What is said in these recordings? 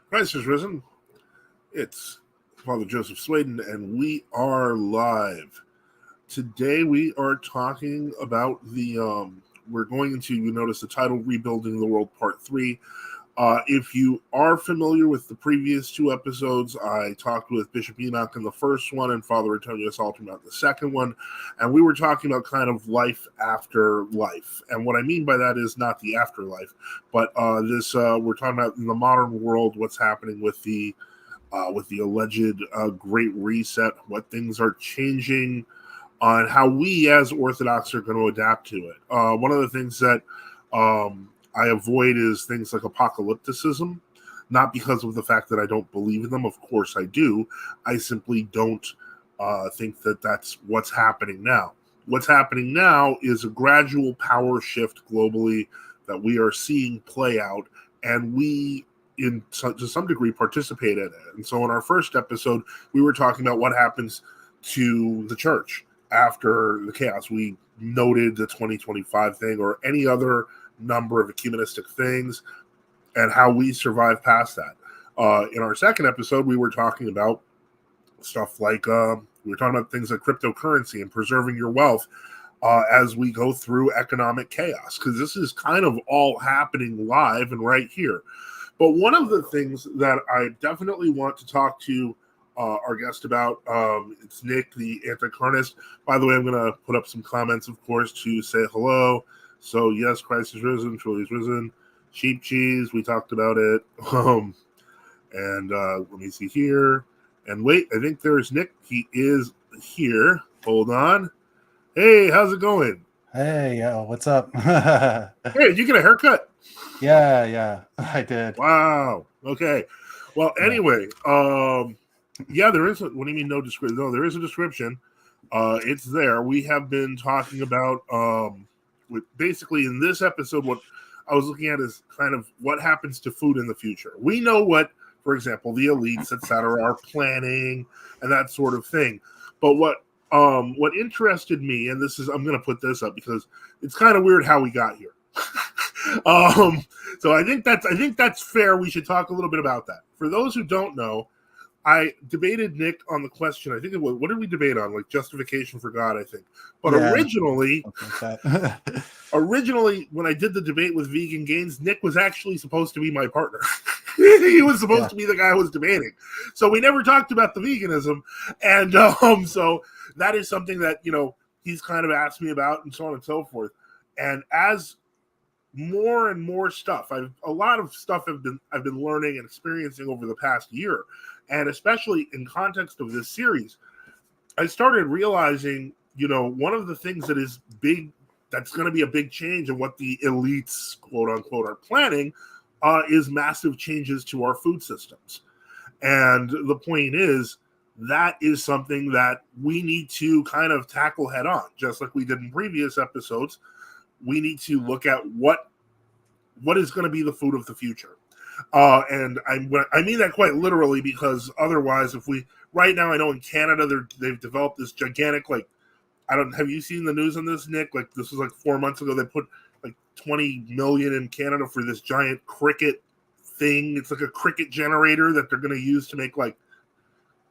Christ is risen. It's Father Joseph Swaden, and we are live. Today we are talking about we're going into, you notice the title, Rebuilding the World Part 3. If you are familiar with the previous two episodes, I talked with Bishop Enoch in the first one and Father Antonio Salter about the second one, and we were talking about kind of life after life. And what I mean by that is not the afterlife, but we're talking about in the modern world what's happening with the alleged Great Reset, what things are changing, and how we as Orthodox are going to adapt to it. One of the things that I avoid is things like apocalypticism, not because of the fact that I don't believe in them. Of course I do. I simply don't think that that's what's happening now. What's happening now is a gradual power shift globally that we are seeing play out, and we, to some degree, participate in it. And so in our first episode, we were talking about what happens to the church after the chaos. We noted the 2025 thing or any other number of ecumenistic things and how we survive past that. In our second episode, we were talking about stuff like we were talking about things like cryptocurrency and preserving your wealth as we go through economic chaos, because this is kind of all happening live and right here. But one of the things that I definitely want to talk to our guest about, it's Nick, the anti-carnist. By the way, I'm going to put up some comments, of course, to say hello. So, yes, Christ is risen, truly is risen. Sheep cheese, we talked about it. And let me see here. And wait, I think there's Nick. He is here. Hold on. Hey, how's it going? Hey, what's up? Hey, did you get a haircut? Yeah, I did. Wow. Okay. Well, anyway, yeah, there is. What do you mean no description? No, there is a description. It's there. We have been talking about, basically in this episode, what I was looking at is kind of what happens to food in the future. We know what, for example, the elites, etc., are planning and that sort of thing. But what interested me, and I'm going to put this up because it's kind of weird how we got here. So I think that's fair. We should talk a little bit about that. For those who don't know, I debated Nick on the question. I think it was, what did we debate on? Like justification for God, I think. But originally, when I did the debate with Vegan Gains, Nick was actually supposed to be my partner. He was supposed to be the guy I was debating. So we never talked about the veganism. And so that is something that, he's kind of asked me about and so on and so forth. And as more and more stuff, a lot of stuff I've been learning and experiencing over the past year, and especially in context of this series, I started realizing, one of the things that is big, that's going to be a big change in what the elites, quote unquote, are planning, is massive changes to our food systems. And the point is, that is something that we need to kind of tackle head on, just like we did in previous episodes. We need to look at what is going to be the food of the future. And I mean that quite literally, because otherwise, right now, I know in Canada, they've developed this gigantic, have you seen the news on this, Nick? Like, this was 4 months ago, they put 20 million in Canada for this giant cricket thing. It's like a cricket generator that they're going to use to make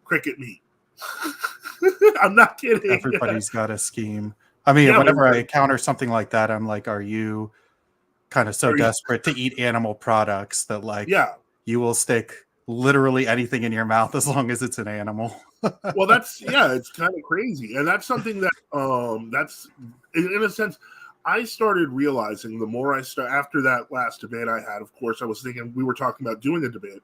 cricket meat. I'm not kidding. Everybody's got a scheme. I mean, whenever I encounter something like that, I'm like, are you kind of so desperate to eat animal products that you will stick literally anything in your mouth as long as it's an animal? Well, it's kind of crazy. And that's something that, that's, in a sense, I started realizing the more after that last debate I had, of course, I was thinking we were talking about doing a debate,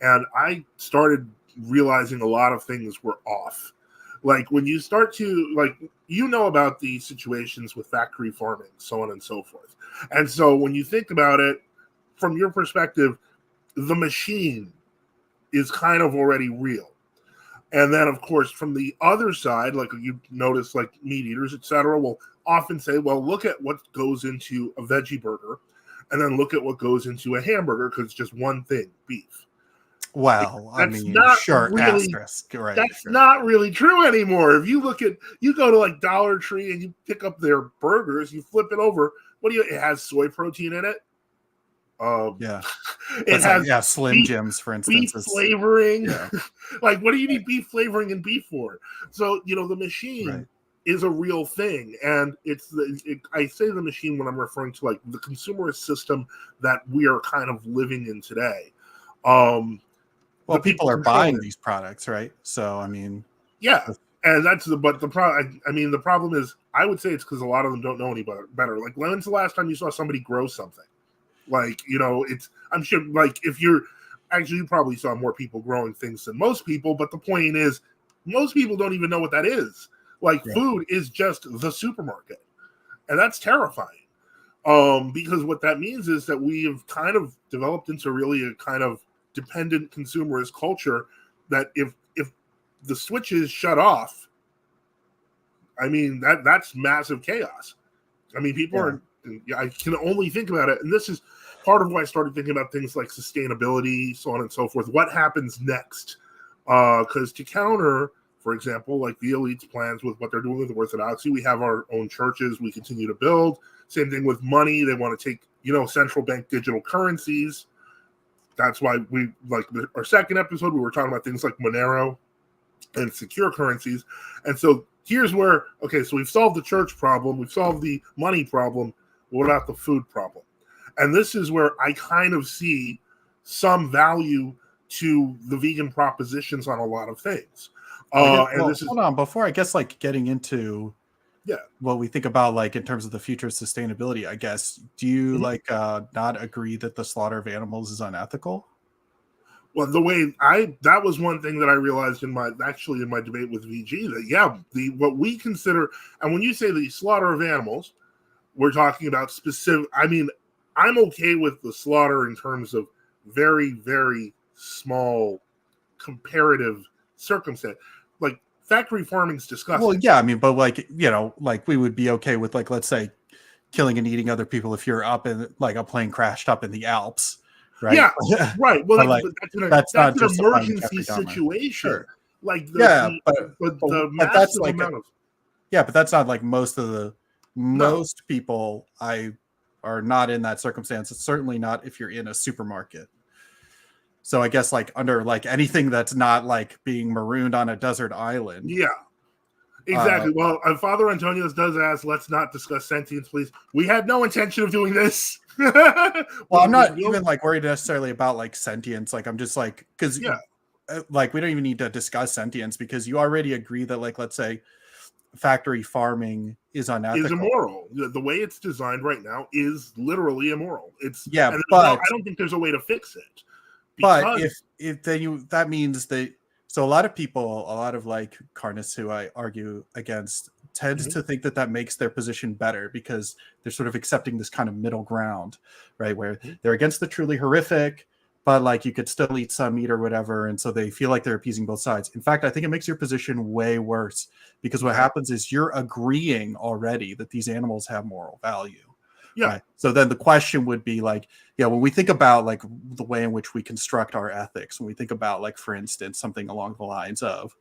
and I started realizing a lot of things were off. Like when you start to, about the situations with factory farming, so on and so forth. And so when you think about it from your perspective, the machine is kind of already real. And then, of course, from the other side, you notice, meat eaters, etc., will often say, well, look at what goes into a veggie burger, and then look at what goes into a hamburger, because it's just one thing, beef. Well, short asterisk, right? That's not really true anymore. If you go to Dollar Tree and you pick up their burgers, you flip it over. It has soy protein in it. It has Slim Jims, for instance, beef flavoring. Like, what do you need beef flavoring in beef for? So, the machine is a real thing, and I say the machine when I'm referring to like the consumerist system that we are kind of living in today. Well, people are buying these products, right? So, I mean, and that's the problem. I mean, the problem is, I would say it's because a lot of them don't know any better. Like, when's the last time you saw somebody grow something? Like, I'm sure, like, you probably saw more people growing things than most people, but the point is, most people don't even know what that is. Like, food is just the supermarket, and that's terrifying. Because what that means is that we have kind of developed into really a kind of dependent consumerist culture that if the switch is shut off, I mean, that's massive chaos. I mean, people are, I can only think about it. And this is part of why I started thinking about things like sustainability, so on and so forth. What happens next? Because to counter, for example, like the elite's plans with what they're doing with Orthodoxy, we have our own churches we continue to build. Same thing with money. They want to take, central bank digital currencies. That's why we, like our second episode, we were talking about things like Monero and secure currencies. And so here's where, so we've solved the church problem. We've solved the money problem. What about the food problem? And this is where I kind of see some value to the vegan propositions on a lot of things. Hold on, before I guess like getting into what we think about like in terms of the future of sustainability, I guess, do you not agree that the slaughter of animals is unethical? Well, that was one thing that I realized in my debate with VG, that what we consider, and when you say the slaughter of animals, we're talking about specific, I mean, I'm okay with the slaughter in terms of very, very small comparative circumstance. Like, factory farming's disgusting. Well, yeah, I mean, but like, like we would be okay with, like, let's say killing and eating other people if you're up in like a plane crashed up in the Alps, right? Yeah, right. Well, that's not an emergency situation. Sure. Like, but that's like but that's not like most people are not in that circumstance. It's certainly not if you're in a supermarket. So I guess like under like anything that's not like being marooned on a desert island. Yeah, exactly. Well, Father Antonius does ask, let's not discuss sentience, please. We had no intention of doing this. Well, I'm not even like worried necessarily about like sentience. Like, I'm just like, because like we don't even need to discuss sentience because you already agree that, like, let's say factory farming is unethical. Is immoral. The way it's designed right now is literally immoral. But I don't think there's a way to fix it. But if then that means that, so a lot of people, a lot of like carnists who I argue against tends to think that makes their position better because they're sort of accepting this kind of middle ground, right? Where they're against the truly horrific, but like you could still eat some meat or whatever. And so they feel like they're appeasing both sides. In fact, I think it makes your position way worse because what happens is you're agreeing already that these animals have moral value. Yeah. Right. So then the question would be like, when we think about like the way in which we construct our ethics, when we think about like, for instance, something along the lines of,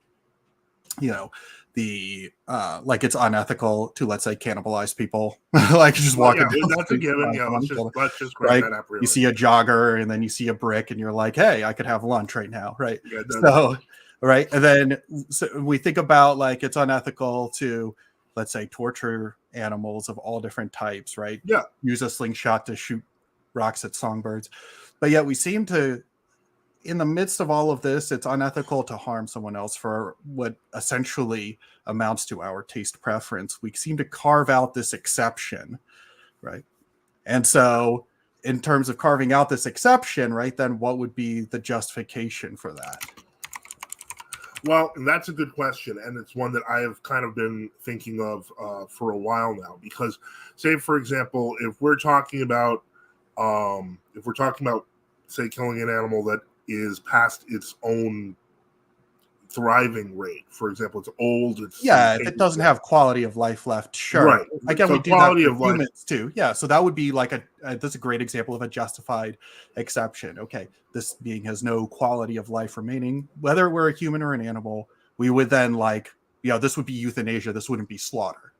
the like it's unethical to, let's say, cannibalize people, like just walking down. That's a given. Let's just grab that up. Really. You see a jogger and then you see a brick and you're like, hey, I could have lunch right now, right? Yeah, right. And then we think about like it's unethical to, let's say, torture animals of all different types, right? Yeah. Use a slingshot to shoot rocks at songbirds. But yet we seem to, in the midst of all of this, it's unethical to harm someone else for what essentially amounts to our taste preference. We seem to carve out this exception, right? And so in terms of carving out this exception, right, then what would be the justification for that? Well, that's a good question, and it's one that I have kind of been thinking of for a while now. Because, say, for example, if we're talking about, say, killing an animal that is past its own thriving rate, for example, it's old. If it doesn't have quality of life left, sure. Right. Again, so we do quality that for humans too. Yeah. So that would be like that's a great example of a justified exception. Okay, this being has no quality of life remaining, whether we're a human or an animal. We would then this would be euthanasia. This wouldn't be slaughter,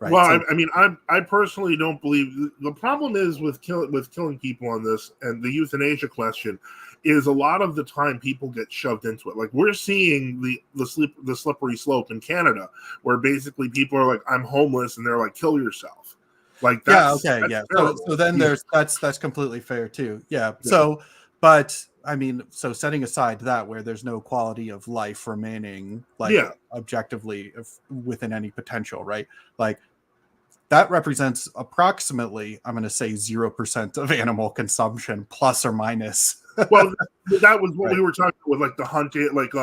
right? Well, I mean, I personally don't believe the problem is with killing people on this, and the euthanasia question is a lot of the time people get shoved into it. Like we're seeing the slippery slope in Canada, where basically people are like, "I'm homeless," and they're like, "Kill yourself." Like that's So then that's completely fair too. Yeah. So, but I mean, so setting aside that where there's no quality of life remaining, like objectively within any potential, right? Like that represents approximately, I'm going to say 0% of animal consumption, plus or minus. Well, that was what we were talking about with like the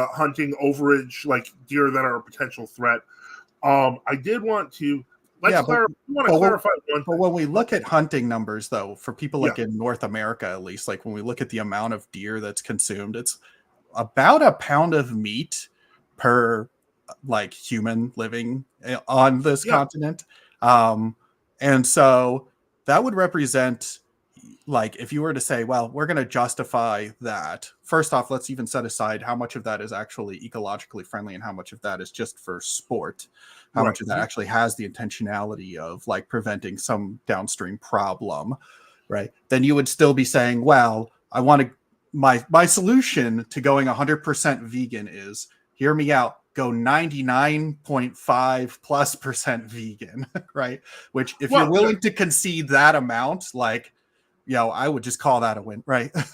hunting overage, like deer that are a potential threat. I did want to clarify one thing. But when we look at hunting numbers, though, for people like in North America, at least, like when we look at the amount of deer that's consumed, it's about a pound of meat per like human living on this continent. And so that would represent, like, if you were to say, well, we're going to justify that, first off, let's even set aside how much of that is actually ecologically friendly and how much of that is just for sport, how much of that actually has the intentionality of like preventing some downstream problem, right? Then you would still be saying, well, I want to, my solution to going 100% vegan is, hear me out, go 99.5+% vegan, right? Which if you're willing to concede that amount, like, I would just call that a win, right? I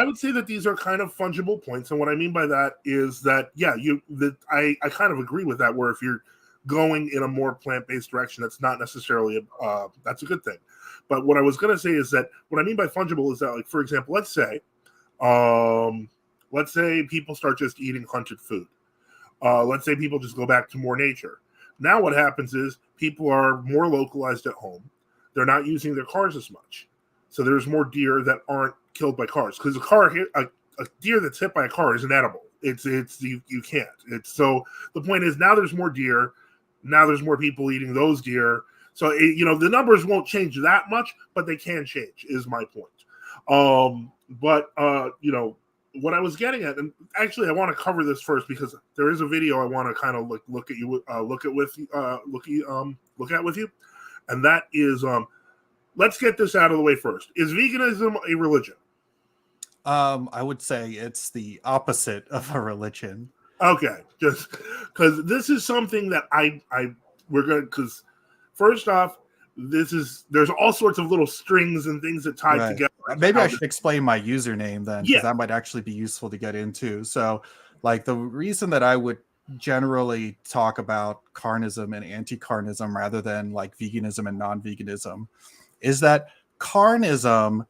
would say that these are kind of fungible points, and what I mean by that is that I kind of agree with that. Where if you're going in a more plant-based direction, that's not necessarily that's a good thing. But what I was going to say is that what I mean by fungible is that, like, for example, let's say people start just eating hunted food. Let's say people just go back to more nature. Now what happens is people are more localized at home. They're not using their cars as much. So there's more deer that aren't killed by cars. Because a deer that's hit by a car isn't edible. You can't. So the point is, now there's more deer. Now there's more people eating those deer. So the numbers won't change that much, but they can change, is my point. What I was getting at, and actually I want to cover this first because there is a video I want to kind of look at with you, and that is let's get this out of the way first. Is veganism a religion? I would say it's the opposite of a religion. Okay, just because this is something that because first off, there's all sorts of little strings and things that tie together. Maybe I should explain my username then, because that might actually be useful to get into. So, like, the reason that I would generally talk about carnism and anti-carnism rather than like veganism and non-veganism is that carnism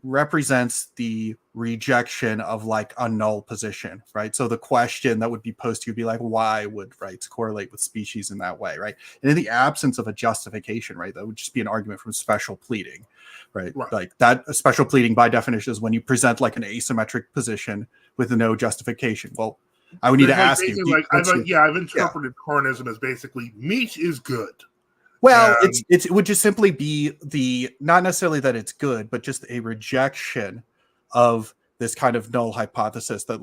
represents the rejection of like a null position, right? So the question that would be posed to you would be like, why would rights correlate with species in that way, right? And in the absence of a justification, right, that would just be an argument from special pleading, right? Like that special pleading by definition is when you present like an asymmetric position with no justification. Well, I would need to ask you. I've interpreted carnism as basically meat is good. Well, it would just simply be not necessarily that it's good, but just a rejection of this kind of null hypothesis or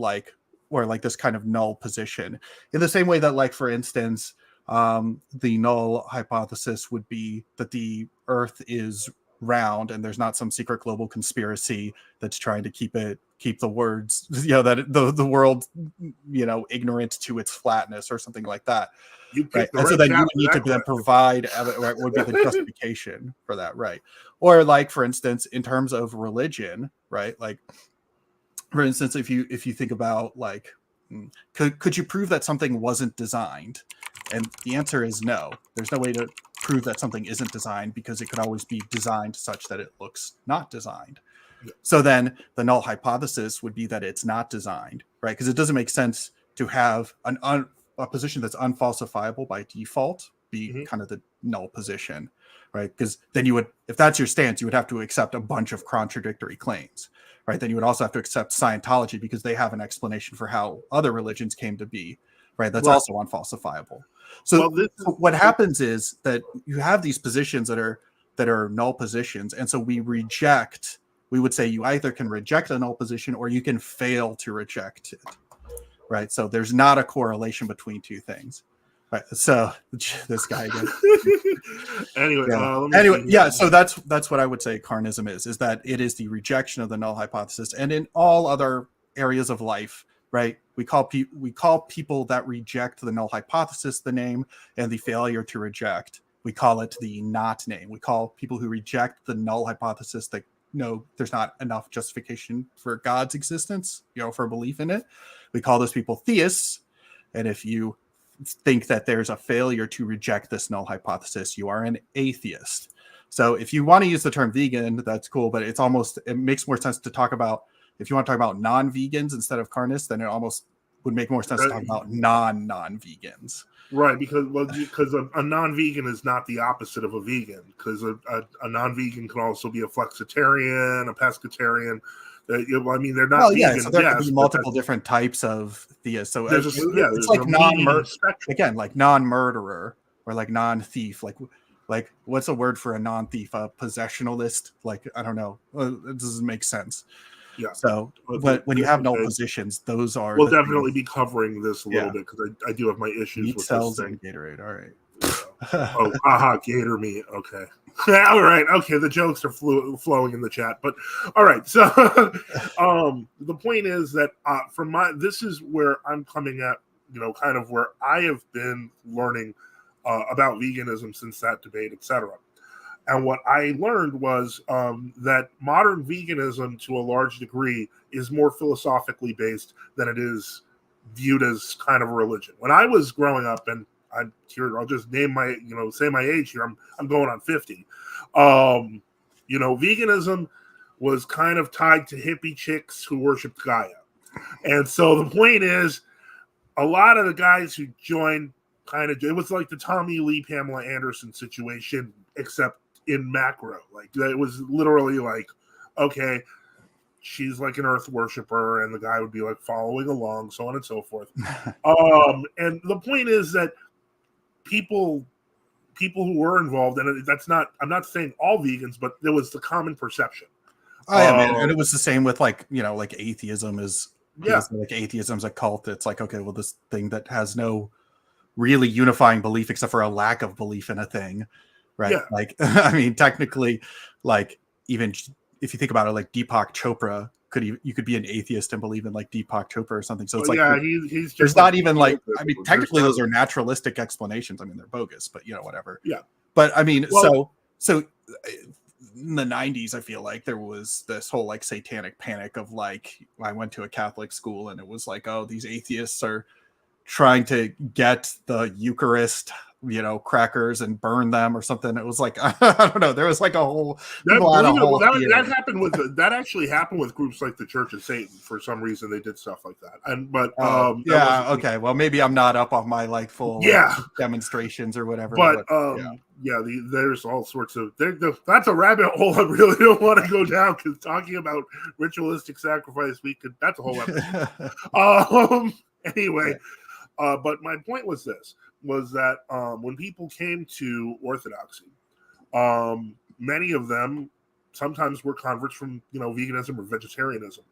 this kind of null position. In the same way that, like, for instance, the null hypothesis would be that the Earth is round and there's not some secret global conspiracy that's trying to keep the words, that the world, ignorant to its flatness or something like that. And so then you need to then provide what would be the justification for that, right? Or, like, for instance, in terms of religion, right? Like, for instance, if you think about, like, could you prove that something wasn't designed? And the answer is no. There's no way to prove that something isn't designed because it could always be designed such that it looks not designed. So then the null hypothesis would be that it's not designed, right? Because it doesn't make sense to have a position that's unfalsifiable by default be kind of the null position, right? Because then you would, if that's your stance, you would have to accept a bunch of contradictory claims, right? Then you would also have to accept Scientology because they have an explanation for how other religions came to be, right? That's also unfalsifiable. So what happens is that you have these positions that are null positions, and so we would say you either can reject a null position or you can fail to reject it. Right. So there's not a correlation between two things. Right, so this guy again. Anyway, yeah. So that's what I would say carnism is that it is the rejection of the null hypothesis, and in all other areas of life, right? We call people that reject the null hypothesis the name, and the failure to reject, we call it the not name. We call people who reject the null hypothesis that no, there's not enough justification for God's existence, for belief in it. We call those people theists, and if you think that there's a failure to reject this null hypothesis, you are an atheist. So if you want to use the term vegan, that's cool, but it makes more sense to talk about, if you want to talk about non-vegans instead of carnists, then it almost would make more sense to talk about non-vegans. Right, because a non-vegan is not the opposite of a vegan, because a non-vegan can also be a flexitarian, a pescatarian. I mean, they're not vegan. So there could be multiple different types of theists. So it's like like non-murderer or like non-thief. Like what's a word for a non-thief? A possessionalist? Like, I don't know. It doesn't make sense. Yeah. So, but when you have null positions, those are. We'll definitely be covering this a little bit because I do have my issues with cells this thing. And Gatorade. All right. Gator meat. Okay. All right. Okay. The jokes are flowing in the chat, but all right. So, the point is that this is where I'm coming at. Kind of where I have been learning about veganism since that debate, etc. And what I learned was that modern veganism, to a large degree, is more philosophically based than it is viewed as kind of a religion. When I was growing up, and I'll just name say my age here. I'm going on 50. Veganism was kind of tied to hippie chicks who worshipped Gaia, and so the point is, a lot of the guys who joined it was like the Tommy Lee, Pamela Anderson situation, except in macro. Like, it was literally like, okay, she's like an earth worshiper, and the guy would be like following along, so on and so forth. And the point is that people who were involved, and I'm not saying all vegans, but there was the common perception. And it was the same with like atheism is. Like atheism's a cult. It's like, okay, well, this thing that has no really unifying belief except for a lack of belief in a thing, right? Yeah. Like, I mean, technically, like, even if you think about it, like Deepak Chopra, you could be an atheist and believe in like Deepak Chopra or something. So it's he's just, there's not even like, I mean, technically those are naturalistic explanations. I mean, they're bogus, but whatever. Yeah. But I mean, so in the 90s, I feel like there was this whole like satanic panic of like, I went to a Catholic school and it was like, oh, these atheists are trying to get the Eucharist, crackers and burn them or something. It was like, I don't know. There was like a whole. That actually happened with groups like the Church of Satan. For some reason, they did stuff like that. Okay. Well, maybe I'm not up on my like full demonstrations or whatever. But there's all sorts of. That's a rabbit hole I really don't want to go down, because talking about ritualistic sacrifice, that's a whole episode. Anyway. But my point was that when people came to Orthodoxy, many of them sometimes were converts from, veganism or vegetarianism.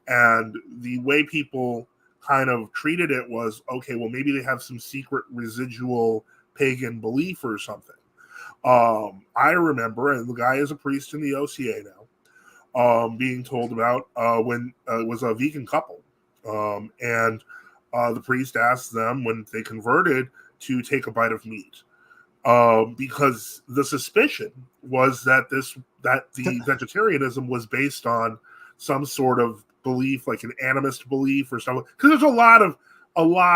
And the way people kind of treated it was, okay, well, maybe they have some secret residual pagan belief or something. I remember, and the guy is a priest in the OCA now, being told about when it was a vegan couple. And the priest asked them when they converted to take a bite of meat, because the suspicion was that the vegetarianism was based on some sort of belief, like an animist belief or something. Because there's a lot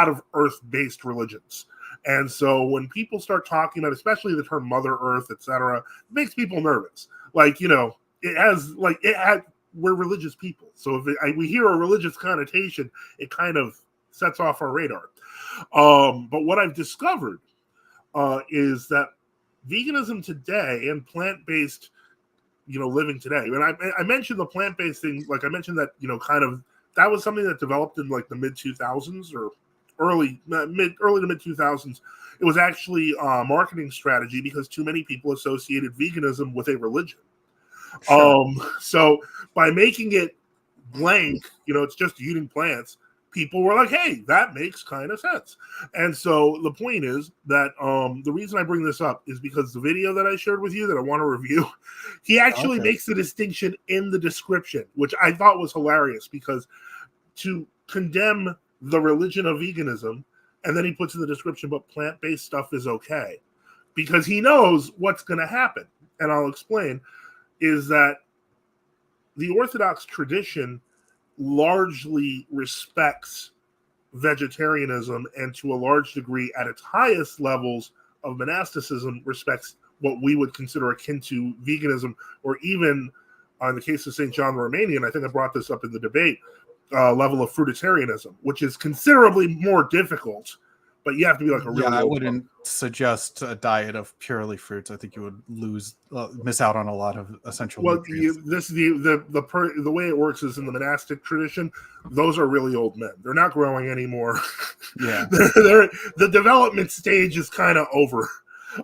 of earth-based religions, and so when people start talking about, especially the term Mother Earth, etc., it makes people nervous. Like, we're religious people, so if we hear a religious connotation, it kind of sets off our radar. But what I've discovered is that veganism today and plant-based, living today, and I mentioned the plant-based thing, like I mentioned that, kind of, that was something that developed in like the mid-2000s or early to mid-2000s. It was actually a marketing strategy because too many people associated veganism with a religion. Sure. So by making it blank, it's just eating plants, people were like, hey, that makes kind of sense. And so the point is that the reason I bring this up is because the video that I shared with you that I want to review, he actually makes the distinction in the description, which I thought was hilarious, because to condemn the religion of veganism, and then he puts in the description, but plant-based stuff is okay, because he knows what's going to happen. And I'll explain, is that the Orthodox tradition largely respects vegetarianism, and to a large degree, at its highest levels of monasticism, respects what we would consider akin to veganism, or even, in the case of St. John the Romanian, I think I brought this up in the debate, level of fruitarianism, which is considerably more difficult, but you have to be like a really I wouldn't suggest a diet of purely fruits. I think you would miss out on a lot of essential nutrients. The way it works is, in the monastic tradition, those are really old men. They're not growing anymore. Yeah. The development stage is kind of over.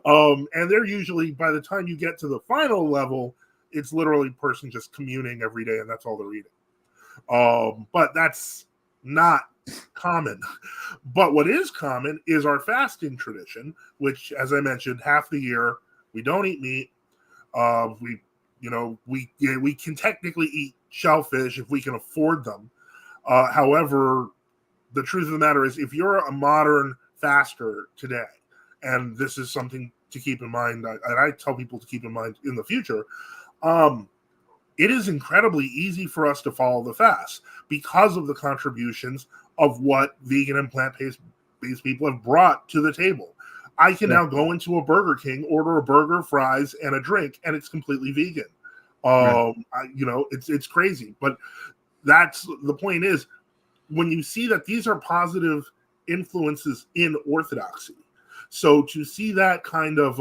And they're usually, by the time you get to the final level, it's literally a person just communing every day, and that's all they're eating. But that's not common. But what is common is our fasting tradition, which, as I mentioned, half the year we don't eat meat. We can technically eat shellfish if we can afford them. However, the truth of the matter is, if you're a modern faster today, and this is something to keep in mind, and I tell people to keep in mind in the future, it is incredibly easy for us to follow the fast because of the contributions of what vegan and plant-based people have brought to the table. I can now go into a Burger King, order a burger, fries, and a drink, and it's completely vegan. It's crazy. But that's the point, is when you see that these are positive influences in Orthodoxy. So to see that kind of,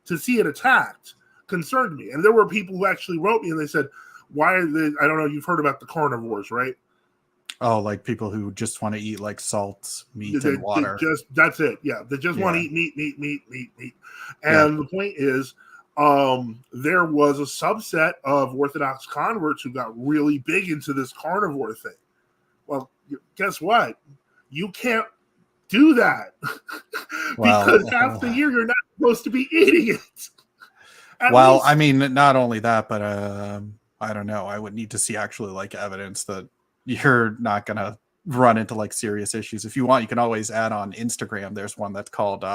to see it attacked concerned me. And there were people who actually wrote me and they said, why are they, I don't know, you've heard about the carnivores, right? Oh, like people who just want to eat like salt, meat, and water. That's it. Yeah. They just want to eat meat. And the point is, there was a subset of Orthodox converts who got really big into this carnivore thing. Well, guess what? You can't do that because half the year you're not supposed to be eating it. I mean, not only that, but I don't know. I would need to see actually like evidence that you're not going to run into like serious issues. If you want, you can always add on Instagram. There's one that's called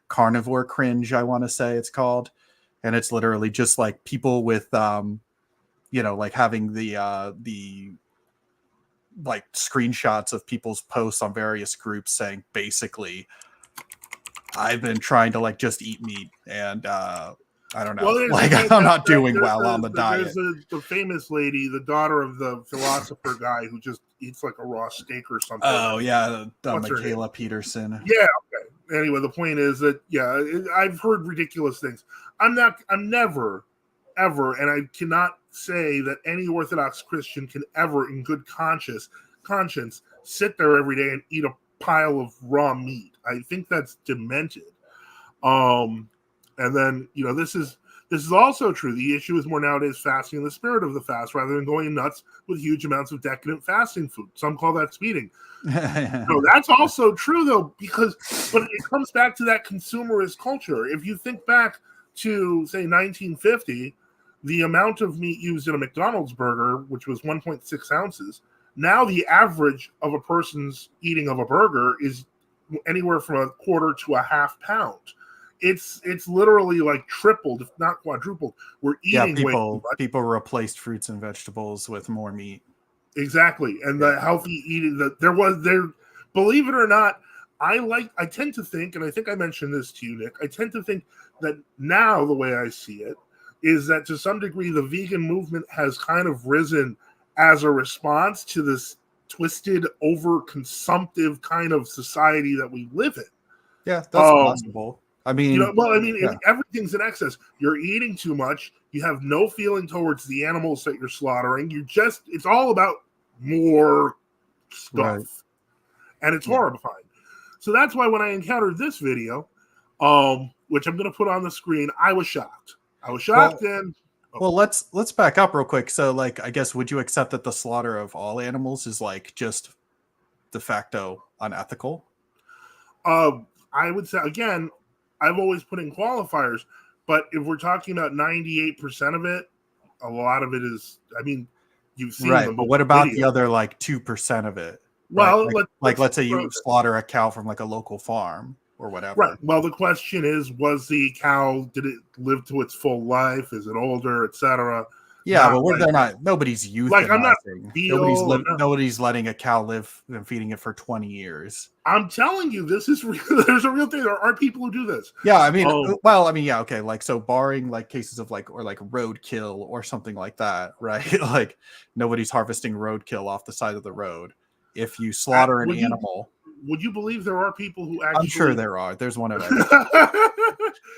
Carnivore Cringe, I want to say it's called. And it's literally just like people with, like having the like screenshots of people's posts on various groups saying basically, I've been trying to like just eat meat and I don't know. I'm not doing well on the diet. There's the famous lady, the daughter of the philosopher guy who just eats like a raw steak or something. Oh, yeah. Michaela Peterson. Yeah. Okay. Anyway, the point is that, I've heard ridiculous things. I'm never, ever, and I cannot say that any Orthodox Christian can ever, in good conscience, sit there every day and eat a pile of raw meat. I think that's demented. And then, this is also true. The issue is more nowadays fasting in the spirit of the fast rather than going nuts with huge amounts of decadent fasting food. Some call that speeding. No, that's also true, though, but it comes back to that consumerist culture. If you think back to, say, 1950, the amount of meat used in a McDonald's burger, which was 1.6 ounces, now the average of a person's eating of a burger is anywhere from a quarter to a half pound. It's literally like tripled, if not quadrupled. We're eating way too much. People replaced fruits and vegetables with more meat. Exactly. And the healthy eating that believe it or not, I tend to think, and I think I mentioned this to you, Nick, I tend to think that now the way I see it is that to some degree the vegan movement has kind of risen as a response to this twisted, over-consumptive kind of society that we live in. Yeah, that's possible. I mean, everything's in excess. You're eating too much. You have no feeling towards the animals that you're slaughtering. It's all about more stuff. Right. And it's horrifying. So that's why when I encountered this video, which I'm going to put on the screen, I was shocked. Well, let's back up real quick. So, like, I guess, would you accept that the slaughter of all animals is like just de facto unethical? I would say, again, I've always put in qualifiers, but if we're talking about 98% of it, a lot of it is, I mean, you've seen right, but what about the other like 2% of it? Well, right? Let's say you slaughter a cow from like a local farm or whatever. Right. Well, the question is, was the cow, did it live to its full life? Is it older, etc.? Yeah, but they're not. Nobody's euthanizing. Like, I'm not nobody's letting a cow live and feeding it for 20 years. I'm telling you, this is real. There's a real thing. There are people who do this. Yeah, I mean, yeah, okay. Like, so barring like cases of like roadkill or something like that, right? Like, nobody's harvesting roadkill off the side of the road. If you slaughter an animal, would you believe there are people who actually? I'm sure there are. There's one of them.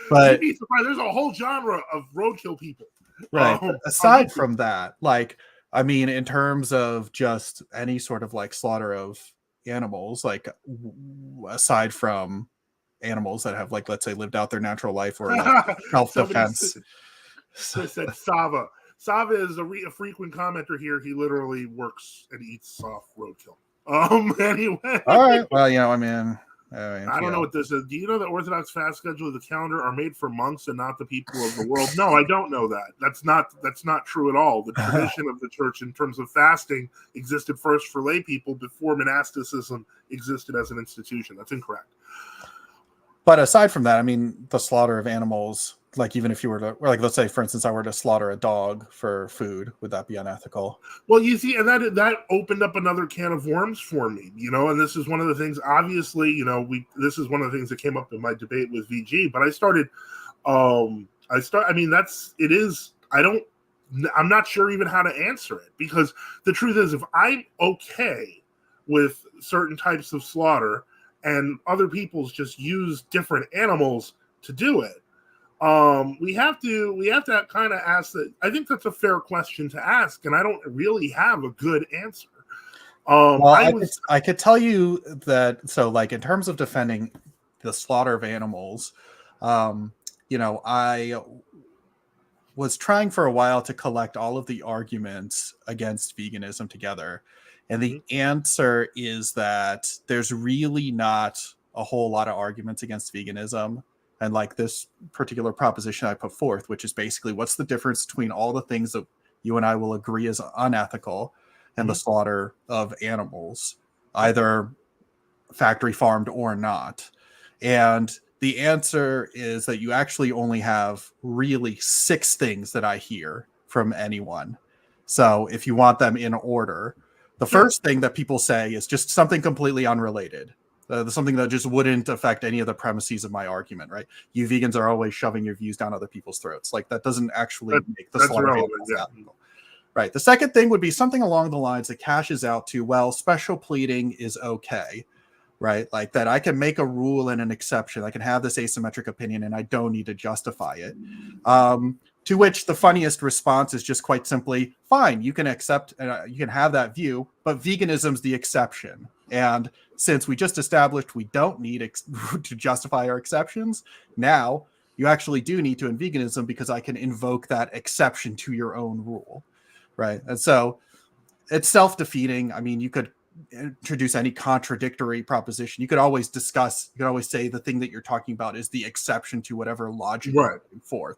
But you'd be surprised. There's a whole genre of roadkill people. Right. Aside from that, like, I mean, in terms of just any sort of like slaughter of animals, like aside from animals that have like, let's say, lived out their natural life or like self-defense. Said Sava. Sava is a frequent commenter here. He literally works and eats soft roadkill. Anyway. All right. Well, I mean, I don't know what this is. Do you know that Orthodox fast schedule of the calendar are made for monks and not the people of the world? No, I don't know that. That's not true at all. The tradition of the church in terms of fasting existed first for lay people before monasticism existed as an institution. That's incorrect. But aside from that, I mean, the slaughter of animals, like even if you were to, or like, let's say, for instance, I were to slaughter a dog for food, would that be unethical? Well, you see, and that opened up another can of worms for me, and this is one of the things, obviously, this is one of the things that came up in my debate with VG, but I'm not sure even how to answer it, because the truth is, if I'm okay with certain types of slaughter and other people's just use different animals to do it, we have to kind of ask that. I think that's a fair question to ask, and I don't really have a good answer. I could tell you that. So, like, in terms of defending the slaughter of animals, I was trying for a while to collect all of the arguments against veganism together, and the answer is that there's really not a whole lot of arguments against veganism. And like this particular proposition I put forth, which is basically what's the difference between all the things that you and I will agree is unethical and the slaughter of animals, either factory farmed or not. And the answer is that you actually only have really 6 things that I hear from anyone. So if you want them in order, the first thing that people say is just something completely unrelated. Something that just wouldn't affect any of the premises of my argument, right? You vegans are always shoving your views down other people's throats. Like, that doesn't actually make the slaughter of animals ethical. Right. The second thing would be something along the lines that cashes out to, well, special pleading is okay, right? Like that I can make a rule and an exception. I can have this asymmetric opinion and I don't need to justify it. To which the funniest response is just quite simply, fine, you can accept, you can have that view, but veganism's the exception. And since we just established we don't need to justify our exceptions, now you actually do need to in veganism because I can invoke that exception to your own rule, right? And so it's self-defeating. I mean, you could introduce any contradictory proposition. You could always say the thing that you're talking about is the exception to whatever logic you're putting forth,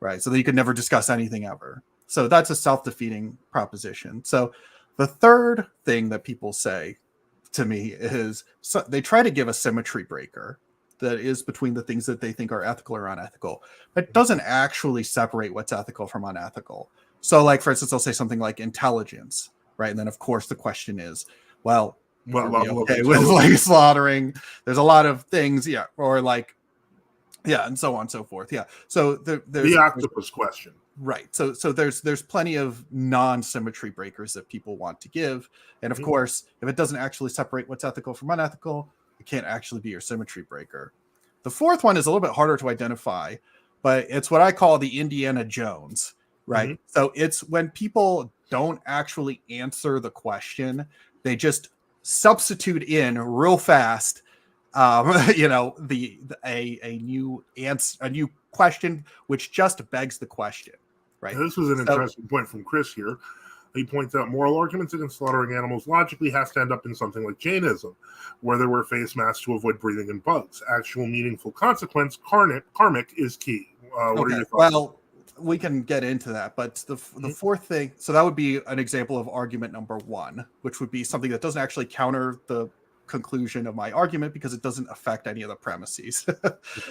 right? So that you could never discuss anything ever. So that's a self-defeating proposition. So the third thing that people say to me is they try to give a symmetry breaker that is between the things that they think are ethical or unethical, but doesn't actually separate what's ethical from unethical. So like, for instance, they'll say something like intelligence, right? And then of course the question is, well, are we okay with like slaughtering? There's a lot of things, or like, and so on and so forth. So there's the octopus question. Right. So there's plenty of non-symmetry breakers that people want to give. And of course, if it doesn't actually separate what's ethical from unethical, it can't actually be your symmetry breaker. The fourth one is a little bit harder to identify, but it's what I call the Indiana Jones, right? So it's when people don't actually answer the question, they just substitute in real fast a new answer, a new question, which just begs the question, right? Now, this was an interesting point from Kris here. He points out moral arguments against slaughtering animals logically has to end up in something like Jainism, where there were face masks to avoid breathing in bugs. Actual meaningful consequence, karmic, is key. What are your thoughts? Well, we can get into that, but the fourth thing, so that would be an example of argument number one, which would be something that doesn't actually counter the conclusion of my argument because it doesn't affect any of the premises.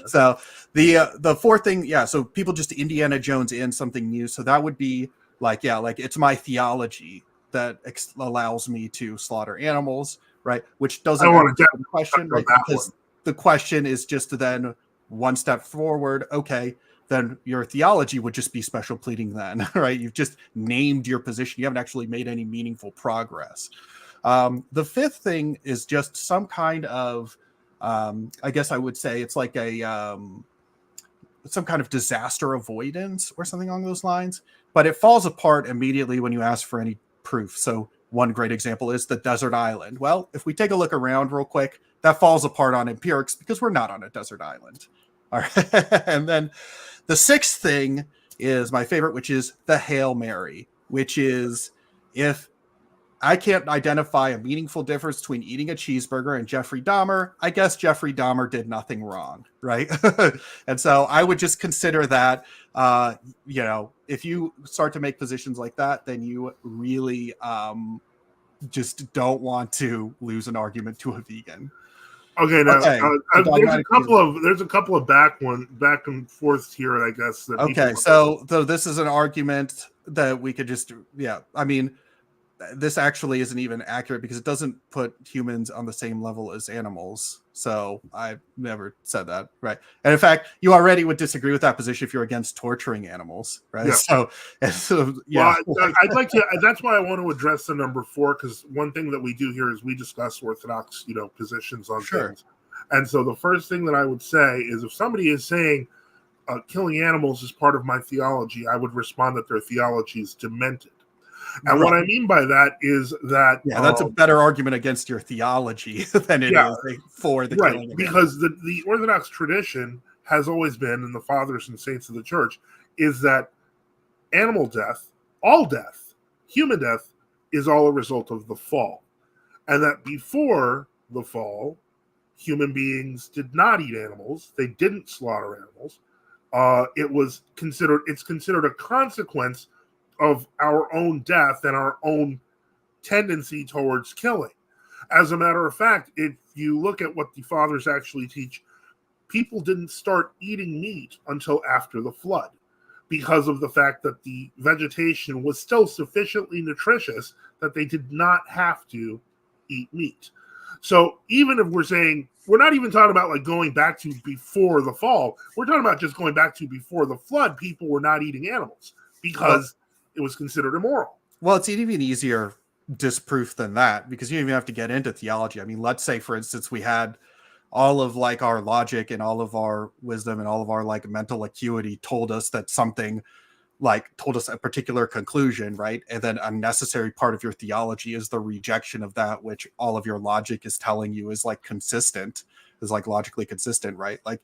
So the fourth thing, so people just Indiana Jones in something new. So that would be like it's my theology that allows me to slaughter animals, right? Which doesn't answer the question, right? Because the question is just to then one step forward. Okay, then your theology would just be special pleading then, right? You've just named your position. You haven't actually made any meaningful progress. The fifth thing is just some kind of, I guess I would say it's like some kind of disaster avoidance or something along those lines, but it falls apart immediately when you ask for any proof. So one great example is the desert island. Well, if we take a look around real quick, that falls apart on empirics because we're not on a desert island. All right. And then the sixth thing is my favorite, which is the Hail Mary, which is if I can't identify a meaningful difference between eating a cheeseburger and Jeffrey Dahmer, I guess Jeffrey Dahmer did nothing wrong, right? And so I would just consider that, if you start to make positions like that, then you really just don't want to lose an argument to a vegan. Okay, now there's a couple of back and forth here, I guess. So this is an argument that we could just, this actually isn't even accurate because it doesn't put humans on the same level as animals. So I've never said that, right? And in fact, you already would disagree with that position if you're against torturing animals, right? Yeah. Well, I'd like to. That's why I want to address the number 4, because one thing that we do here is we discuss Orthodox, positions on things. And so the first thing that I would say is if somebody is saying killing animals is part of my theology, I would respond that their theology is demented. And what I mean by that is that that's a better argument against your theology than it is for the killing of because the Orthodox tradition has always been, and the fathers and saints of the church, is that animal death, all death, human death, is all a result of the fall. And that before the fall, human beings did not eat animals. They didn't slaughter animals. It's considered a consequence of our own death and our own tendency towards killing. As a matter of fact, if you look at what the fathers actually teach, people didn't start eating meat until after the flood because of the fact that the vegetation was still sufficiently nutritious that they did not have to eat meat. So even if we're saying, we're not even talking about like going back to before the fall, we're talking about just going back to before the flood, people were not eating animals because it was considered immoral. Well, it's even easier disproof than that because you don't even have to get into theology. I mean, let's say, for instance, we had all of like our logic and all of our wisdom and all of our like mental acuity told us that something told us a particular conclusion, right? And then a necessary part of your theology is the rejection of that, which all of your logic is telling you is like consistent, is like logically consistent, right? Like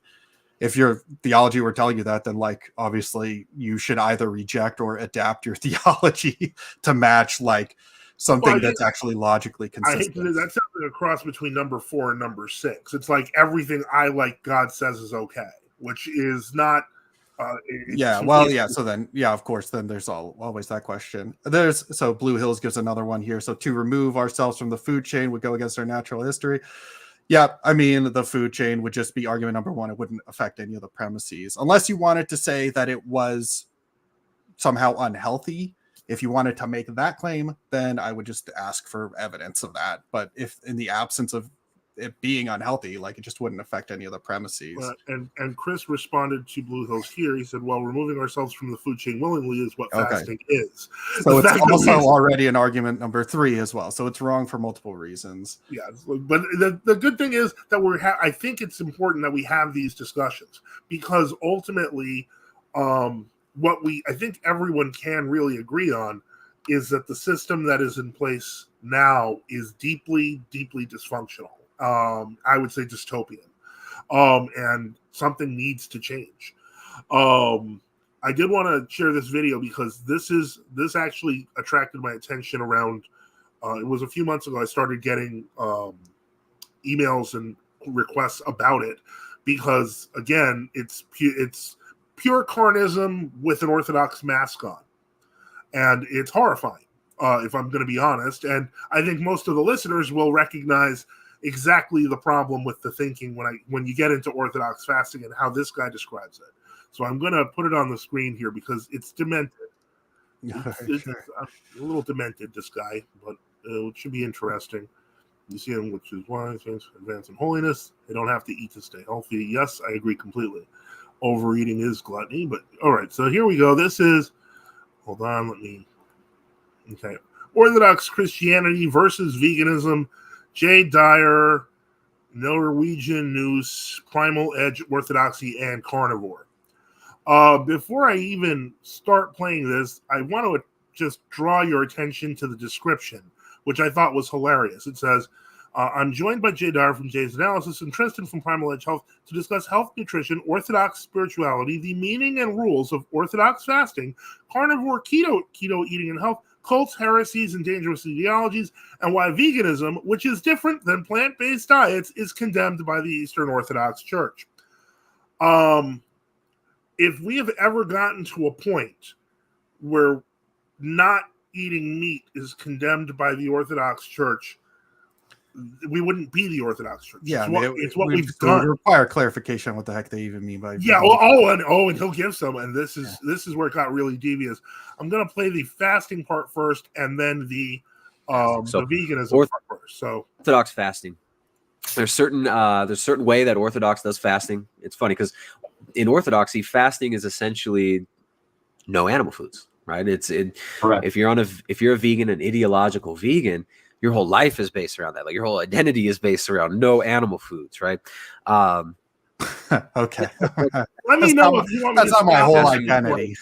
if your theology were telling you that, then like obviously you should either reject or adapt your theology to match like something that's actually logically consistent. I hate to say that's something a cross between number 4 and number 6. It's like everything I like God says is okay, which is not. So then, of course, then there's always that question. So Blue Hills gives another one here. So to remove ourselves from the food chain would go against our natural history. Yeah, I mean, the food chain would just be argument number 1. It wouldn't affect any of the premises unless you wanted to say that it was somehow unhealthy. If you wanted to make that claim, then I would just ask for evidence of that. But if in the absence of it being unhealthy, like it just wouldn't affect any of the premises. And Kris responded to Blue Hills here. He said, well, removing ourselves from the food chain willingly is what fasting is. So it's also already an argument number 3 as well. So it's wrong for multiple reasons. Yeah. But the good thing is that I think it's important that we have these discussions because ultimately I think everyone can really agree on is that the system that is in place now is deeply, deeply dysfunctional. I would say dystopian. And something needs to change. I did want to share this video because this actually attracted my attention around. It was a few months ago. I started getting emails and requests about it because, again, it's pure carnism with an Orthodox mask on, and it's horrifying. If I'm going to be honest, and I think most of the listeners will recognize exactly the problem with the thinking when you get into Orthodox fasting and how this guy describes it. So I'm going to put it on the screen here because it's demented. It's a little demented, this guy, but it should be interesting. You see him, which is why advance in holiness. They don't have to eat to stay healthy. Yes, I agree completely. Overeating is gluttony, but all right. So here we go. This is, hold on, okay. Orthodox Christianity versus veganism. Jay Dyer, Norwegian News, Primal Edge, Orthodoxy, and Carnivore. Before I even start playing this, I want to just draw your attention to the description, which I thought was hilarious. It says, I'm joined by Jay Dyer from Jay's Analysis and Tristan from Primal Edge Health to discuss health, nutrition, Orthodox spirituality, the meaning and rules of Orthodox fasting, carnivore, keto eating and health, cults, heresies, and dangerous ideologies, and why veganism, which is different than plant-based diets, is condemned by the Eastern Orthodox Church. If we have ever gotten to a point where not eating meat is condemned by the Orthodox Church, we wouldn't be the Orthodox Church. Yeah, it's what we've done. It require clarification on what the heck they even mean by. Yeah. And he'll give some. And this is where it got really devious. I'm going to play the fasting part first, and then the veganism part first. So Orthodox fasting. There's certain way that Orthodox does fasting. It's funny because in Orthodoxy, fasting is essentially no animal foods, right? Correct. If you're a vegan, an ideological vegan, your whole life is based around that. Like your whole identity is based around no animal foods, right? Okay. Let me know if you want me to. That's not my whole identity.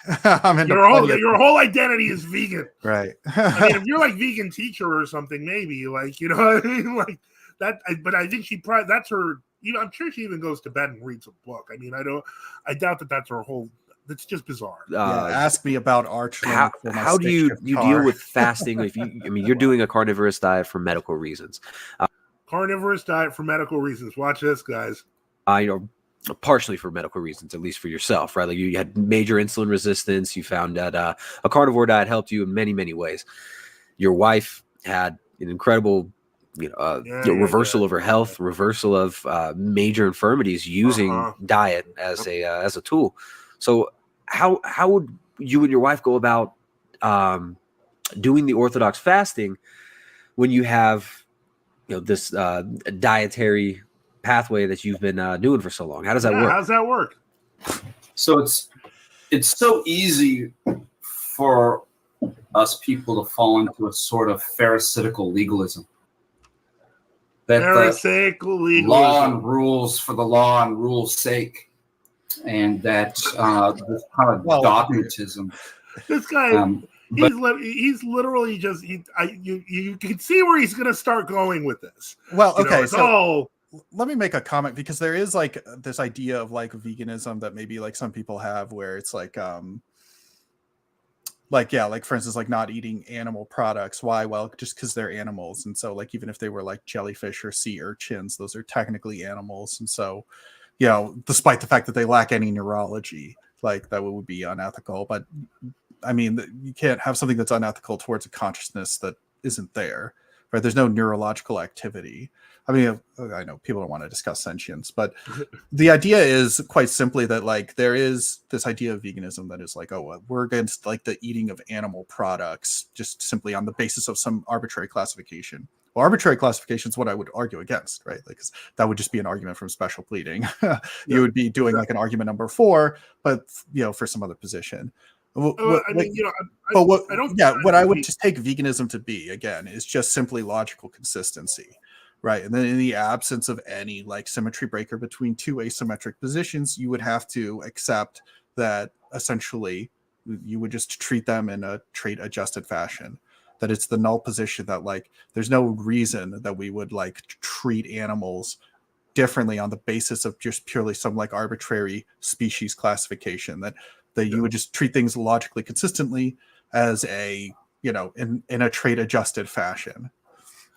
Your whole identity is vegan, right? I mean, if you're like vegan teacher or something, maybe like what I mean, like that. But I think that's her. I'm sure she even goes to bed and reads a book. I mean, I doubt that that's her whole. It's just bizarre. Ask me about arch. How do you deal with fasting? You're doing a carnivorous diet for medical reasons. Carnivorous diet for medical reasons. Watch this, guys. Partially for medical reasons, at least for yourself, right? Like you had major insulin resistance. You found that a carnivore diet helped you in many, many ways. Your wife had an incredible, reversal of her health, reversal of major infirmities using diet as a tool. So how would you and your wife go about doing the Orthodox fasting when you have this dietary pathway that you've been doing for so long? How does that work? How does that work? So it's so easy for us people to fall into a sort of pharisaical legalism. Pharisaical legalism. Law and rules for the law and rules' sake. And that this kind of dogmatism. This guy, he's literally just. You can see where he's going to start going with this. Well, okay, let me make a comment because there is like this idea of like veganism that maybe like some people have, where it's like for instance, like not eating animal products. Why? Well, just because they're animals, and so like even if they were like jellyfish or sea urchins, those are technically animals, and so. Despite the fact that they lack any neurology, like that would be unethical. But I mean, you can't have something that's unethical towards a consciousness that isn't there, right? There's no neurological activity. I mean, I know people don't want to discuss sentience, but the idea is quite simply that like there is this idea of veganism that is like, we're against like the eating of animal products just simply on the basis of some arbitrary classification. Well, arbitrary classification is what I would argue against, right? Like, 'cause that would just be an argument from special pleading. You would be doing like an argument number 4, but for some other position. What I would just take veganism to be again is just simply logical consistency, right? And then in the absence of any like symmetry breaker between two asymmetric positions, you would have to accept that essentially you would just treat them in a trait adjusted fashion. That it's the null position that like there's no reason that we would like treat animals differently on the basis of just purely some like arbitrary species classification. That that you would just treat things logically consistently as a, in a trait adjusted fashion.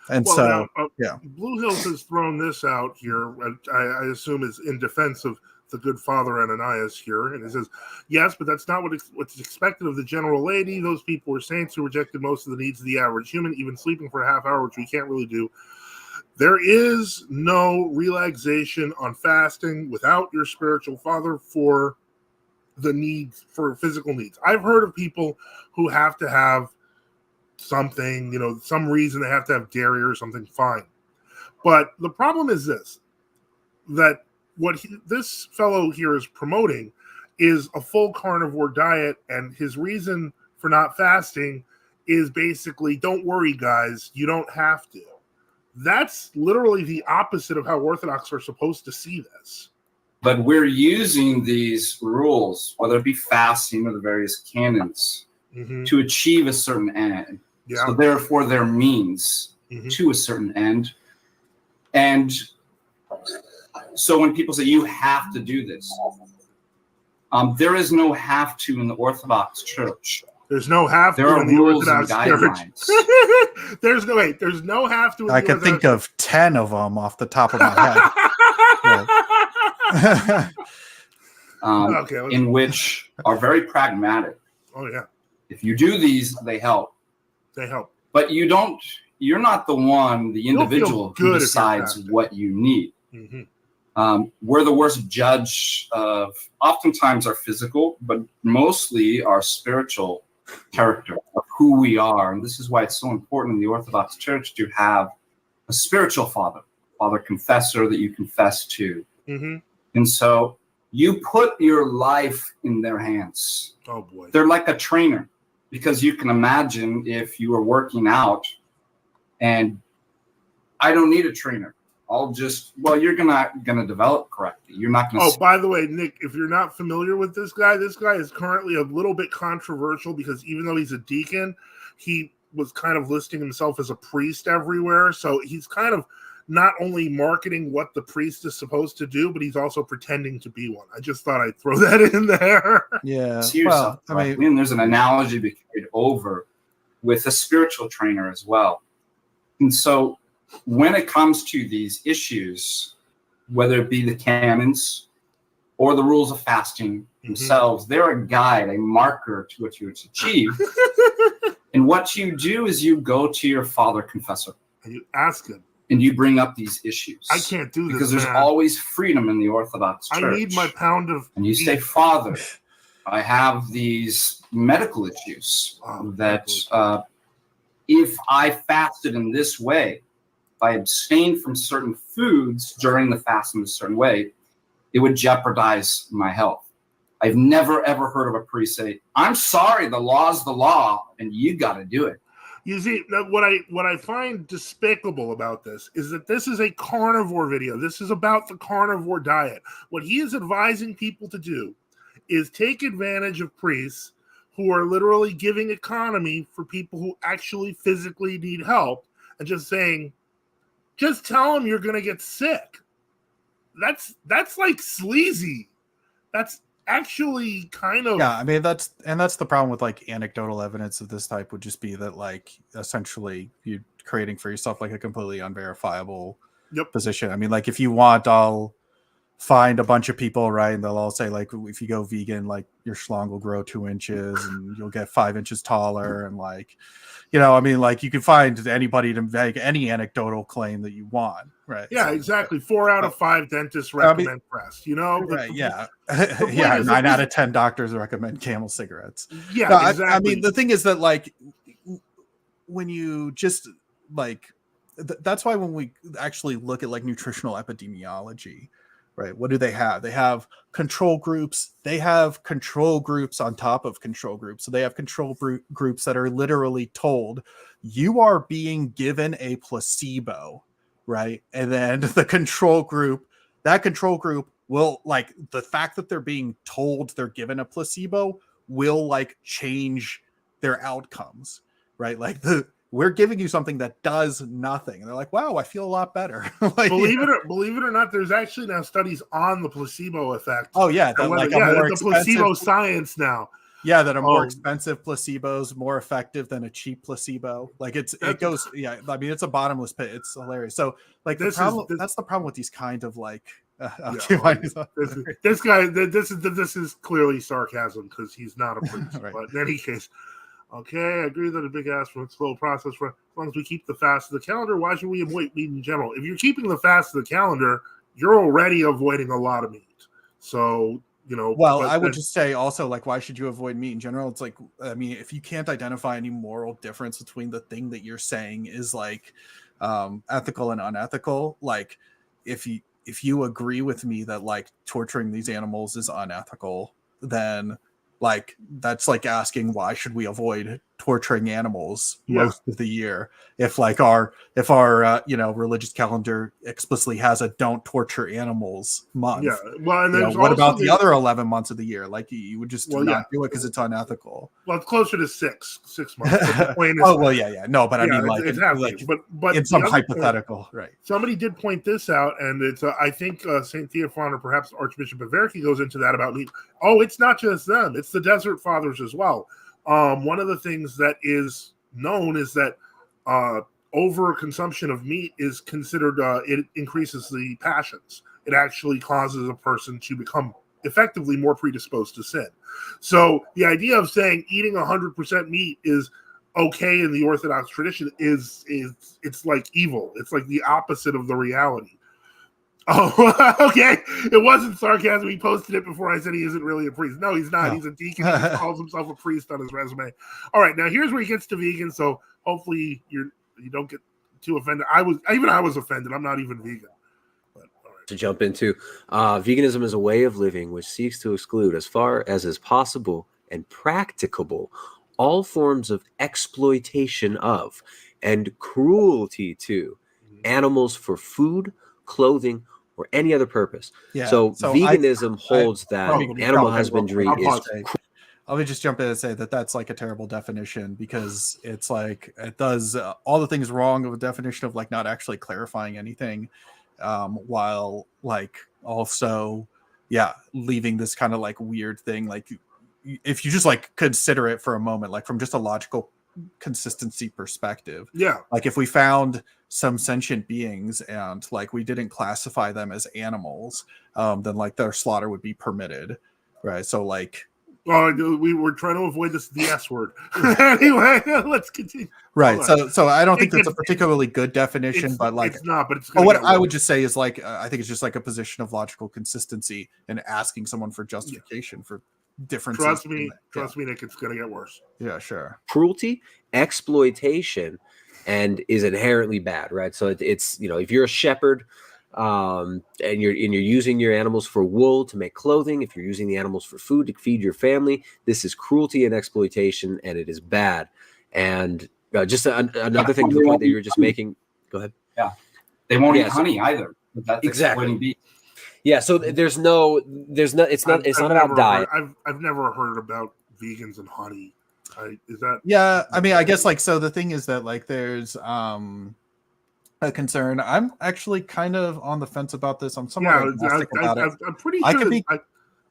And Blue Hills has thrown this out here. I assume is in defense of the good Father Ananias here, and he says, yes, but that's not what's expected of the general laity. Those people were saints who rejected most of the needs of the average human, even sleeping for a half hour, which we can't really do. There is no relaxation on fasting without your spiritual father for the needs, for physical needs. I've heard of people who have to have something, some reason they have to have dairy or something, fine. But the problem is this, that what this fellow here is promoting is a full carnivore diet, and his reason for not fasting is basically, don't worry, guys, you don't have to. That's literally the opposite of how Orthodox are supposed to see this. But we're using these rules, whether it be fasting or the various canons, to achieve a certain end. Yeah. So therefore, they're means to a certain end. And so when people say you have to do this, there is no have to in the Orthodox Church. There's no have to in the Orthodox Church. There's no have to. I could think of 10 of them off the top of my head. In which are very pragmatic. Oh yeah. If you do these, they help. They help. But you're not the one, the individual who decides what you need. We're the worst judge of, oftentimes, our physical, but mostly our spiritual character of who we are. And this is why it's so important in the Orthodox Church to have a spiritual father confessor that you confess to. And so you put your life in their hands. Oh boy. They're like a trainer, because you can imagine if you were working out and I don't need a trainer. You're gonna develop correctly. You're not gonna. Oh, by the way, Nick, if you're not familiar with this guy is currently a little bit controversial, because even though he's a deacon, he was kind of listing himself as a priest everywhere. So he's kind of not only marketing what the priest is supposed to do, but he's also pretending to be one. I just thought I'd throw that in there. Yeah. Well, I mean, there's an analogy to be carried over with a spiritual trainer as well. And so when it comes to these issues, whether it be the canons or the rules of fasting themselves, they're a guide, a marker to what you achieve. And what you do is you go to your father confessor. And you ask him. And you bring up these issues. I can't do this, because there's always freedom in the Orthodox Church. I need my pound of. And you say, Father, I have these medical issues that if I fasted in this way, if I abstained from certain foods during the fast in a certain way, it would jeopardize my health. I've never, ever heard of a priest say, I'm sorry, the law's the law, and you got to do it. You see, what I find despicable about this is that this is a carnivore video. This is about the carnivore diet. What he is advising people to do is take advantage of priests who are literally giving economy for people who actually physically need help, and just saying, just tell them you're going to get sick. That's like sleazy. That's actually kind of, yeah. I mean, that's the problem with like anecdotal evidence of this type, would just be that like essentially you're creating for yourself like a completely unverifiable position. I mean, like if you want, I'll find a bunch of people, right, and they'll all say like, if you go vegan, like your schlong will grow 2 inches and you'll get 5 inches taller, and like, I mean, like you can find anybody to make any anecdotal claim that you want, right? Yeah, so, exactly. 4 out of 5 dentists recommend Crest, right? Yeah, yeah. 9 out of 10 doctors recommend Camel cigarettes. Yeah, no, exactly. I mean, the thing is that like when you just like, that's why when we actually look at like nutritional epidemiology, right? What do they have? They have control groups. They have control groups on top of control groups. So they have control groups that are literally told, you are being given a placebo, right? And then the control group will, like, the fact that they're being told they're given a placebo will like change their outcomes, right? Like we're giving you something that does nothing. And they're like, wow, I feel a lot better. Like, believe it or not, there's actually now studies on the placebo effect. Oh yeah, the placebo science now. Yeah, that a more expensive placebo is more effective than a cheap placebo. Like it goes. Yeah, I mean, it's a bottomless pit. It's hilarious. So like that's the problem with these kind of like. This guy. This is clearly sarcasm because he's not a priest. Right. But in any case, okay, I agree that a big ass for a slow process. For as long as we keep the fast of the calendar, why should we avoid meat in general? If you're keeping the fast of the calendar, you're already avoiding a lot of meat. So. Well, I would just say also, like, why should you avoid meat in general? It's like, I mean, if you can't identify any moral difference between the thing that you're saying is like ethical and unethical, like if you agree with me that like torturing these animals is unethical, then like that's like asking why should we avoid torturing animals most of the year if our religious calendar explicitly has a don't torture animals month. Yeah, well, and there's what about the other 11 months of the year? Like you would just not do it because it's unethical. Well, it's closer to 6 months. No, but I mean, like, but in some hypothetical, right? Somebody did point this out, and it's I think Saint Theophan or perhaps Archbishop Baverki goes into that about meat. Oh, it's not just them; it's the Desert Fathers as well. One of the things that is known is that overconsumption of meat is considered it increases the passions. It actually causes a person to become effectively more predisposed to sin. So the idea of saying eating 100% meat is okay in the Orthodox tradition is it's like evil. It's like the opposite of the reality. Oh, okay. It wasn't sarcasm. He posted it before I said he isn't really a priest. No, he's not. No. He's a deacon. He just calls himself a priest on his resume. All right, now here's where he gets to vegan. So hopefully you don't get too offended. I was offended. I'm not even vegan. But, all right. To jump into veganism is a way of living which seeks to exclude, as far as is possible and practicable, all forms of exploitation of and cruelty to animals for food, clothing, or any other purpose. Yeah, so veganism holds that animal husbandry is. Let me just jump in and say that that's like a terrible definition because it's like it does all the things wrong of a definition of like not actually clarifying anything, while like also leaving this kind of like weird thing. Like if you just like consider it for a moment, like from just a logical consistency perspective, like if we found some sentient beings and like we didn't classify them as animals, then like their slaughter would be permitted, right? So like we were trying to avoid the S word. Anyway, let's continue. Right. So I don't think that's a particularly good definition, but like it's not. But it's what I would just say is like I think it's just like a position of logical consistency and asking someone for justification for differences. Trust me, Nick, it's gonna get worse. Yeah, sure. Cruelty, exploitation, and is inherently bad, right? So it's if you're a shepherd, and you're using your animals for wool to make clothing, if you're using the animals for food to feed your family, this is cruelty and exploitation, and it is bad. And just another thing to the point that you were just making. Go ahead. Yeah, they won't eat honey either. But that's exploiting bees. Yeah, so it's not about diet. I've never heard about vegans and honey. Is that? Yeah, I mean, I guess like so. The thing is that like there's a concern. I'm actually kind of on the fence about this. I'm somewhat agnostic about it. I'm pretty sure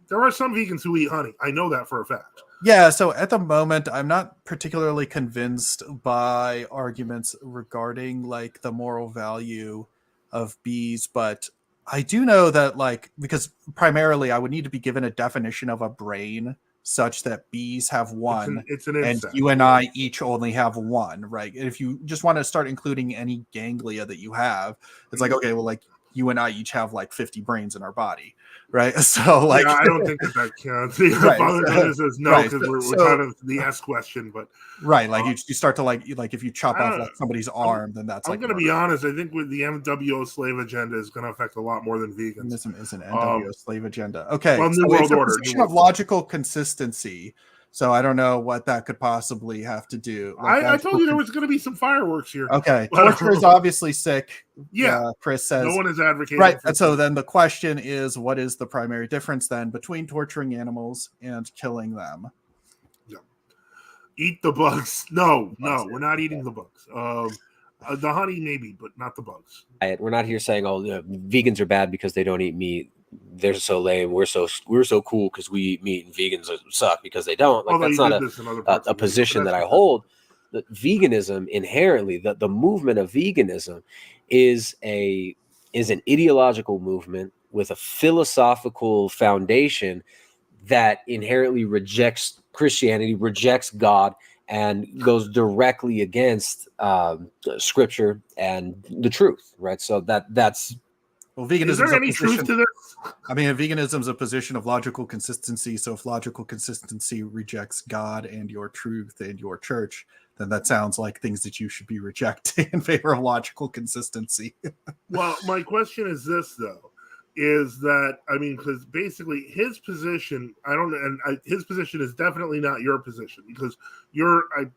there are some vegans who eat honey. I know that for a fact. Yeah, so at the moment, I'm not particularly convinced by arguments regarding like the moral value of bees, but I do know that like because primarily I would need to be given a definition of a brain such that bees have one, it's an insect, and you and I each only have one, right? And if you just want to start including any ganglia that you have, it's like, okay, well, like you and I each have like 50 brains in our body, right? So like, I don't think that counts. Father says no because we're kind of the S question, but like you start to like if you chop off like somebody's arm, then that's. I'm going to be honest. I think with the NWO slave agenda is going to affect a lot more than vegans. Veganism is an NWO slave agenda. Okay, well, New World Order. Position of logical consistency. So I don't know what that could possibly have to do. Like I told you there was going to be some fireworks here. Okay, torture is obviously sick. Yeah, Kris says no one is advocating. Right, and so then the question is, what is the primary difference then between torturing animals and killing them? Eat the bugs. No, we're not eating the bugs. The honey maybe, but not the bugs. We're not here saying, oh, vegans are bad because they don't eat meat. They're so lame. We're so cool because we eat meat, and vegans suck because they don't. Like, that's not a position that I hold. That veganism inherently, the movement of veganism is an ideological movement with a philosophical foundation that inherently rejects Christianity, rejects God, and goes directly against scripture and the truth, right? So that's veganism. Is there any truth to this? I mean, veganism is a position of logical consistency. So if logical consistency rejects God and your truth and your church, then that sounds like things that you should be rejecting in favor of logical consistency. Well, my question is this, though, is that, I mean, because basically his position, his position is definitely not your position, because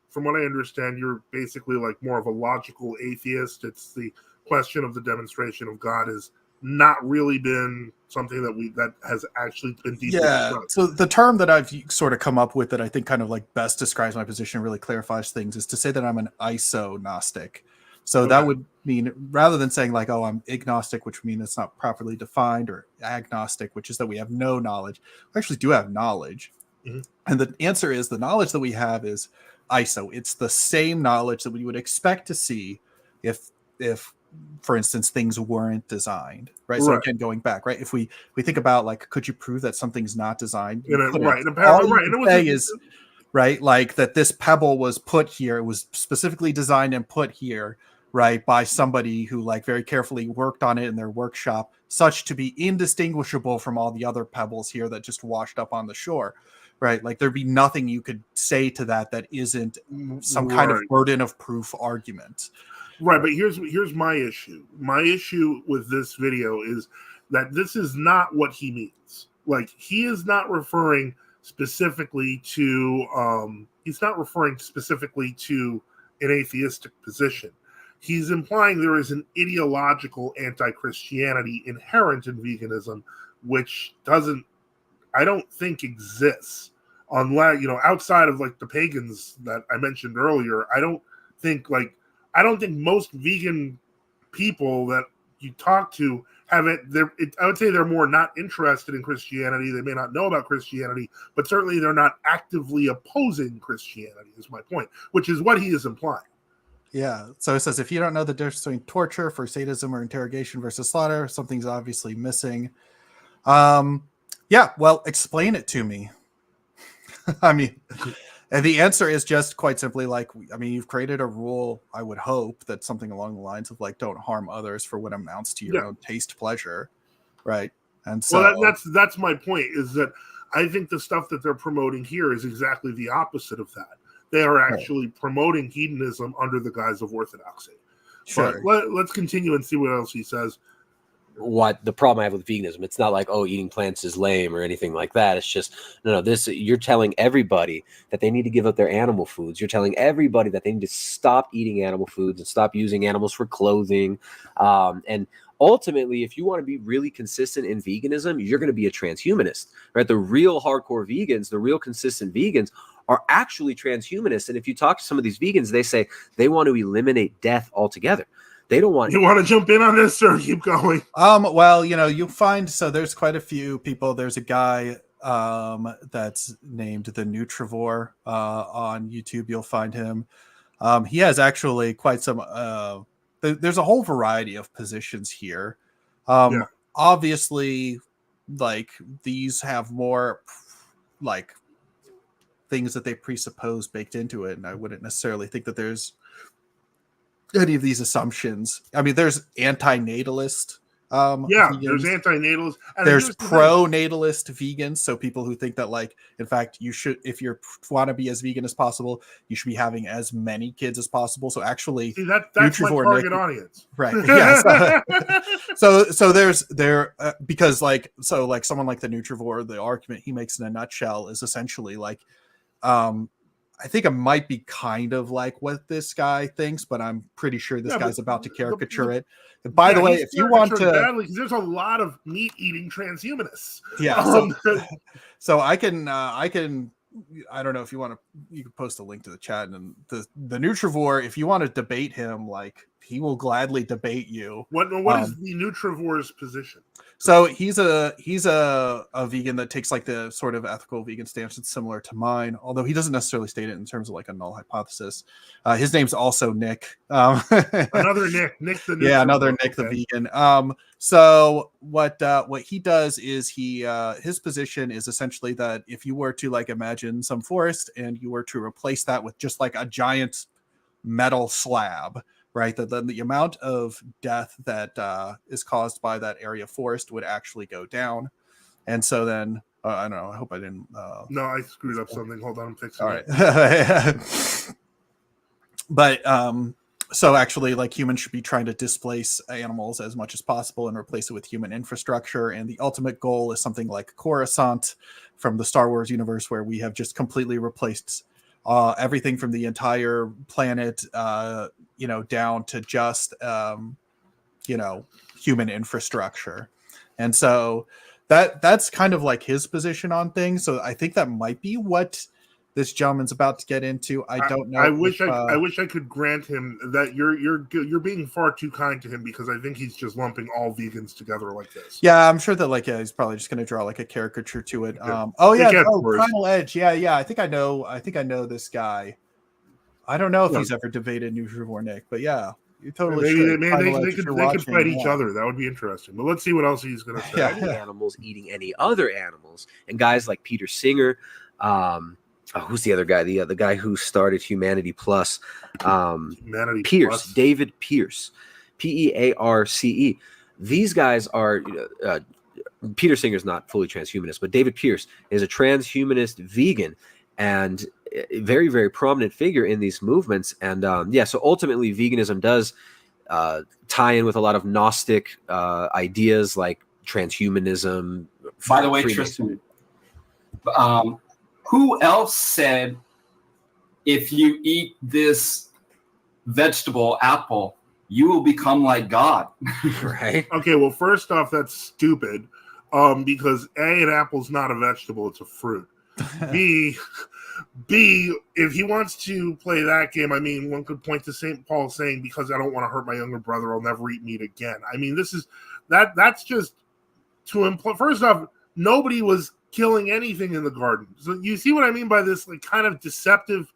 from what I understand, you're basically like more of a logical atheist. It's the question of the demonstration of God has not really been something that has actually been deeply discussed. So the term that I've sort of come up with that I think kind of like best describes my position, really clarifies things, is to say that I'm an iso-gnostic. So that would mean, rather than saying like, oh, I'm agnostic, which would mean it's not properly defined, or agnostic, which is that we have no knowledge. We actually do have knowledge. Mm-hmm. And the answer is the knowledge that we have is iso. It's the same knowledge that we would expect to see if for instance, things weren't designed, right? So again, going back, right? If we think about like, could you prove that something's not designed? Right, like that this pebble was put here, it was specifically designed and put here, right, by somebody who like very carefully worked on it in their workshop, such to be indistinguishable from all the other pebbles here that just washed up on the shore, right? Like there'd be nothing you could say to that isn't some kind of burden of proof argument. Right, but here's my issue. My issue with this video is that this is not what he means. Like, he is not referring specifically to an atheistic position. He's implying there is an ideological anti-Christianity inherent in veganism, which I don't think exists, unless, outside of like the pagans that I mentioned earlier. I don't think most vegan people that you talk to have it. I would say they're more not interested in Christianity. They may not know about Christianity, but certainly they're not actively opposing Christianity, is my point, which is what he is implying. Yeah. So it says, if you don't know the difference between torture for sadism or interrogation versus slaughter, something's obviously missing. Yeah, well, explain it to me. I mean, and the answer is just quite simply like, you've created a rule, I would hope, that something along the lines of like, don't harm others for what amounts to your own taste pleasure, right? And so that's my point, is that I think the stuff that they're promoting here is exactly the opposite of that. They are actually promoting hedonism under the guise of orthodoxy. Sure. But let's continue and see what else he says. What the problem I have with veganism, it's not like, oh, eating plants is lame or anything like that. It's just, you're telling everybody that they need to give up their animal foods. You're telling everybody that they need to stop eating animal foods and stop using animals for clothing. And ultimately, if you want to be really consistent in veganism, you're going to be a transhumanist, right? The real hardcore vegans, the real consistent vegans are actually transhumanists. And if you talk to some of these vegans, they say they want to eliminate death altogether. They don't want. You want to jump in on this or keep going? Well, you'll find, so there's quite a few people. There's a guy that's named the Nutrivore on YouTube. You'll find him. He has actually quite some. There's a whole variety of positions here. Obviously, like these have more like things that they presuppose baked into it, and I wouldn't necessarily think that there's any of these assumptions. I mean, there's anti-natalist vegans. There's anti-natalist, and there's pro-natalist vegans, so people who think that, like, in fact, you should, if you want to be as vegan as possible, you should be having as many kids as possible. So actually, that's my target audience, right? Yeah. So there's because like someone like the Nutrivore, the argument he makes in a nutshell is essentially like, I think it might be kind of like what this guy thinks, but I'm pretty sure this guy's about to caricature it. And by the way, if you want to, badly, there's a lot of meat-eating transhumanists. Yeah. So I can I don't know if you want to, you can post a link to the chat, and the nutrivore, if you want to debate him, like he will gladly debate you. What is the nutrivore's position? So he's a vegan that takes like the sort of ethical vegan stance that's similar to mine, although he doesn't necessarily state it in terms of like a null hypothesis. His name's also Nick. Another Nick the yeah, another Nick the vegan. So what he does is his position is essentially that if you were to like imagine some forest and you were to replace that with just like a giant metal slab, right, that then the amount of death that is caused by that area of forest would actually go down. And so then I don't know, I hope I didn't no, I screwed up something. Hold on, I'm fixing all it. Right. But so actually, like, humans should be trying to displace animals as much as possible and replace it with human infrastructure. And the ultimate goal is something like Coruscant from the Star Wars universe, where we have just completely replaced everything from the entire planet, down to just, human infrastructure. And so that's kind of like his position on things. So I think that might be what this gentleman's about to get into. I don't know. I wish I could grant him that. You're being far too kind to him, because I think he's just lumping all vegans together like this. Yeah, I'm sure that he's probably just going to draw like a caricature to it. Primal Edge. Yeah. I think I know this guy. I don't know if he's ever debated Nutrivore Nick, but yeah, you totally should. They could fight each other. That would be interesting. But let's see what else he's going to say. Animals eating any other animals, and guys like Peter Singer. Who's the other guy? The guy who started Humanity Plus. Pierce, David Pierce, Pearce. These guys are. Peter Singer's not fully transhumanist, but David Pierce is a transhumanist vegan and a very, very prominent figure in these movements. And so ultimately, veganism does tie in with a lot of Gnostic ideas like transhumanism. By the way, Tristan. Who else said if you eat this vegetable, apple, you will become like God? Right? Okay, well, first off, that's stupid, because A, an apple's not a vegetable, it's a fruit. B, if he wants to play that game, I mean, one could point to St. Paul saying, because I don't want to hurt my younger brother, I'll never eat meat again. I mean, that's just to imply. First off, nobody was killing anything in the garden. So you see what I mean by this like kind of deceptive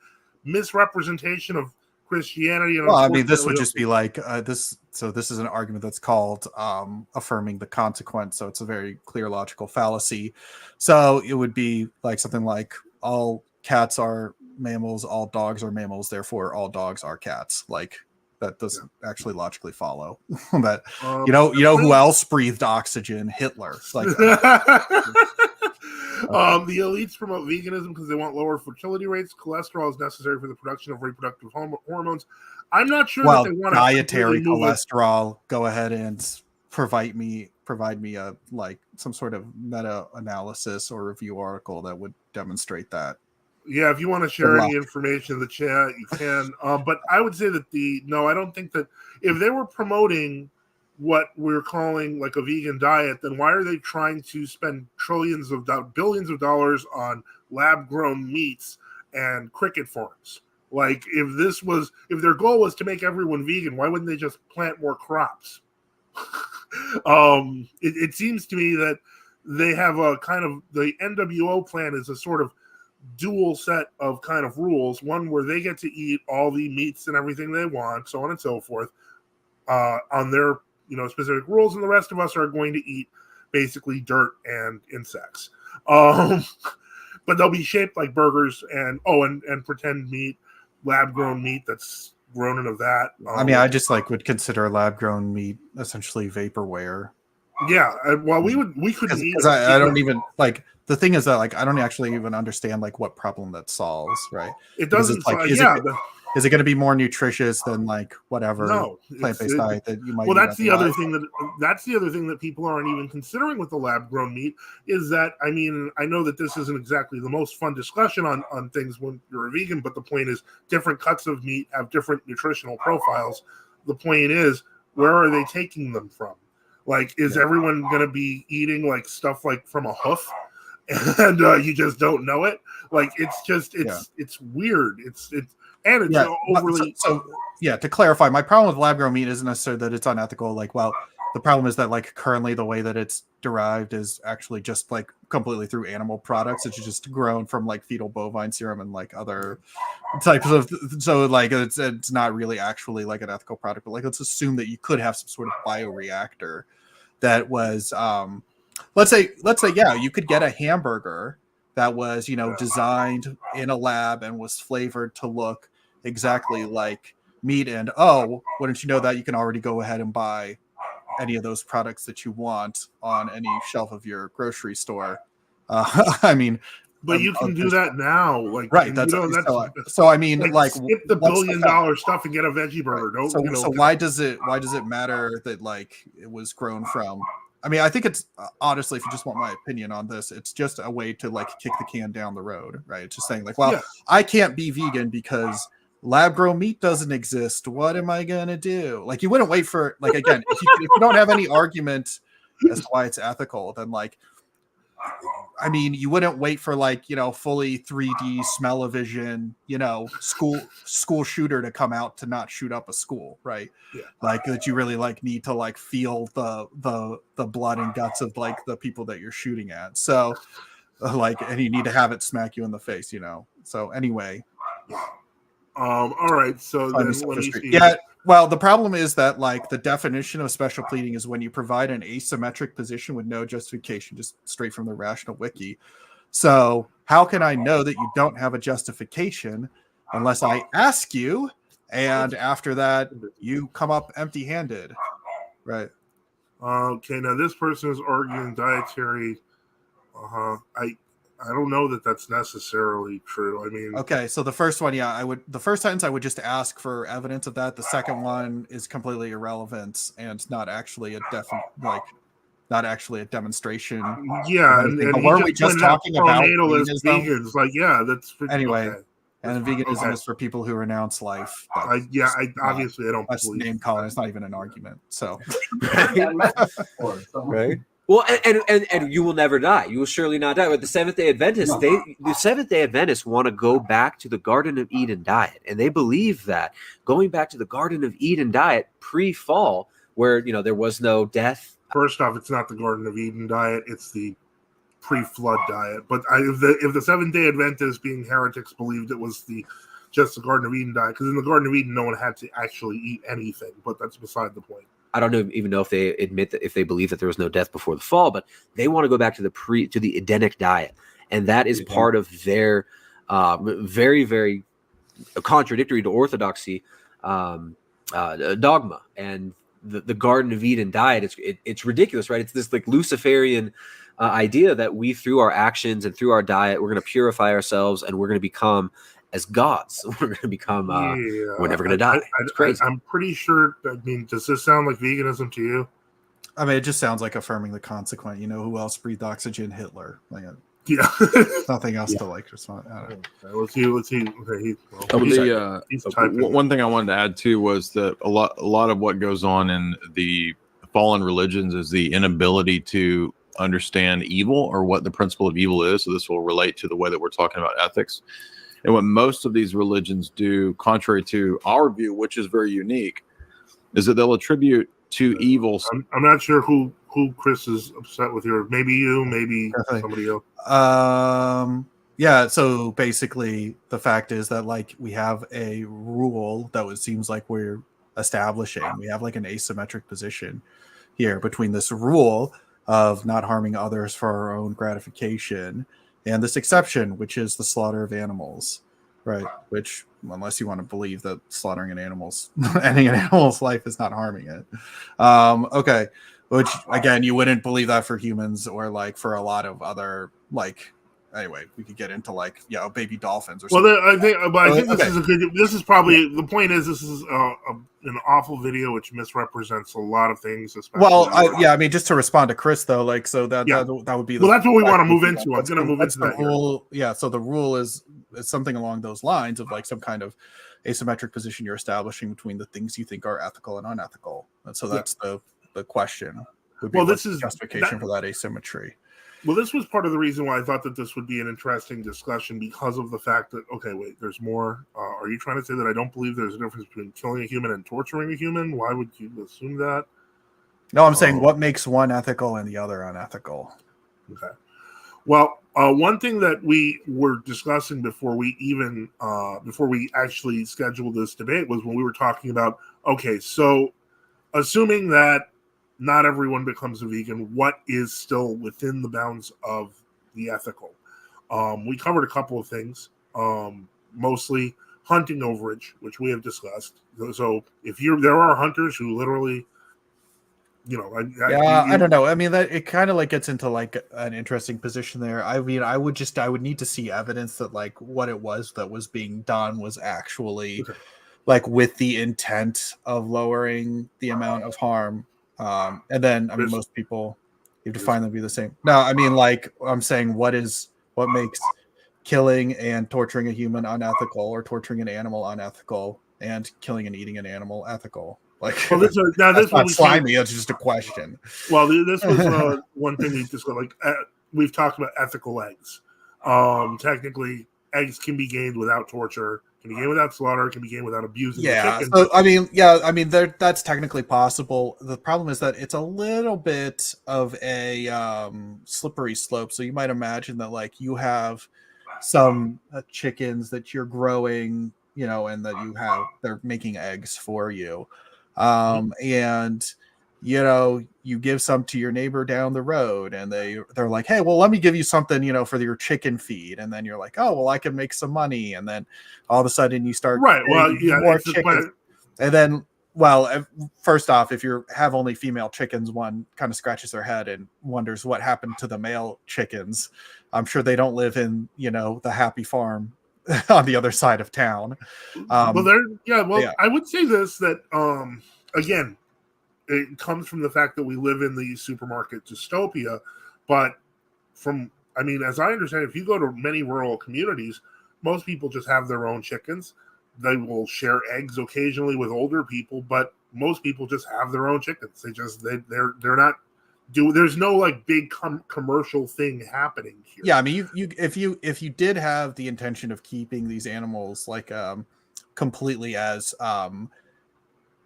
misrepresentation of Christianity? And well, I mean, this would just be like this. So this is an argument that's called affirming the consequence. So it's a very clear logical fallacy. So it would be like something like all cats are mammals, all dogs are mammals, therefore all dogs are cats. Like that doesn't actually logically follow. But you know who else breathed oxygen? Hitler. Like the elites promote veganism because they want lower fertility rates. Cholesterol is necessary for the production of reproductive hormones. I'm not sure that they want dietary cholesterol. Go ahead and provide me a like some sort of meta-analysis or review article that would demonstrate that. Yeah, if you want to share any information in the chat, you can. But I would say that I don't think that if they were promoting what we're calling like a vegan diet, then why are they trying to spend billions of dollars on lab-grown meats and cricket farms? Like, if their goal was to make everyone vegan, why wouldn't they just plant more crops? It seems to me that they have a kind of, the NWO plan is a sort of dual set of kind of rules. One where they get to eat all the meats and everything they want, so on and so forth, on their specific rules, and the rest of us are going to eat basically dirt and insects. But they'll be shaped like burgers and pretend meat, lab-grown meat that's grown into that. I mean, I just would consider lab-grown meat essentially vaporware. Yeah, well, we couldn't eat it. I don't even like. The thing is that I don't actually even understand what problem that solves, right? It doesn't. Is it going to be more nutritious than whatever plant-based diet that you might? Well, that's the other thing that people aren't even considering with the lab-grown meat is that, I mean, I know that this isn't exactly the most fun discussion on things when you're a vegan, but the point is different cuts of meat have different nutritional profiles. The point is, where are they taking them from? Like, is everyone going to be eating stuff from a hoof? and you just don't know it. Like it's weird. It's overly. So to clarify, my problem with lab-grown meat isn't necessarily that it's unethical. Like, well, the problem is that like currently the way that it's derived is actually just like completely through animal products. It's just grown from like fetal bovine serum and like other types of. So like it's not really actually like an ethical product. But like let's assume that you could have some sort of bioreactor that was let's say you could get a hamburger that was designed in a lab and was flavored to look exactly like meat, and wouldn't you know that you can already go ahead and buy any of those products that you want on any shelf of your grocery store. I mean, but you can do that now, like right. So I mean, like skip the $1 billion stuff and get a veggie burger. Right. So why does it matter that like it was grown from? I mean, I think it's honestly, if you just want my opinion on this, it's just a way to like kick the can down the road, right? It's just saying like, well, I can't be vegan because lab-grown meat doesn't exist. What am I gonna do? Like, you wouldn't wait for like again, if you don't have any argument as to why it's ethical, then like, I mean, you wouldn't wait for like fully 3D smell-o-vision school shooter to come out to not shoot up a school, right? Yeah. Like that you really like need to like feel the blood and guts of like the people that you're shooting at. So like, and you need to have it smack you in the face, So anyway. All right. So then well, the problem is that like the definition of special pleading is when you provide an asymmetric position with no justification, just straight from the Rational Wiki. So how can I know that you don't have a justification unless I ask you, and after that you come up empty-handed, right? Okay. Now this person is arguing dietary. I don't know that that's necessarily true. I mean, okay, so the first one, the first sentence I would just ask for evidence of that. The second one is completely irrelevant and not actually a demonstration. Yeah, and weren't we just talking about vegans? Like, that's anyway. Okay. And veganism is for people who renounce life. Obviously I don't believe name calling. It's not even an argument. So, right. Well, and you will never die. You will surely not die. But the Seventh-day Adventists want to go back to the Garden of Eden diet, and they believe that going back to the Garden of Eden diet pre-fall, where there was no death. First off, it's not the Garden of Eden diet; it's the pre-flood diet. But if the Seventh-day Adventists, being heretics, believed it was just the Garden of Eden diet, because in the Garden of Eden, no one had to actually eat anything. But that's beside the point. I don't even know if they admit that, if they believe that there was no death before the fall, but they want to go back to the Edenic diet, and that is part of their very, very contradictory to Orthodoxy dogma. And the Garden of Eden diet, it's ridiculous, right? It's this like Luciferian idea that we, through our actions and through our diet, we're going to purify ourselves and we're going to become as gods. We're going to become we're never going to die. It's crazy. I'm pretty sure. I mean, does this sound like veganism to you? I mean, it just sounds like affirming the consequent. Who else breathed oxygen? Hitler. Like, nothing else to like respond. Let's see. Okay, one thing I wanted to add too was that a lot of what goes on in the fallen religions is the inability to understand evil or what the principle of evil is. So this will relate to the way that we're talking about ethics. And what most of these religions do, contrary to our view, which is very unique, is that they'll attribute to evil. I'm not sure who Kris is upset with here. Maybe you, maybe somebody else. Yeah. So basically, the fact is that like we have a rule that seems like we're establishing. We have like an asymmetric position here between this rule of not harming others for our own gratification and this exception, which is the slaughter of animals, right? Which, unless you want to believe that slaughtering ending an animal's life is not harming it. Okay. Which, again, you wouldn't believe that for humans or like for a lot of other, like, anyway, we could get into like, baby dolphins or something. Well, I think this is a good, this is probably, the point is this is an awful video which misrepresents a lot of things. Well, I mean, just to respond to Kris though, like, so that would be, that's what we want to move into. I'm going to move into that rule. Yeah. So the rule is something along those lines of like some kind of asymmetric position you're establishing between the things you think are ethical and unethical. And so that's the question. Would be this is justification for that asymmetry. Well, this was part of the reason why I thought that this would be an interesting discussion, because of the fact that, okay, wait, there's more. Are you trying to say that I don't believe there's a difference between killing a human and torturing a human? Why would you assume that? No, I'm saying what makes one ethical and the other unethical. Okay. Well, one thing that we were discussing before we actually scheduled this debate was when we were talking about, okay, so assuming that not everyone becomes a vegan, what is still within the bounds of the ethical? We covered a couple of things, mostly hunting overage, which we have discussed. So if there are hunters who literally, I don't know. I mean, that it kind of like gets into like an interesting position there. I mean, I would need to see evidence that like what it was that was being done was actually like with the intent of lowering the amount of harm. And then, I mean, most people, you have to find them to be the same. No, I mean, like I'm saying, what makes killing and torturing a human unethical, or torturing an animal unethical, and killing and eating an animal ethical? Like, well, this not slimy. It's just a question. Well, this was one thing we just we've talked about ethical eggs. Technically, eggs can be gained without torture, can be gained without slaughter, can be gained without abusing the chicken. So, I mean, that's technically possible. The problem is that it's a little bit of a slippery slope. So you might imagine that like you have some chickens that you're growing, and that they're making eggs for you. And you give some to your neighbor down the road, and they're like, hey, well, let me give you something, for your chicken feed. And then you're like, oh, well, I can make some money. And then all of a sudden you start more chickens. And then, well, first off, if you have only female chickens, one kind of scratches their head and wonders what happened to the male chickens. I'm sure they don't live in, the happy farm on the other side of town. I would say this, that again, it comes from the fact that we live in the supermarket dystopia. But as I understand, if you go to many rural communities, most people just have their own chickens. They will share eggs occasionally with older people, but most people just have their own chickens. They're not there's no like big commercial thing happening here. Yeah, I mean, if you did have the intention of keeping these animals like completely as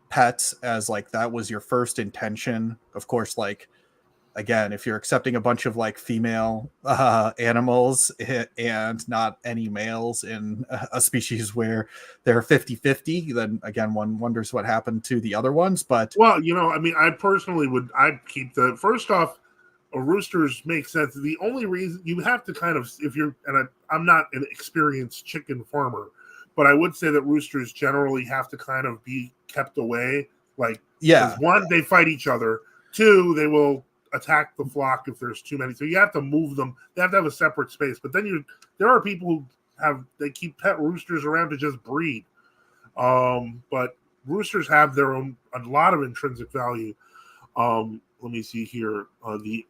pets, as like that was your first intention, of course, like again, if you're accepting a bunch of like female animals and not any males in a species where they're 50-50, then again, one wonders what happened to the other ones. But well, I personally I'd keep first off, roosters make sense. The only reason you have to kind of, I'm not an experienced chicken farmer, but I would say that roosters generally have to kind of be kept away. Like, one, they fight each other. Two, they will attack the flock if there's too many. So you have to move them. They have to have a separate space. But then there are people who keep pet roosters around to just breed. But roosters have a lot of intrinsic value. Let me see here. The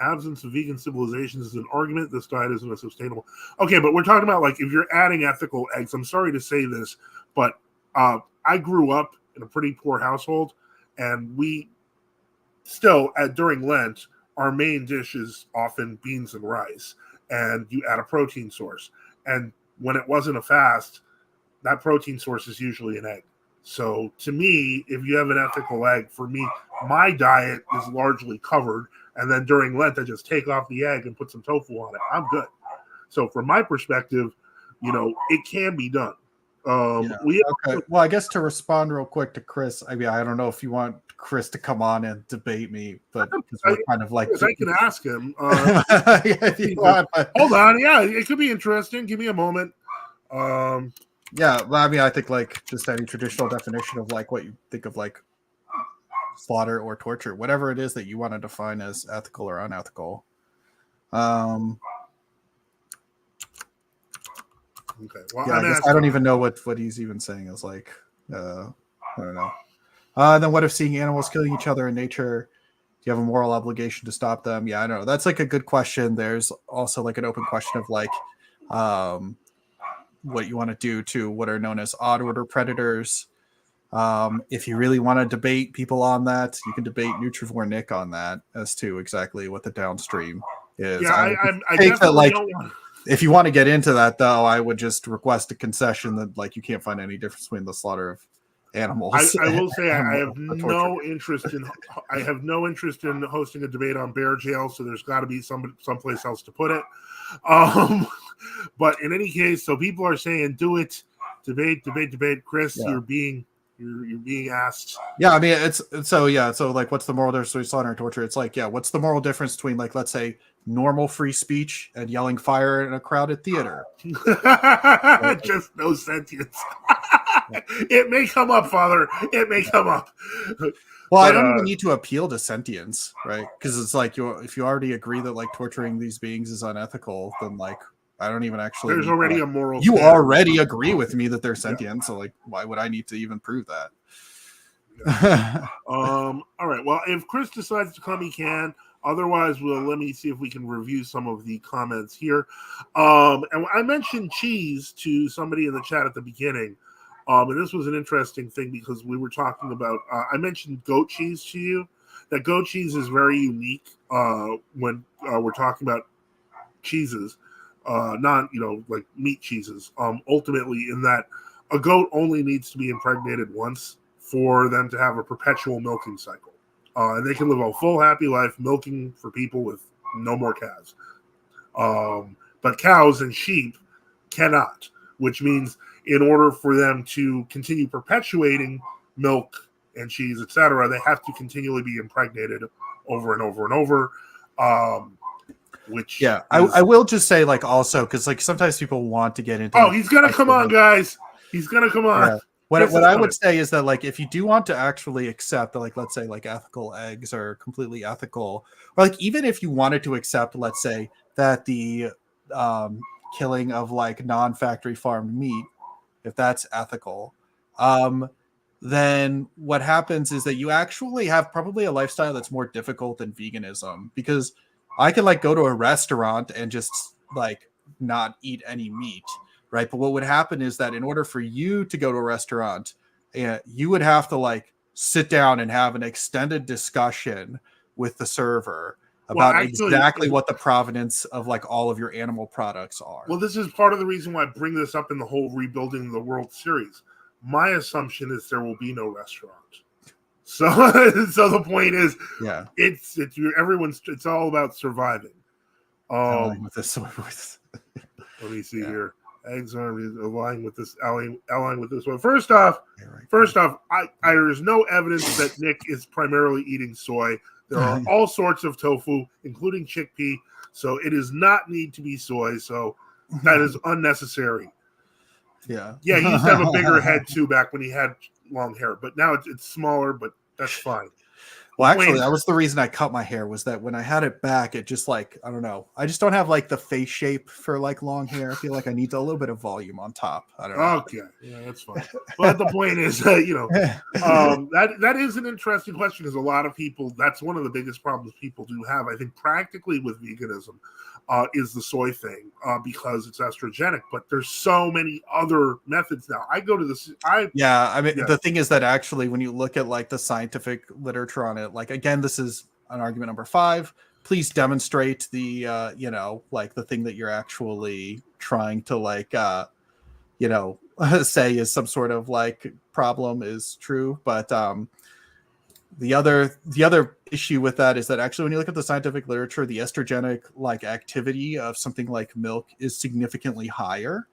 absence of vegan civilizations is an argument. This diet isn't sustainable. Okay, but we're talking about like if you're adding ethical eggs. I'm sorry to say this, but I grew up in a pretty poor household, and we still during Lent, our main dish is often beans and rice, and you add a protein source. And when it wasn't a fast, that protein source is usually an egg. So to me, if you have an ethical egg, for me, my diet is largely covered. And then during Lent, I just take off the egg and put some tofu on it. I'm good. So from my perspective, it can be done. Okay. Well, I guess to respond real quick to Kris, I mean, I don't know if you want Kris to come on and debate me, but we're kind of like I can ask him. If you want, hold on, it could be interesting. Give me a moment. Yeah, well, I mean, I think like just any traditional definition of like what you think of like slaughter or torture, whatever it is that you want to define as ethical or unethical. Okay. Well, yeah, I don't even know what he's even saying is like. I don't know. Then what if seeing animals killing each other in nature? Do you have a moral obligation to stop them? Yeah, I don't know. That's like a good question. There's also like an open question of like what you want to do to what are known as odd order predators. If you really want to debate people on that, you can debate Nutrivore Nick on that as to exactly what the downstream is I take that like if you want to get into that though, I would just request a concession that like you can't find any difference between the slaughter of animals. I will say I have no interest in hosting a debate on bear jail, so there's got to be someplace else to put it. But in any case, so people are saying do it, debate. Kris, you're being asked. Yeah, I mean it's so like what's the moral difference between slaughter and torture? It's like, what's the moral difference between like let's say normal free speech and yelling fire in a crowded theater? Just no sentience. It may come up, Father. It may come up. Well, I don't even need to appeal to sentience, right? Because it's like if you already agree that like torturing these beings is unethical, then like I don't even actually. There's already a moral. You already agree with me that they're sentient, so like, why would I need to even prove that? All right. Well, if Kris decides to come, he can. Otherwise, let me see if we can review some of the comments here. And I mentioned cheese to somebody in the chat at the beginning. And this was an interesting thing because we were talking about, I mentioned goat cheese to you. That goat cheese is very unique when we're talking about cheeses, not, like meat cheeses. Ultimately, in that a goat only needs to be impregnated once for them to have a perpetual milking cycle. And they can live a full, happy life milking for people with no more calves. But cows and sheep cannot, which means in order for them to continue perpetuating milk and cheese, etc., they have to continually be impregnated over and over and over. I will just say, like, also because like sometimes people want to get into. Oh, he's gonna come on, guys. He's gonna come on. Yeah. What I would say is that like if you do want to actually accept that, like let's say like ethical eggs are completely ethical, or like even if you wanted to accept, let's say that the killing of like non-factory farmed meat, if that's ethical, then what happens is that you actually have probably a lifestyle that's more difficult than veganism, because I could like go to a restaurant and just like not eat any meat. Right. But what would happen is that in order for you to go to a restaurant, you would have to like sit down and have an extended discussion with the server about exactly what the provenance of like all of your animal products are. Well, this is part of the reason why I bring this up in the whole rebuilding the World Series. My assumption is there will be no restaurant. So the point is, it's all about surviving. With this let me see here. Eggs are aligned with this one. First off, there's no evidence that Nick is primarily eating soy. There are all sorts of tofu, including chickpea, so it does not need to be soy. So that is unnecessary. Yeah. He used to have a bigger head too back when he had long hair, but now it's smaller. But that's fine. Well, actually, that was the reason I cut my hair, was that when I had it back, it just like, I don't know. I just don't have like the face shape for like long hair. I feel like I need a little bit of volume on top. I don't know. Okay. Yeah, that's fine. But the point is, that is an interesting question, because a lot of people, that's one of the biggest problems people do have, I think, practically with veganism, is the soy thing, because it's estrogenic. But there's so many other methods now. The thing is that actually when you look at like the scientific literature on it, like again, this is an argument number 5. Please demonstrate the like the thing that you're actually trying to like say is some sort of like problem is true. But the other issue with that is that actually when you look at the scientific literature, the estrogenic like activity of something like milk is significantly higher.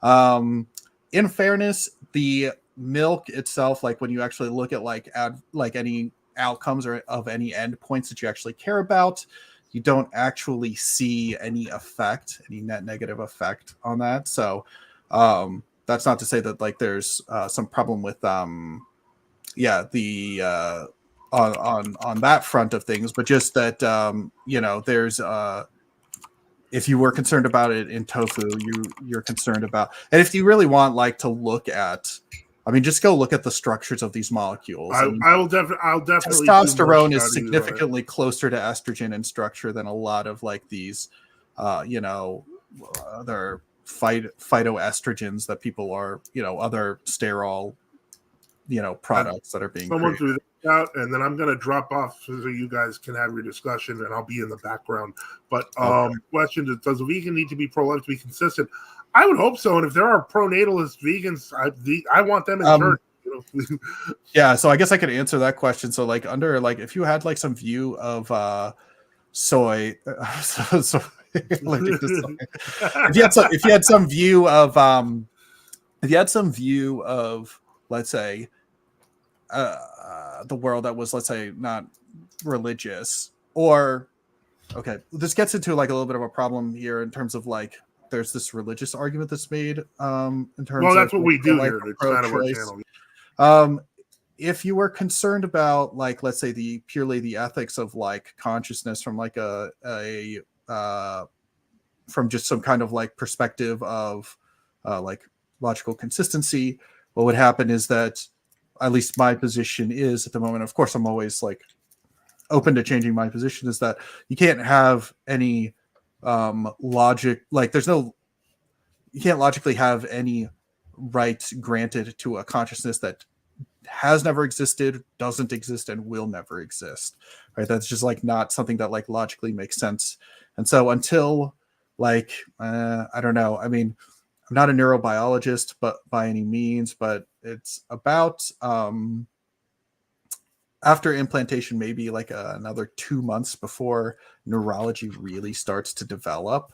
In fairness, the milk itself, like when you actually look at like any outcomes or of any endpoints that you actually care about, you don't actually see any net negative effect on that. So that's not to say that like there's some problem with on that front of things, but just that there's if you were concerned about it in tofu, you're concerned about, and if you really want like to look at, I mean, just go look at the structures of these molecules. I'll definitely. Testosterone is significantly closer to estrogen in structure than a lot of like these, other phytoestrogens that people are, other sterol, products that are being someone created. threw that out, and then I'm going to drop off so you guys can have your discussion, and I'll be in the background. But question is, does a vegan need to be pro-life to be consistent? I would hope so, and if there are pro-natalist vegans, I want them in church. Yeah, so I guess I could answer that question. So if you had some view of soy, if you had some view of let's say the world that was, let's say, not religious, or this gets into a little bit of a problem here in terms of there's this religious argument that's made in terms that's of what we do here. It's kind of our channel. If you were concerned about let's say purely the ethics of consciousness from from just some kind of perspective of logical consistency, what would happen is that, at least my position is at the moment, of course I'm always open to changing my position, is that you can't have any logic, you can't logically have any right granted to a consciousness that has never existed, doesn't exist, and will never exist, right? That's just not something that logically makes sense. And so until I don't know, I mean, I'm not a neurobiologist, but by any means, but it's about after implantation, maybe another 2 months before neurology really starts to develop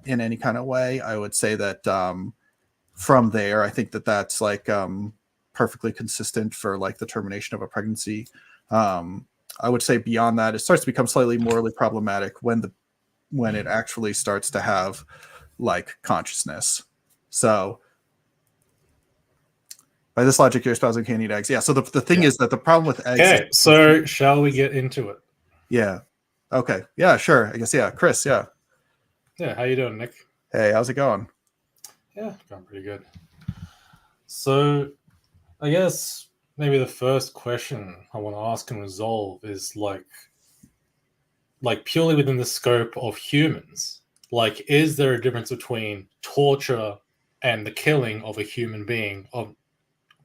in any kind of way. I would say that from there, I think that's perfectly consistent for the termination of a pregnancy. I would say beyond that, it starts to become slightly morally problematic when it actually starts to have consciousness. So by this logic, you're espousing can't eat eggs. Yeah. So the thing is that the problem with eggs. Okay. So shall we get into it? Yeah. Okay. Yeah. Sure. I guess. Yeah. Kris. Yeah. Yeah. How you doing, Nick? Hey, how's it going? Yeah, going pretty good. So, I guess maybe the first question I want to ask and resolve is purely within the scope of humans. Is there a difference between torture and the killing of a human being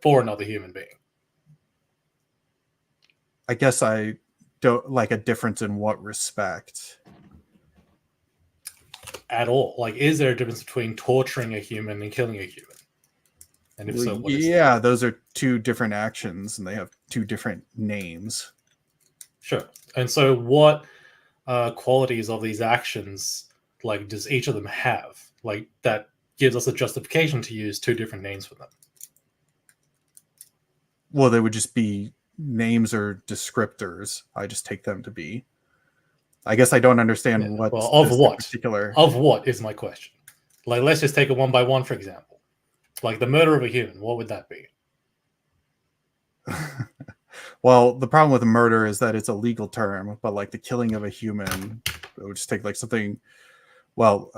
for another human being? I guess I don't a difference in what respect? At all. Is there a difference between torturing a human and killing a human? And if so, what is that? Those are two different actions and they have two different names. Sure. And so what qualities of these actions does each of them have that gives us a justification to use two different names for them? Well, they would just be names or descriptors. I just take them to be. I guess I don't understand what particular of what is my question. Let's just take it one by one, for example. The murder of a human, what would that be? Well, the problem with murder is that it's a legal term, but the killing of a human, it would just take something. Well,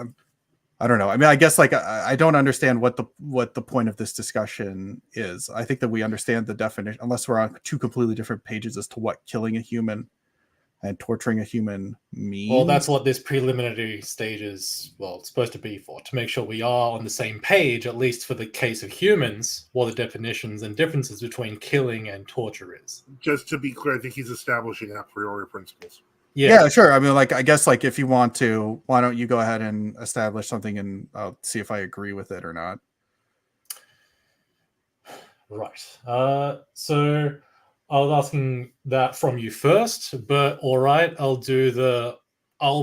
I don't know. I mean, I guess I don't understand what the point of this discussion is. I think that we understand the definition, unless we're on two completely different pages as to what killing a human and torturing a human means. Well, that's what this preliminary stage is, it's supposed to be for, to make sure we are on the same page, at least for the case of humans, what the definitions and differences between killing and torture is. Just to be clear, I think he's establishing a priori principles. Yeah, sure. I mean, I guess if you want to, why don't you go ahead and establish something and I'll see if I agree with it or not. Right. So I was asking that from you first, but all right, I'll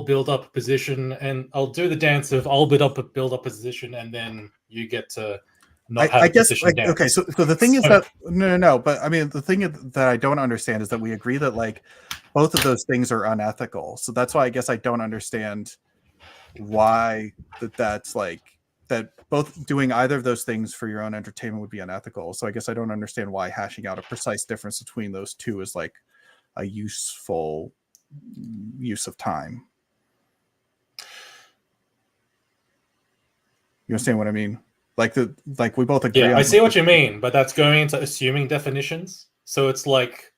build up a position and I'll do the dance of I'll build up a position and then you get to not have a position dance. Okay, so the thing is that no, but I mean the thing that I don't understand is that we agree that both of those things are unethical. So that's why I guess I don't understand why that's that both doing either of those things for your own entertainment would be unethical. So I guess I don't understand why hashing out a precise difference between those two is a useful use of time. You understand what I mean? We both agree. Yeah, I see what you mean, but that's going into assuming definitions. So it's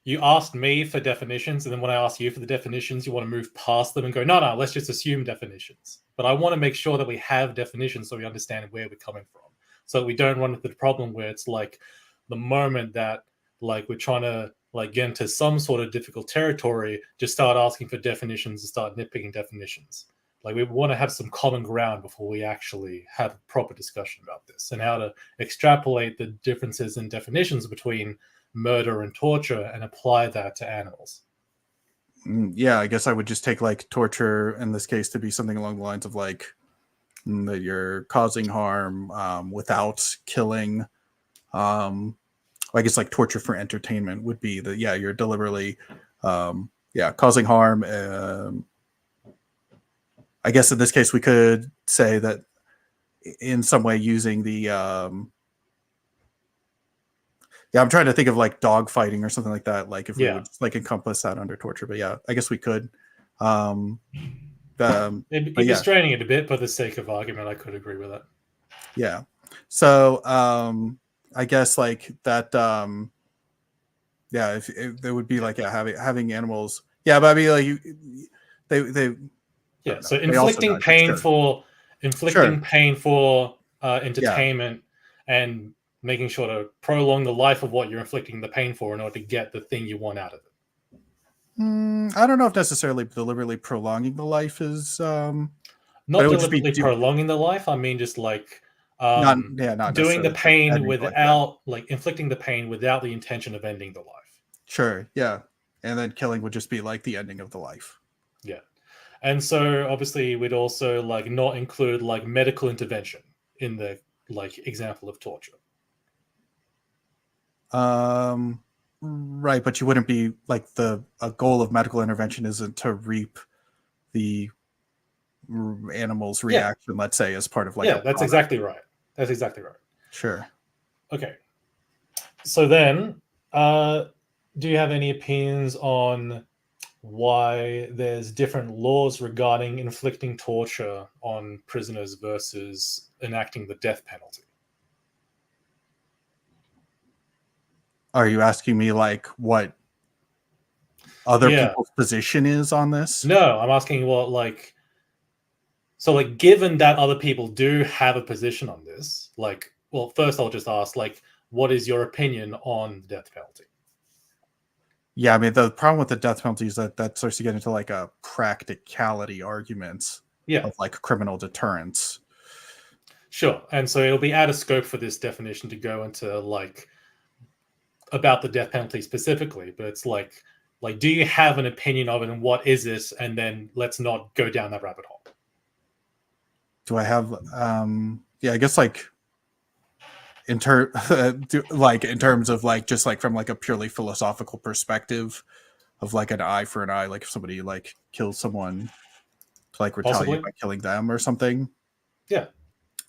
you asked me for definitions, and then when I ask you for the definitions, you want to move past them and go, no, let's just assume definitions. But I want to make sure that we have definitions so we understand where we're coming from. So we don't run into the problem where it's the moment that like we're trying to like get into some sort of difficult territory, just start asking for definitions and start nitpicking definitions. Like we want to have some common ground before we actually have a proper discussion about this and how to extrapolate the differences in definitions between murder and torture and apply that to animals. Yeah, I guess I would just take like torture in this case to be something along the lines of like that you're causing harm without killing. I guess like torture for entertainment would be that, yeah, you're deliberately causing harm. I guess in this case we could say that in some way using the I'm trying to think of like dog fighting or something like that, like if we would like encompass that under torture, but yeah, I guess we could. It'd be straining it a bit, for the sake of argument, I could agree with that. Yeah. So I guess like that. If there would be like having animals. Yeah, but I mean like they. Yeah. So inflicting pain for entertainment and making sure to prolong the life of what you're inflicting the pain for in order to get the thing you want out of it. I don't know if necessarily deliberately prolonging the life is not deliberately prolonging the life. I mean, just like not doing the pain without like inflicting the pain without the intention of ending the life. Sure, yeah, and then killing would just be like the ending of the life. Yeah, and so obviously we'd also like not include like medical intervention in the like example of torture. Right, but you wouldn't be like a goal of medical intervention isn't to reap the animal's reaction, let's say, as part of like that's exactly right. That's exactly right. Sure. Okay. So then, do you have any opinions on why there's different laws regarding inflicting torture on prisoners versus enacting the death penalty? Are you asking me like what other people's position is on this? No, I'm asking what like. So like, given that other people do have a position on this, like, well, first I'll just ask, like, what is your opinion on the death penalty? Yeah, I mean, the problem with the death penalty is that starts to get into like a practicality arguments of like criminal deterrence. Sure. And so it'll be out of scope for this definition to go into like about the death penalty specifically, but it's like, do you have an opinion of it and what is this? And then let's not go down that rabbit hole. Do I have, I guess like in terms of like, just like from like a purely philosophical perspective of like an eye for an eye, like if somebody like kills someone to like retaliate by killing them or something. Yeah.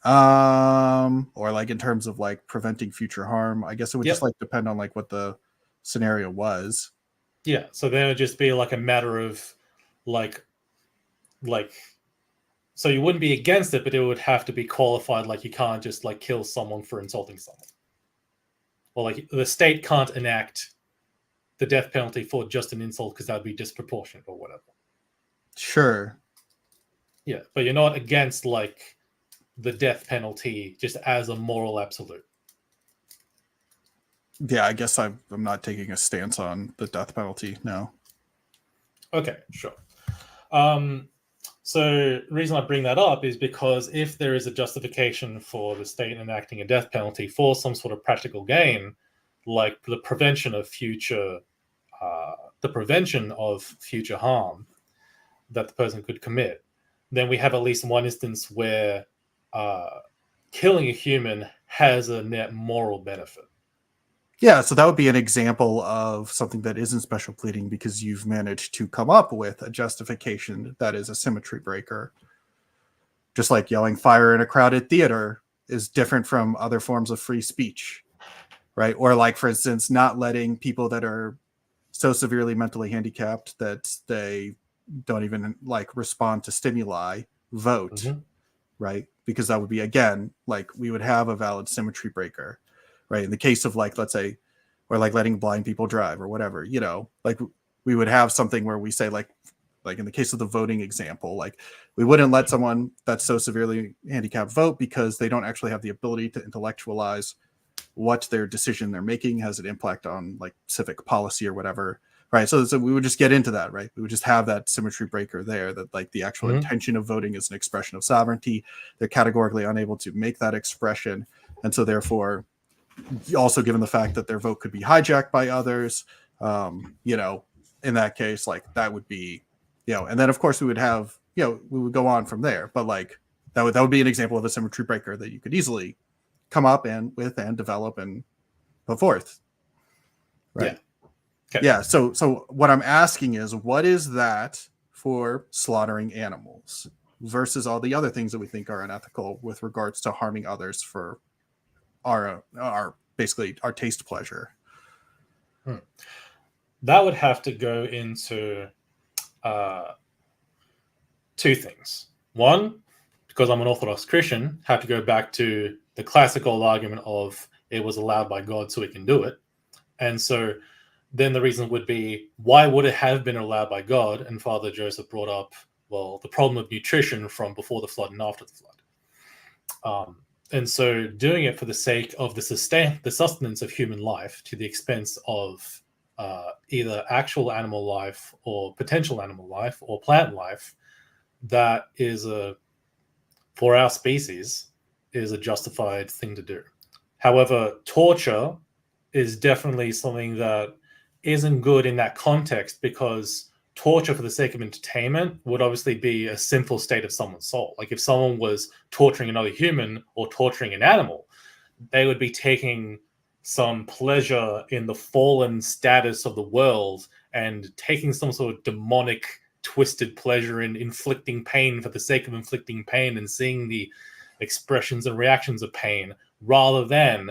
Or like in terms of like preventing future harm, I guess it would just like depend on like what the scenario was. Yeah. So then it would just be like a matter of like, so you wouldn't be against it, but it would have to be qualified. Like you can't just like kill someone for insulting someone. Or like the state can't enact the death penalty for just an insult because that would be disproportionate or whatever. Sure. Yeah, but you're not against like the death penalty just as a moral absolute. Yeah, I guess I'm not taking a stance on the death penalty. No. Okay, sure. So the reason I bring that up is because if there is a justification for the state enacting a death penalty for some sort of practical gain, like the prevention of future harm that the person could commit, then we have at least one instance where killing a human has a net moral benefit. Yeah, so that would be an example of something that isn't special pleading because you've managed to come up with a justification that is a symmetry breaker. Just like yelling fire in a crowded theater is different from other forms of free speech, right? Or like, for instance, not letting people that are so severely mentally handicapped that they don't even like respond to stimuli vote, right? Because that would be, again, like we would have a valid symmetry breaker. Right. In the case of like, let's say, or like letting blind people drive or whatever, you know, like we would have something where we say like in the case of the voting example, like we wouldn't let someone that's so severely handicapped vote because they don't actually have the ability to intellectualize what their decision they're making has an impact on like civic policy or whatever, right? So we would just get into that, right? We would just have that symmetry breaker there, that like the actual intention of voting is an expression of sovereignty. They're categorically unable to make that expression, and so therefore, also given the fact that their vote could be hijacked by others, you know, in that case, like that would be, you know, and then of course we would have, you know, we would go on from there, but like that would be an example of a symmetry breaker that you could easily come up with and develop and put forth, right? Yeah. Okay. Yeah. So what I'm asking is, what is that for slaughtering animals versus all the other things that we think are unethical with regards to harming others for our basically our taste pleasure? That would have to go into two things. One, because I'm an Orthodox Christian, have to go back to the classical argument of it was allowed by God so we can do it. And so then the reason would be, why would it have been allowed by God? And Father Joseph brought up, well, the problem of nutrition from before the flood and after the flood. And so doing it for the sake of the sustenance of human life to the expense of either actual animal life or potential animal life or plant life, that is for our species, is a justified thing to do. However, torture is definitely something that isn't good in that context, because torture for the sake of entertainment would obviously be a sinful state of someone's soul. Like if someone was torturing another human or torturing an animal, they would be taking some pleasure in the fallen status of the world and taking some sort of demonic, twisted pleasure in inflicting pain for the sake of inflicting pain and seeing the expressions and reactions of pain, rather than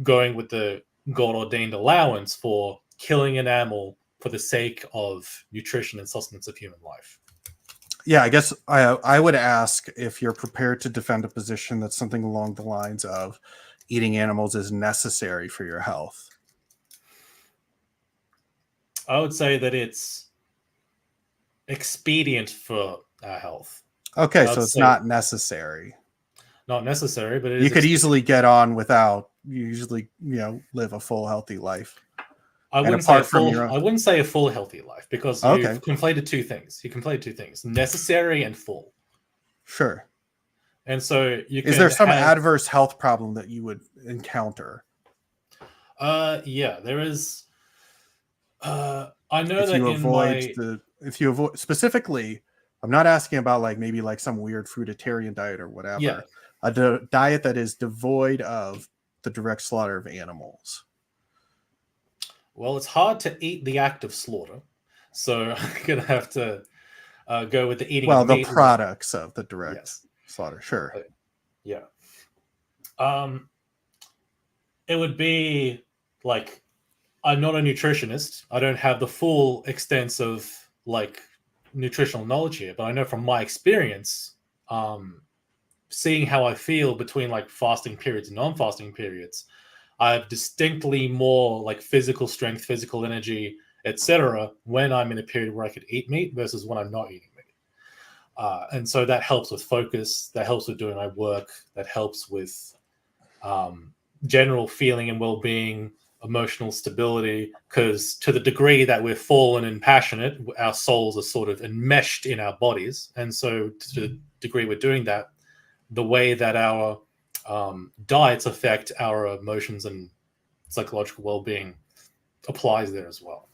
going with the God-ordained allowance for killing an animal for the sake of nutrition and sustenance of human life. Yeah, I guess I would ask if you're prepared to defend a position that's something along the lines of eating animals is necessary for your health. I would say that it's expedient for our health. Okay, so it's not necessary. Not necessary, but you could easily get on without. You usually, live a full, healthy life. I wouldn't say a full healthy life, because you've conflated two things. You conflated two things: necessary and full. Sure. And so is there some adverse health problem that you would encounter? Yeah, there is. I know if you avoid specifically, I'm not asking about like maybe like some weird fruitarian diet or whatever. Yeah. A diet that is devoid of the direct slaughter of animals. Well, it's hard to eat the act of slaughter, so I'm gonna have to go with the eating. Well, the products of the direct slaughter, sure. Yeah. It would be like, I'm not a nutritionist. I don't have the full extent of like nutritional knowledge here, but I know from my experience, seeing how I feel between like fasting periods and non-fasting periods, I have distinctly more like physical strength, physical energy, etc. when I'm in a period where I could eat meat versus when I'm not eating meat. And so that helps with focus, that helps with doing my work, that helps with general feeling and well-being, emotional stability, because to the degree that we're fallen and passionate, our souls are sort of enmeshed in our bodies. And so to the degree we're doing that, the way that our diets affect our emotions and psychological well-being applies there as well.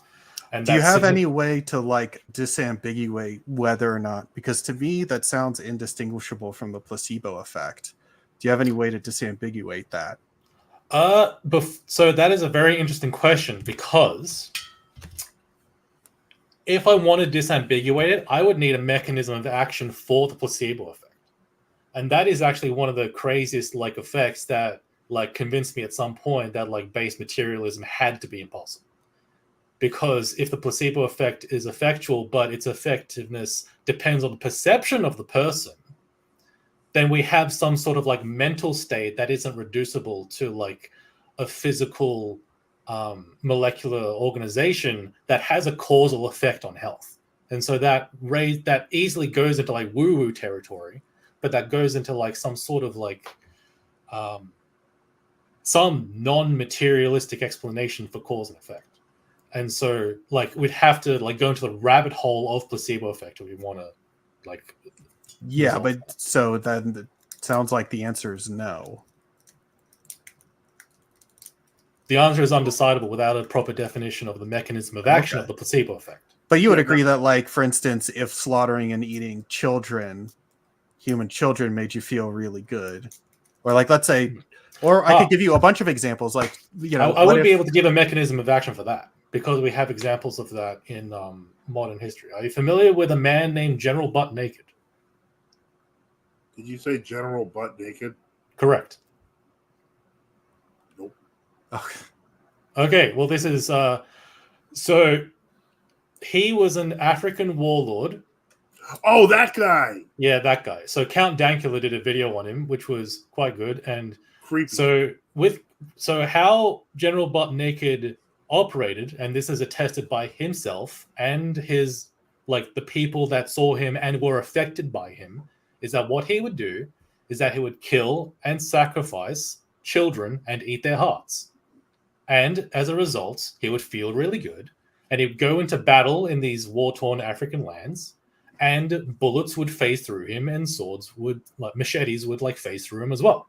And do you have any way to like disambiguate whether or not, because to me that sounds indistinguishable from the placebo effect. Do you have any way to disambiguate that? So that is a very interesting question, because if I want to disambiguate it, I would need a mechanism of action for the placebo effect. And that is actually one of the craziest like effects that like convinced me at some point that like base materialism had to be impossible. Because if the placebo effect is effectual, but its effectiveness depends on the perception of the person, then we have some sort of like mental state that isn't reducible to like a physical molecular organization that has a causal effect on health. And so that easily goes into like woo-woo territory, but that goes into like some sort of like some non-materialistic explanation for cause and effect. And so, like, we'd have to like go into the rabbit hole of placebo effect if we want to, like. Yeah, but so then it sounds like the answer is no. The answer is undecidable without a proper definition of the mechanism of action of the placebo effect. But you would agree that, like, for instance, if slaughtering and eating children, human children, made you feel really good, or like, let's say, or I could give you a bunch of examples, like, you know, I wouldn't be able to give a mechanism of action for that, because we have examples of that in modern history. Are you familiar with a man named General Butt Naked? Did you say General Butt Naked? Correct. Nope. Okay, well, this is so he was an African warlord. Oh, that guy. Yeah, that guy. So Count Dankula did a video on him, which was quite good. And creepy. So how General Butt Naked operated, and this is attested by himself and his, like, the people that saw him and were affected by him, is that what he would do is that he would kill and sacrifice children and eat their hearts. And as a result, he would feel really good. And he would go into battle in these war-torn African lands, and bullets would phase through him, and swords would, like machetes, would like phase through him as well.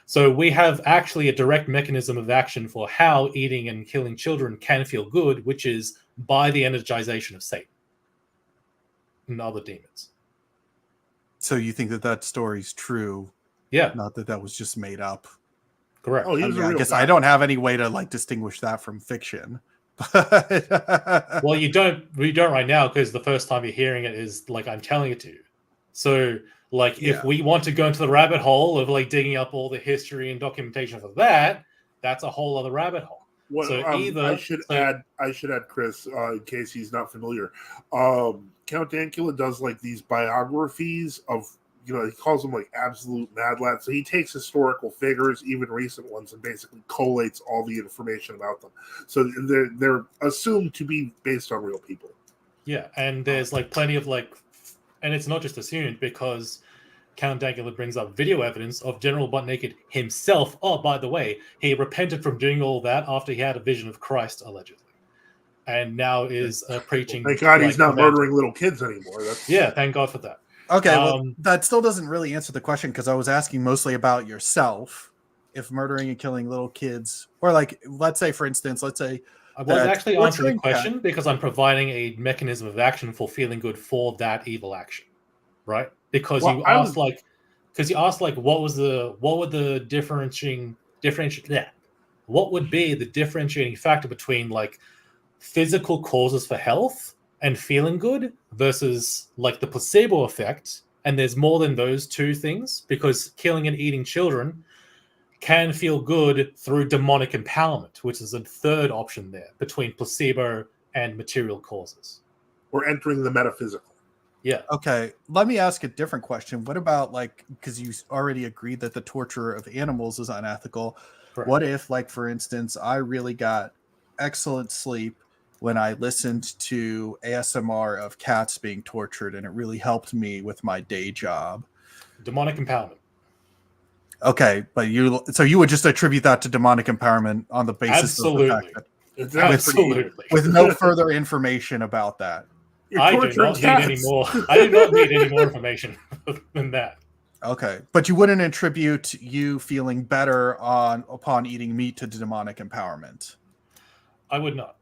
So we have actually a direct mechanism of action for how eating and killing children can feel good, which is by the energization of Satan and other demons. So you think that that story's true? Yeah. Not that that was just made up. Correct. Oh, I guess I don't have any way to like distinguish that from fiction. Well, we don't right now, because the first time you're hearing it is like I'm telling it to you. So, like, if we want to go into the rabbit hole of like digging up all the history and documentation for that, that's a whole other rabbit hole. Well, so I should add, Kris, in case he's not familiar. Count Dankula does like these biographies of, you know, he calls them like absolute mad lads. So he takes historical figures, even recent ones, and basically collates all the information about them. So they're assumed to be based on real people. Yeah, and there's like plenty of like, and it's not just assumed, because Count Dankula brings up video evidence of General Butt Naked himself. Oh, by the way, he repented from doing all that after he had a vision of Christ, allegedly, and now is preaching. Thank God he's not murdering little kids anymore. Yeah, thank God for that. Okay, well, that still doesn't really answer the question, because I was asking mostly about yourself. If murdering and killing little kids, or like, let's say, for instance, I was actually answering the question because I'm providing a mechanism of action for feeling good for that evil action, right? Because you asked what would be the differentiating factor between like physical causes for health and feeling good versus like the placebo effect. And there's more than those two things, because killing and eating children can feel good through demonic empowerment, which is a third option there between placebo and material causes. We're entering the metaphysical. Yeah. Okay. Let me ask a different question. What about, like, because you already agreed that the torture of animals is unethical. Correct. What if, like, for instance, I really got excellent sleep when I listened to ASMR of cats being tortured, and it really helped me with my day job? Demonic empowerment. Okay, but you would just attribute that to demonic empowerment on the basis of the fact that with no further information about that. I do not need any more. I do not need any more information than that. Okay, but you wouldn't attribute you feeling better upon eating meat to demonic empowerment. I would not.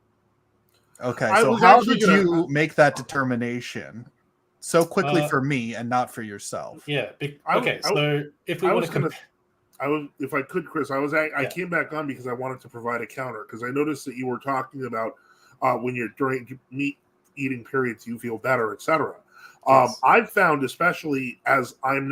Okay, so how did you make that determination so quickly for me and not for yourself? Yeah. So if we want to compare. If I could, Kris, I came back on because I wanted to provide a counter, because I noticed that you were talking about when you're during meat eating periods, you feel better, etc. Yes. I've found, especially as I've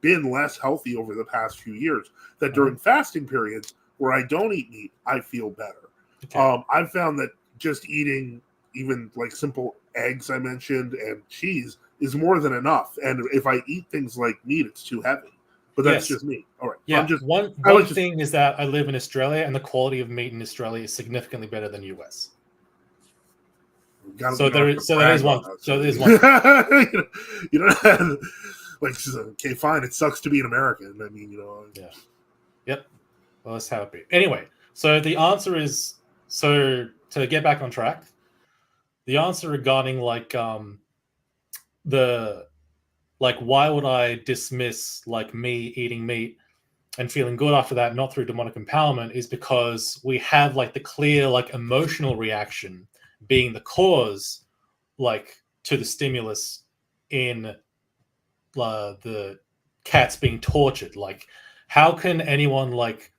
been less healthy over the past few years, that during fasting periods where I don't eat meat, I feel better. Okay. I've found that just eating even like simple eggs I mentioned and cheese is more than enough. And if I eat things like meat, it's too heavy. But that's just me. All right. Yeah. One thing is that I live in Australia, and the quality of meat in Australia is significantly better than US. So there is one. You don't have, like, okay, fine. It sucks to be an American. I mean, you know. Yeah. Yep. Well, let's have it be. Anyway, so the answer is, so to get back on track, the answer regarding like why would I dismiss like me eating meat and feeling good after that, not through demonic empowerment, is because we have like the clear like emotional reaction being the cause like to the stimulus in the cats being tortured. Like, how can anyone like,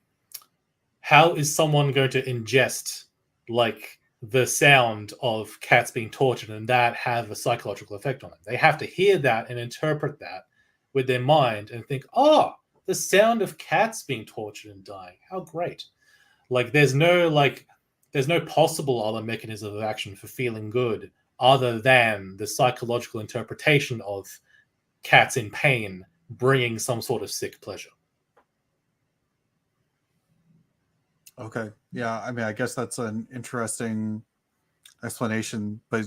how is someone going to ingest like the sound of cats being tortured and that have a psychological effect on them? They have to hear that and interpret that with their mind and think, oh, the sound of cats being tortured and dying, how great. Like there's no possible other mechanism of action for feeling good other than the psychological interpretation of cats in pain bringing some sort of sick pleasure. Okay. Yeah. I mean, I guess that's an interesting explanation, but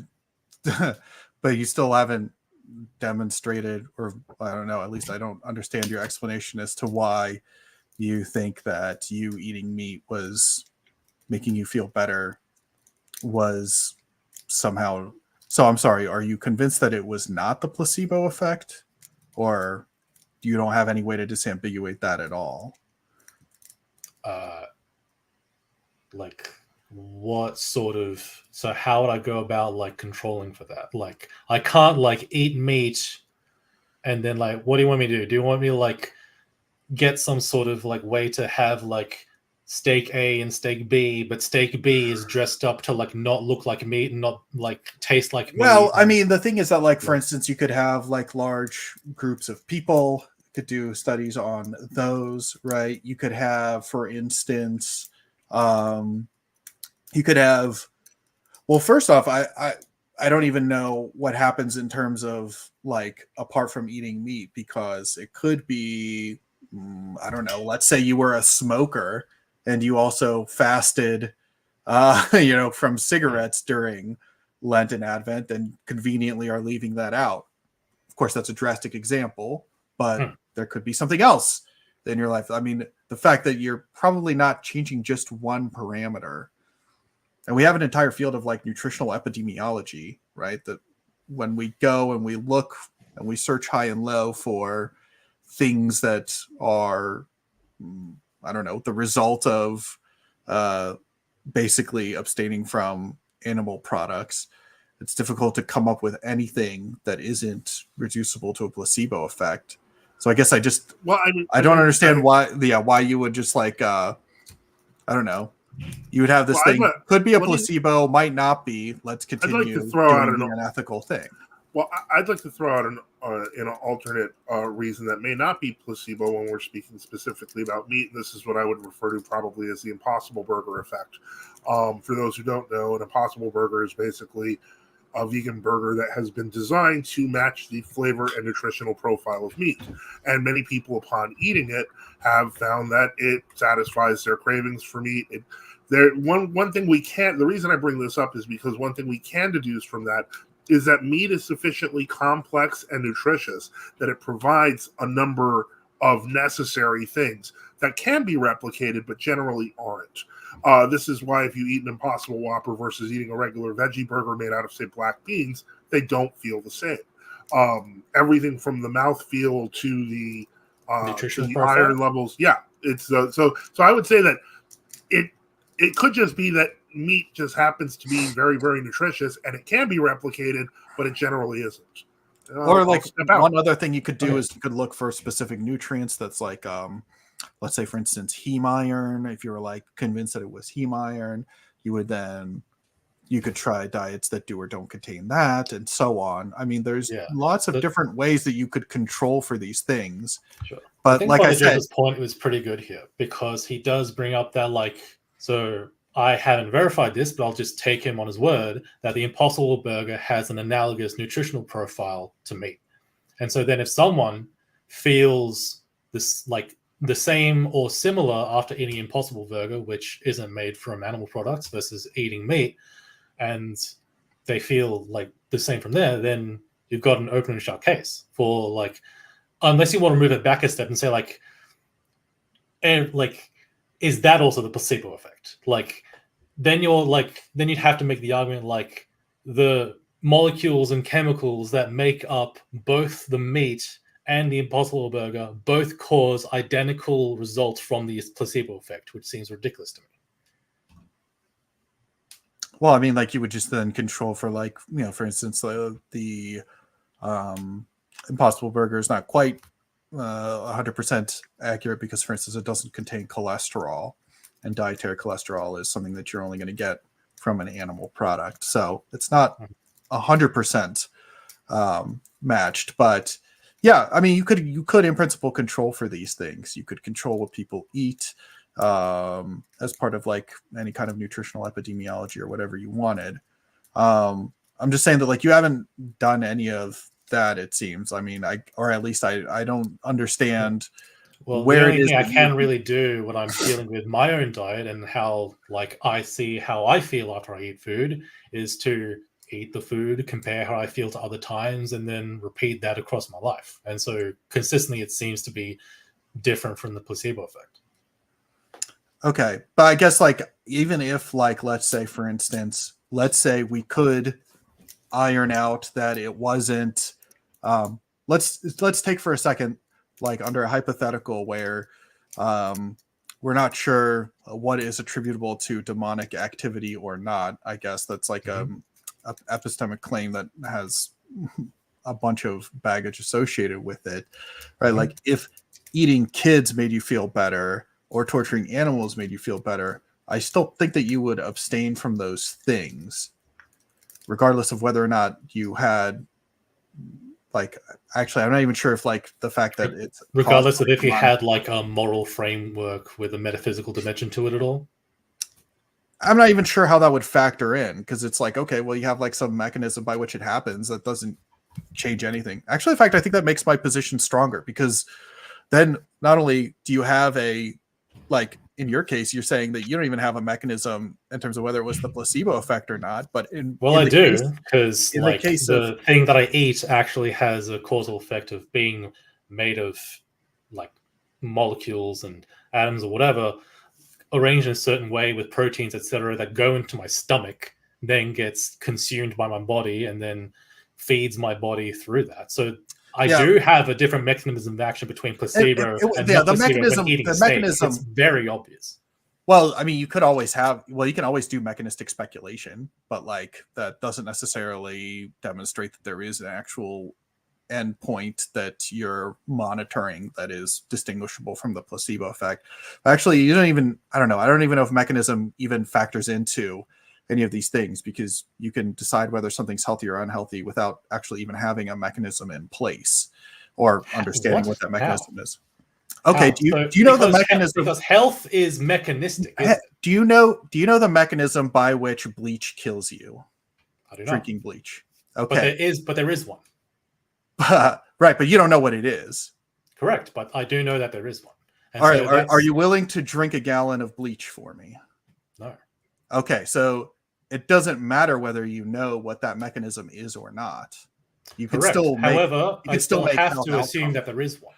but you still haven't demonstrated, or I don't know, at least I don't understand your explanation as to why you think that you eating meat was making you feel better was somehow. So I'm sorry, are you convinced that it was not the placebo effect, or you don't have any way to disambiguate that at all? Like what sort of, so how would I go about like controlling for that? Like I can't like eat meat and then like, what do you want me to do? Do you want me to like get some sort of like way to have like steak A and steak B, but steak B is dressed up to like not look like meat and not like taste like meat? Well, I mean, the thing is that like, for instance, you could have like large groups of people, could do studies on those, right? You could have, for instance, you could have, well, first off, I don't even know what happens in terms of like, apart from eating meat, because it could be, I don't know, let's say you were a smoker and you also fasted, from cigarettes during Lent and Advent, and conveniently are leaving that out. Of course, that's a drastic example, but there could be something else in your life. I mean, the fact that you're probably not changing just one parameter. And we have an entire field of like nutritional epidemiology, right? That when we go and we look and we search high and low for things that are, I don't know, the result of basically abstaining from animal products, it's difficult to come up with anything that isn't reducible to a placebo effect. So I guess I don't understand why you would just like, I don't know. You would have this thing, could be a placebo, might not be. Let's continue I'd like to throw out the unethical thing. Well, I'd like to throw out an alternate reason that may not be placebo when we're speaking specifically about meat. And this is what I would refer to probably as the Impossible Burger effect. For those who don't know, an Impossible Burger is basically a vegan burger that has been designed to match the flavor and nutritional profile of meat. And many people, upon eating it, have found that it satisfies their cravings for meat. One thing we can't, the reason I bring this up is because one thing we can deduce from that is that meat is sufficiently complex and nutritious that it provides a number of necessary things that can be replicated, but generally aren't. This is why if you eat an Impossible Whopper versus eating a regular veggie burger made out of, say, black beans, they don't feel the same. Everything from the mouthfeel to the iron levels. Yeah, it's so I would say that it could just be that meat just happens to be very, very nutritious, and it can be replicated, but it generally isn't. Or like one other thing you could do is you could look for specific nutrients that's like, let's say, for instance, heme iron. If you were like convinced that it was heme iron, you could try diets that do or don't contain that, and so on. I mean, there's lots of different ways that you could control for these things. Sure. But I think like I said, his point was pretty good here, because he does bring up that like, so I haven't verified this, but I'll just take him on his word that the Impossible Burger has an analogous nutritional profile to meat. And so then if someone feels this like the same or similar after eating Impossible Burger, which isn't made from animal products, versus eating meat, and they feel like the same from there, then you've got an open and shut case for like, unless you want to move it back a step and say like, and like, is that also the placebo effect? Like, then you'd have to make the argument like the molecules and chemicals that make up both the meat and the Impossible Burger both cause identical results from the placebo effect, which seems ridiculous to me. Well, I mean, like you would just then control for like, for instance, the Impossible Burger is not quite 100% accurate because, for instance, it doesn't contain cholesterol, and dietary cholesterol is something that you're only going to get from an animal product. So it's not 100% matched, but yeah, I mean, you could in principle control for these things. You could control what people eat as part of like any kind of nutritional epidemiology or whatever you wanted. I'm just saying that like you haven't done any of that, it seems. I mean, or at least I don't understand where it is. The only thing I can really do when I'm dealing with my own diet and how like I see how I feel after I eat food is to eat the food, compare how I feel to other times, and then repeat that across my life. And so consistently, it seems to be different from the placebo effect. Okay. But I guess like, even if like, let's say, for instance, we could iron out that it wasn't, let's take for a second, like under a hypothetical where we're not sure what is attributable to demonic activity or not. I guess that's like a epistemic claim that has a bunch of baggage associated with it, right? Like if eating kids made you feel better or torturing animals made you feel better, I still think that you would abstain from those things, regardless of whether or not you had like, actually, I'm not even sure if like the fact that it's regardless of if you had like a moral framework with a metaphysical dimension to it at all. I'm not even sure how that would factor in, because it's like, okay, well, you have like some mechanism by which it happens that doesn't change anything. Actually, in fact, I think that makes my position stronger, because then not only do you have a, like in your case, you're saying that you don't even have a mechanism in terms of whether it was the placebo effect or not, but I do, because like the thing that I eat actually has a causal effect of being made of like molecules and atoms or whatever, arranged in a certain way with proteins, etc., that go into my stomach, then gets consumed by my body, and then feeds my body through that. So I do have a different mechanism of action between placebo and not placebo when eating a steak. It's very obvious. Well, I mean, you can always do mechanistic speculation, but like that doesn't necessarily demonstrate that there is an actual endpoint that you're monitoring that is distinguishable from the placebo effect. Actually, I don't even know if mechanism even factors into any of these things, because you can decide whether something's healthy or unhealthy without actually even having a mechanism in place or understanding what that mechanism is. Okay, do you know the mechanism? Because health is mechanistic. Do you know the mechanism by which bleach kills you? I don't know. Drinking bleach. Okay. But there is one. Right, but you don't know what it is. Correct, but I do know that there is one. And all right, are you willing to drink a gallon of bleach for me? No. Okay, so it doesn't matter whether you know what that mechanism is or not. You can still make, however, I still have to assume that there is one.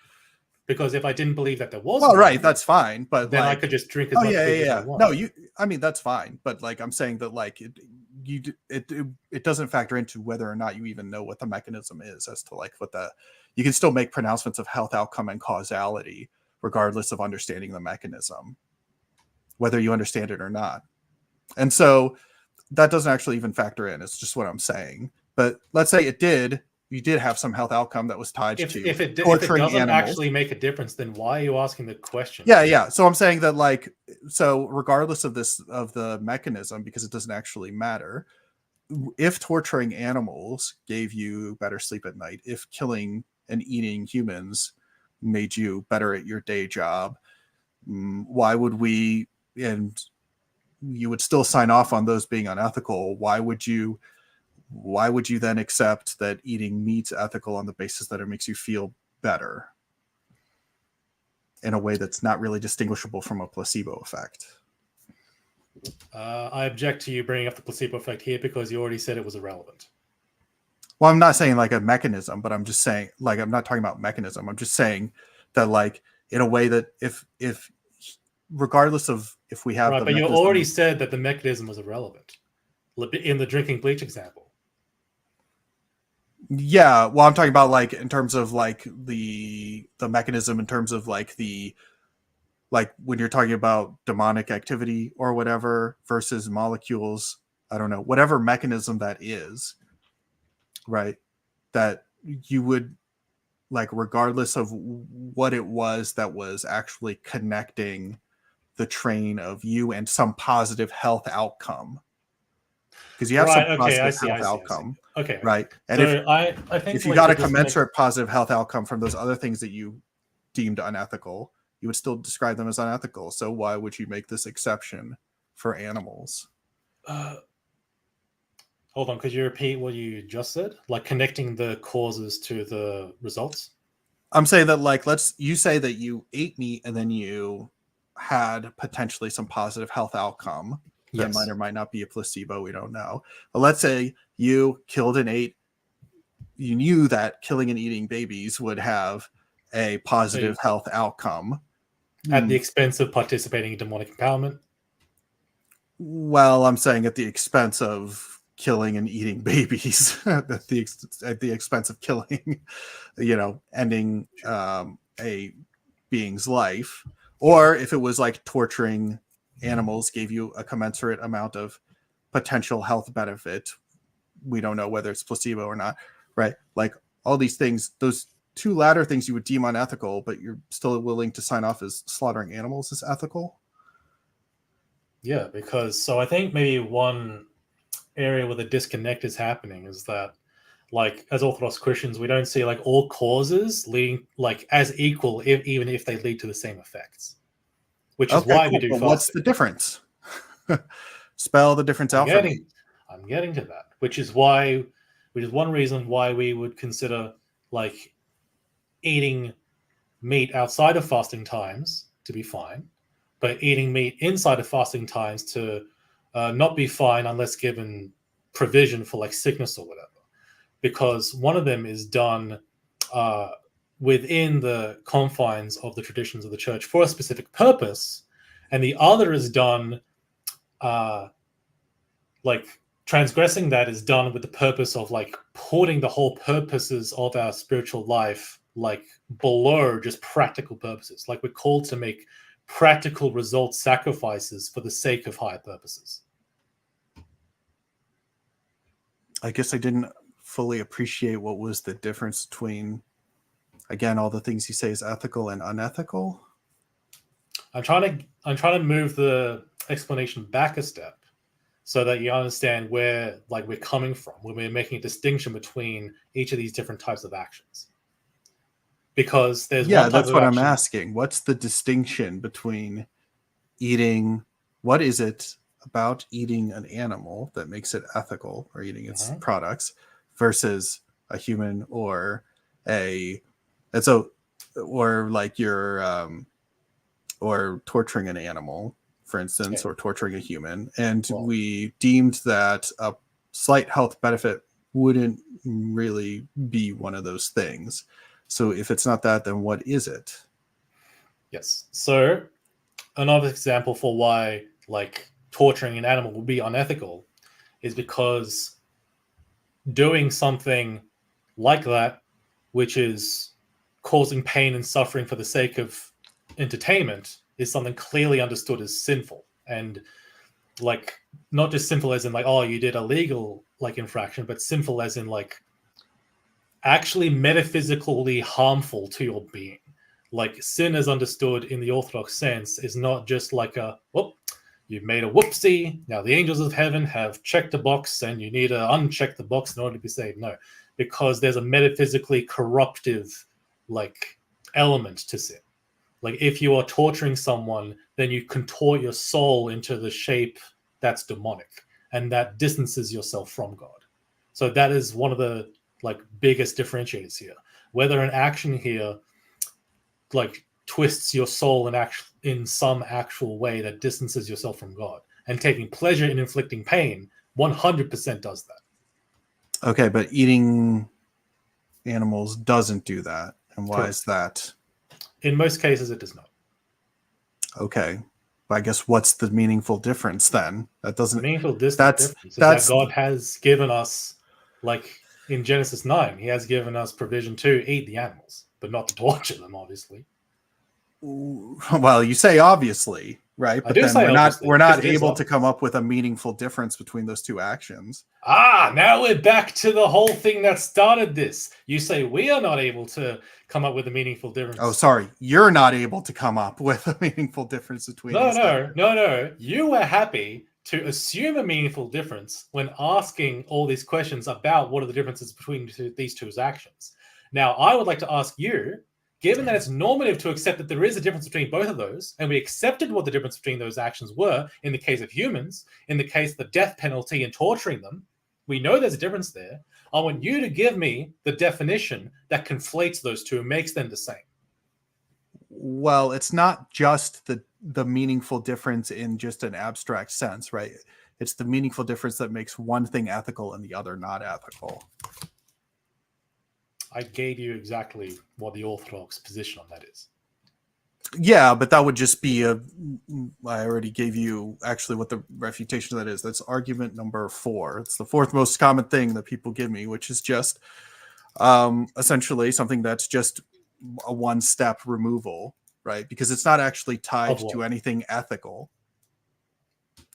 Because if I didn't believe that there was one, right, that's fine. But then I could just drink as much as I want. No, I mean, that's fine. But like I'm saying that like it doesn't factor into whether or not you even know what the mechanism is as to like you can still make pronouncements of health outcome and causality regardless of understanding the mechanism, whether you understand it or not. And so that doesn't actually even factor in. It's just what I'm saying. But let's say you did have some health outcome that was tied to if it doesn't actually make a difference, then why are you asking the question? Yeah. So I'm saying that like, so regardless of the mechanism, because it doesn't actually matter, if torturing animals gave you better sleep at night, if killing and eating humans made you better at your day job, why would we, and you would still sign off on those being unethical, why would you then accept that eating meat's ethical on the basis that it makes you feel better in a way that's not really distinguishable from a placebo effect? I object to you bringing up the placebo effect here because you already said it was irrelevant. Well, I'm not saying like a mechanism, but I'm just saying, like, I'm not talking about mechanism. I'm just saying that like in a way that if regardless of if we have right, but you already said that the mechanism was irrelevant in the drinking bleach example. Yeah, well, I'm talking about like in terms of like the mechanism, in terms of like when you're talking about demonic activity or whatever versus molecules. I don't know, whatever mechanism that is, right? That you would, like, regardless of what it was that was actually connecting the train of you and some positive health outcome, because you have some positive health outcome. Okay, right? And so I think if you got a commensurate positive health outcome from those other things that you deemed unethical, you would still describe them as unethical. So why would you make this exception for animals? Hold on, could you repeat what you just said? Like connecting the causes to the results? I'm saying that, like, you say that you ate meat and then you had potentially some positive health outcome. That might or might not be a placebo. We don't know. But let's say you killed and ate. You knew that killing and eating babies would have a positive health outcome. At the expense of participating in demonic empowerment? Well, I'm saying at the expense of killing and eating babies, at the expense of killing, ending a being's life. Or if it was like torturing animals gave you a commensurate amount of potential health benefit, we don't know whether it's placebo or not, right? Like all these things, those two latter things you would deem unethical, but you're still willing to sign off as slaughtering animals is ethical? Yeah, because I think maybe one area where the disconnect is happening is that, like, as Orthodox Christians, we don't see like all causes leading like as equal, even if they lead to the same effects. Which is why we do fasting. What's the difference? Spell the difference out for me. I'm getting to that. Which is one reason why we would consider like eating meat outside of fasting times to be fine, but eating meat inside of fasting times to not be fine unless given provision for like sickness or whatever. Because one of them is done within the confines of the traditions of the church for a specific purpose, and the other is done like transgressing that is done with the purpose of like putting the whole purposes of our spiritual life like below just practical purposes. Like we're called to make practical result sacrifices for the sake of higher purposes. I guess I didn't fully appreciate what was the difference between, again, all the things you say is ethical and unethical. I'm trying to move the explanation back a step so that you understand where like we're coming from when we're making a distinction between each of these different types of actions. Because there's that's what I'm asking. What's the distinction between eating? What is it about eating an animal that makes it ethical, or eating its products, versus a human or or torturing an animal, for instance, or torturing a human, and we deemed that a slight health benefit wouldn't really be one of those things. So if it's not that, then what is it? Yes. So another example for why like torturing an animal would be unethical is because doing something like that, which is causing pain and suffering for the sake of entertainment, is something clearly understood as sinful. And like not just sinful as in like, oh, you did a legal like infraction, but sinful as in like actually metaphysically harmful to your being. Like sin as understood in the Orthodox sense is not just like a, whoop, you've made a whoopsie, now the angels of heaven have checked a box and you need to uncheck the box in order to be saved. No, because there's a metaphysically corruptive like element to sin. Like if you are torturing someone, then you contort your soul into the shape that's demonic, and that distances yourself from God. So that is one of the like biggest differentiators here. Whether an action here like twists your soul in some actual way that distances yourself from God, and taking pleasure in inflicting pain 100% does that. Okay, but eating animals doesn't do that. And why is that? In most cases, it does not. Okay. I guess what's the meaningful difference then? That doesn't. Meaningful difference is that God has given us, like in Genesis 9, He has given us provision to eat the animals, but not to torture them, obviously. Well, you say obviously, right? But then we're not able to come up with a meaningful difference between those two actions. Now we're back to the whole thing that started this. You say we are not able to come up with a meaningful difference. Oh, sorry. You're not able to come up with a meaningful difference between No. You were happy to assume a meaningful difference when asking all these questions about what are the differences between these two actions. Now, I would like to ask you, given that it's normative to accept that there is a difference between both of those, and we accepted what the difference between those actions were in the case of humans, in the case of the death penalty and torturing them, we know there's a difference there. I want you to give me the definition that conflates those two and makes them the same. Well, it's not just the meaningful difference in just an abstract sense, right? It's the meaningful difference that makes one thing ethical and the other not ethical. I gave you exactly what the Orthodox position on that is. Yeah, but that would just be I already gave you actually what the refutation of that is. That's argument number 4. It's the fourth most common thing that people give me, which is just essentially something that's just a one-step removal, right? Because it's not actually tied to anything ethical,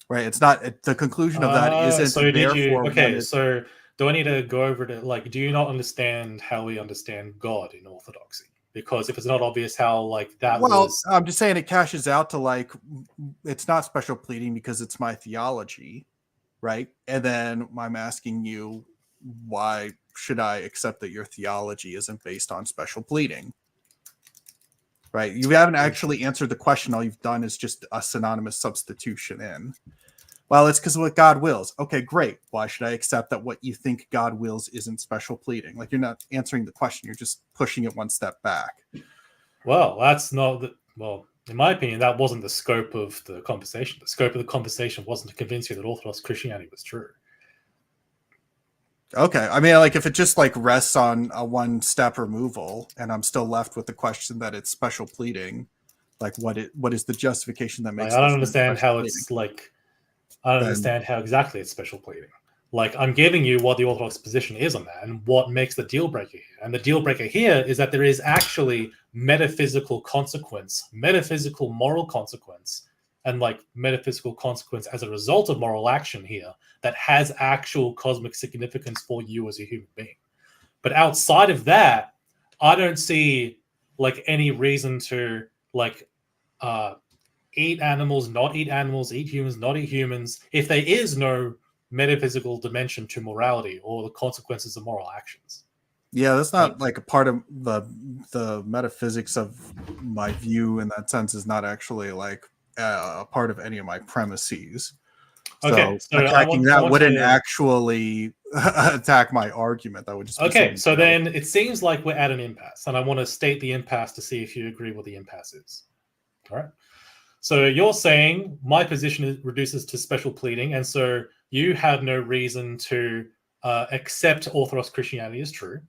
right? It's not the conclusion of that isn't. So did you? Okay, so do I need to go over to do you not understand how we understand God in Orthodoxy? Because if it's not obvious how that was... I'm just saying it cashes out to it's not special pleading because it's my theology, right? And then I'm asking you, why should I accept that your theology isn't based on special pleading? Right? You haven't actually answered the question. All you've done is just a synonymous substitution in. Well, it's because of what God wills. Okay, great. Why should I accept that what you think God wills isn't special pleading? You're not answering the question. You're just pushing it one step back. Well, that's not well, in my opinion, that wasn't the scope of the conversation. The scope of the conversation wasn't to convince you that Orthodox Christianity was true. Okay. I mean, if it just rests on a one-step removal and I'm still left with the question that it's special pleading, what is the justification that makes I don't understand how it's I don't understand how exactly it's special pleading. I'm giving you what the Orthodox position is on that and what makes the deal breaker here. And the deal breaker here is that there is actually metaphysical consequence, metaphysical moral consequence, and metaphysical consequence as a result of moral action here that has actual cosmic significance for you as a human being. But outside of that, I don't see any reason to eat animals, not eat animals, eat humans, not eat humans, if there is no metaphysical dimension to morality or the consequences of moral actions. Yeah, that's not a part of the metaphysics of my view in that sense is not actually a part of any of my premises. Okay, so attacking that wouldn't actually attack my argument. That would just be okay. So then it seems like we're at an impasse, and I want to state the impasse to see if you agree what the impasse is. All right. So you're saying my position reduces to special pleading, and so you have no reason to accept Orthodox Christianity as true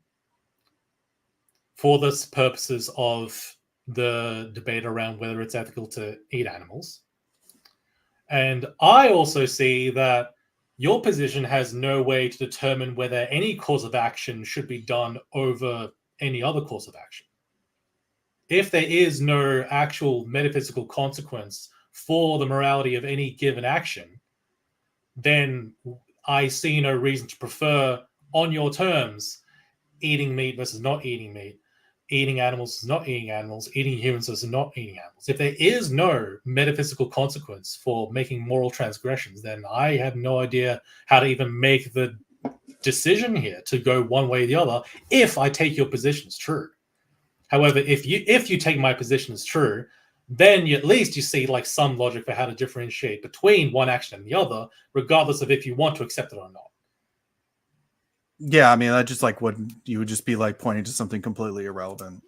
for the purposes of the debate around whether it's ethical to eat animals. And I also see that your position has no way to determine whether any course of action should be done over any other course of action. If there is no actual metaphysical consequence for the morality of any given action, then I see no reason to prefer, on your terms, eating meat versus not eating meat, eating animals versus not eating animals, eating humans versus not eating animals. If there is no metaphysical consequence for making moral transgressions, then I have no idea how to even make the decision here to go one way or the other if I take your position as true. However, if you take my position as true, then at least you see some logic for how to differentiate between one action and the other, regardless of if you want to accept it or not. Yeah, I mean, that just you would just be pointing to something completely irrelevant.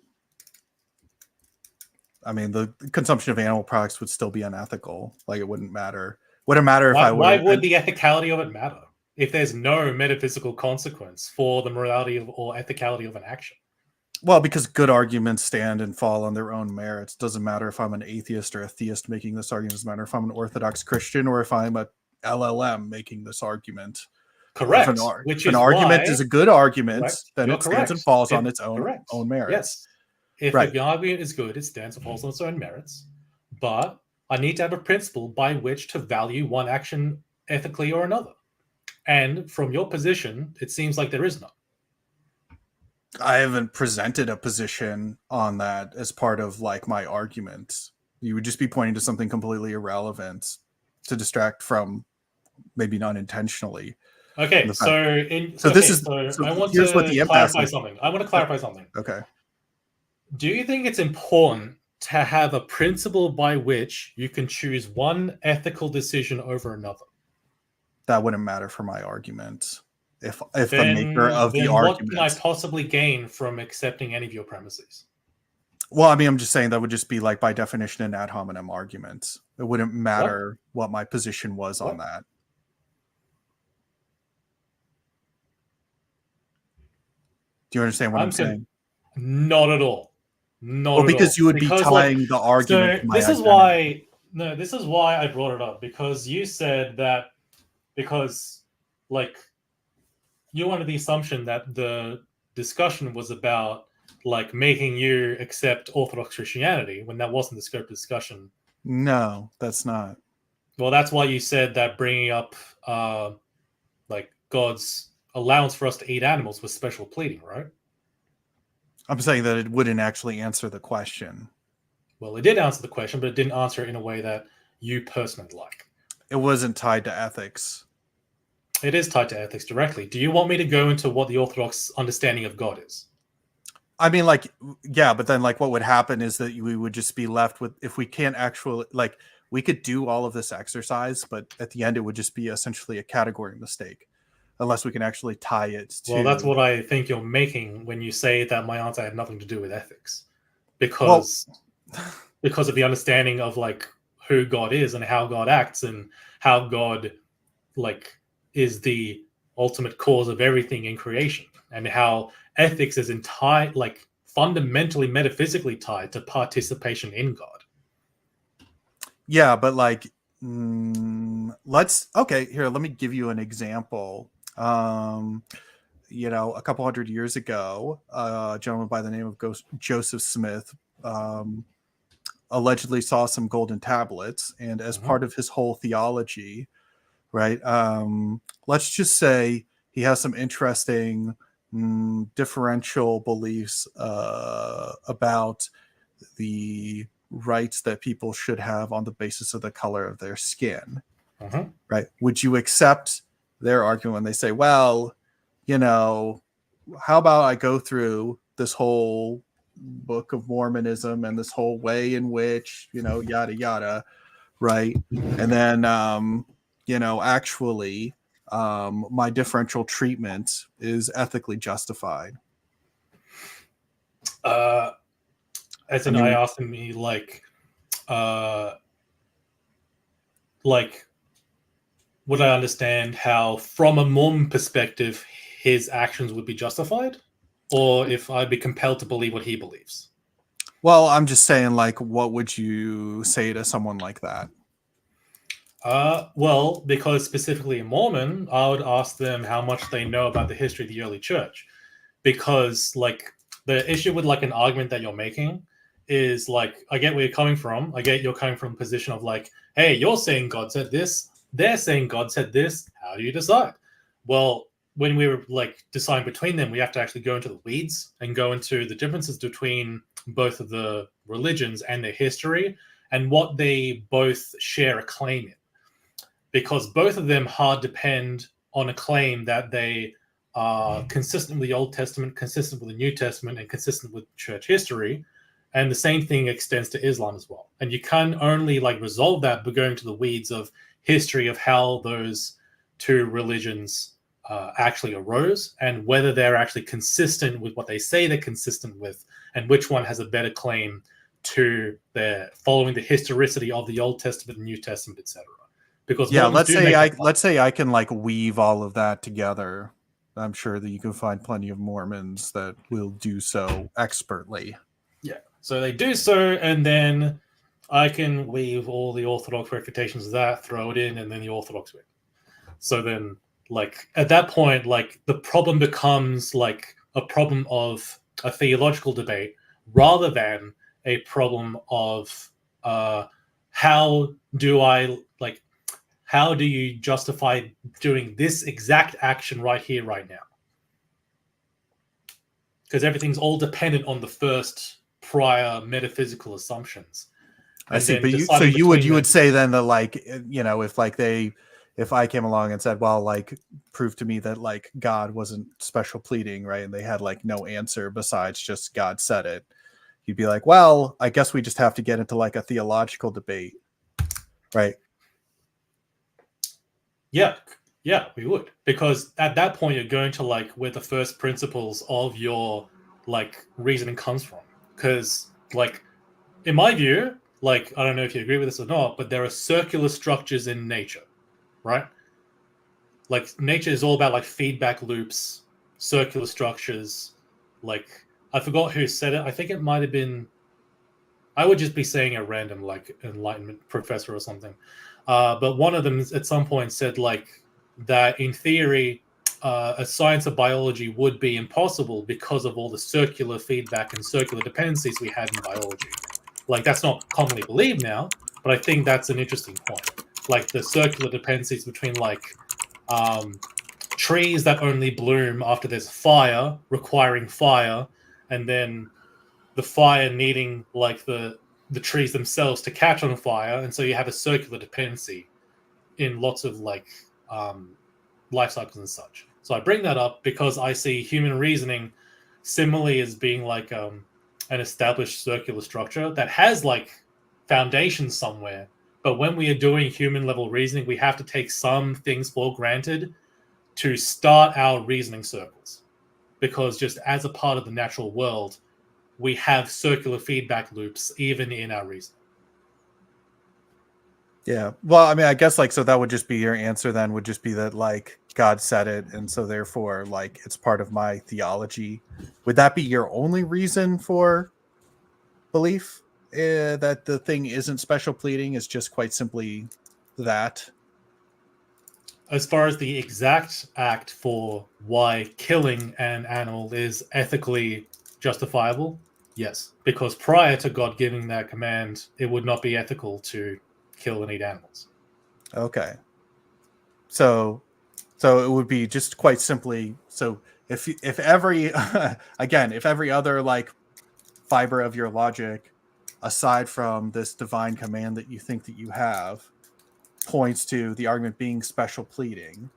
I mean, the consumption of animal products would still be unethical. It wouldn't matter. Wouldn't matter if Why would the ethicality of it matter if there's no metaphysical consequence for the morality or ethicality of an action? Well, because good arguments stand and fall on their own merits. Doesn't matter if I'm an atheist or a theist making this argument. Doesn't matter if I'm an Orthodox Christian or if I'm a LLM making this argument. Correct. If an argument is a good argument, then it stands and falls on its own merits. Yes. If the argument is good, it stands and falls on its own merits. But I need to have a principle by which to value one action ethically or another. And from your position, it seems like there is none. I haven't presented a position on that as part of like my argument. You would just be pointing to something completely irrelevant to distract from, maybe not intentionally. Okay, I want to clarify something. Okay. Do you think it's important to have a principle by which you can choose one ethical decision over another? That wouldn't matter for my argument. If the maker of the argument, what can I possibly gain from accepting any of your premises? Well, I mean, I'm just saying that would just be like by definition an ad hominem argument. It wouldn't matter what my position was on that. Do you understand what I'm saying? Not at all. Because you would be tying the argument. So this is why I brought it up, because you said that you wanted the assumption that the discussion was about like making you accept Orthodox Christianity when that wasn't the scope of discussion. No, that's not. Well, that's why you said that bringing up like God's allowance for us to eat animals was special pleading, right? I'm saying that it wouldn't actually answer the question. Well, it did answer the question, but it didn't answer it in a way that you personally like. It wasn't tied to ethics. It is tied to ethics directly. Do you want me to go into what the Orthodox understanding of God is? I mean, like, yeah, but then like what would happen is that we would just be left with, if we can't actually, like, we could do all of this exercise, but at the end it would just be essentially a category mistake unless we can actually tie it to... Well, that's what I think you're making when you say that my answer had nothing to do with ethics. Because of the understanding of like who God is and how God acts and how God like is the ultimate cause of everything in creation, and how ethics is like fundamentally metaphysically tied to participation in God. Yeah, but like, let me give you an example. A couple hundred years ago, a gentleman by the name of Joseph Smith allegedly saw some golden tablets, and as part of his whole theology, right, let's just say he has some interesting differential beliefs about the rights that people should have on the basis of the color of their skin. Right? Would you accept their argument when they say, well, how about I go through this whole Book of Mormonism and this whole way in which, yada, yada, right? And then, actually, my differential treatment is ethically justified. I asked him, would I understand how, from a Mormon perspective, his actions would be justified? Or if I'd be compelled to believe what he believes? Well, I'm just saying, like, what would you say to someone like that? Well, because specifically in Mormon, I would ask them how much they know about the history of the early church. Because, like, the issue with, like, an argument that you're making is, like, I get where you're coming from. I get you're coming from a position of, like, hey, you're saying God said this. They're saying God said this. How do you decide? Well, when we were, like, deciding between them, we have to actually go into the weeds and go into the differences between both of the religions and their history and what they both share a claim in. Because both of them hard depend on a claim that they are consistent with the Old Testament, consistent with the New Testament, and consistent with church history. And the same thing extends to Islam as well. And you can only, like, resolve that by going to the weeds of history of how those two religions actually arose and whether they're actually consistent with what they say they're consistent with, and which one has a better claim to their following the historicity of the Old Testament and New Testament, etc. Because let's say I can like weave all of that together. I'm sure that you can find plenty of Mormons that will do so expertly. Yeah. So they do so, and then I can leave all the Orthodox refutations of that, throw it in, and then the Orthodox win. So then, like, at that point, like, the problem becomes like a problem of a theological debate rather than a problem of how do you justify doing this exact action right here, right now? Because everything's all dependent on the first prior metaphysical assumptions. I see, but you would say then that, like, you know, if I came along and said, well, like, prove to me that, like, God wasn't special pleading, right, and they had, like, no answer besides just God said it, you'd be like, well, I guess we just have to get into, like, a theological debate, right? Yeah, we would, because at that point you're going to, like, where the first principles of your, like, reasoning comes from. Because, like, in my view, like, I don't know if you agree with this or not, but there are circular structures in nature, right? Like, nature is all about, like, feedback loops, circular structures. Like, I forgot who said it. I think it might have been, I would just be saying a random, like, Enlightenment professor or something. But one of them at some point said, like, that in theory, a science of biology would be impossible because of all the circular feedback and circular dependencies we have in biology. Like, that's not commonly believed now, but I think that's an interesting point. Like, the circular dependencies between, like, trees that only bloom after there's fire, requiring fire, and then the fire needing, like, the trees themselves to catch on fire, and so you have a circular dependency in lots of, like, life cycles and such. So I bring that up because I see human reasoning similarly as being like an established circular structure that has, like, foundations somewhere. But when we are doing human level reasoning, we have to take some things for granted to start our reasoning circles, because just as a part of the natural world, we have circular feedback loops even in our reasoning. Yeah. Well, I mean, I guess, like, so that would just be your answer then, would just be that, like, God said it, and so therefore, like, it's part of my theology. Would that be your only reason for belief, that the thing isn't special pleading, is just quite simply that? As far as the exact act for why killing an animal is ethically justifiable, yes. Because prior to God giving that command, it would not be ethical to kill and eat animals. Okay. So it would be just quite simply, so if every again, if every other, like, fiber of your logic aside from this divine command that you think that you have points to the argument being special pleading,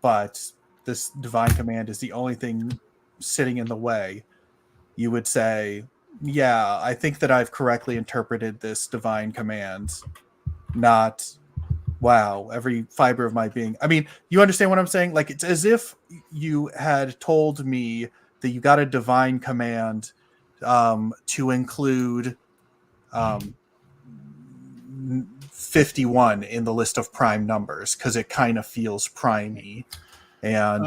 but this divine command is the only thing sitting in the way, you would say, yeah, I think that I've correctly interpreted this divine command, not, wow, every fiber of my being. I mean, you understand what I'm saying? Like, it's as if you had told me that you got a divine command to include 51 in the list of prime numbers because it kind of feels primey. And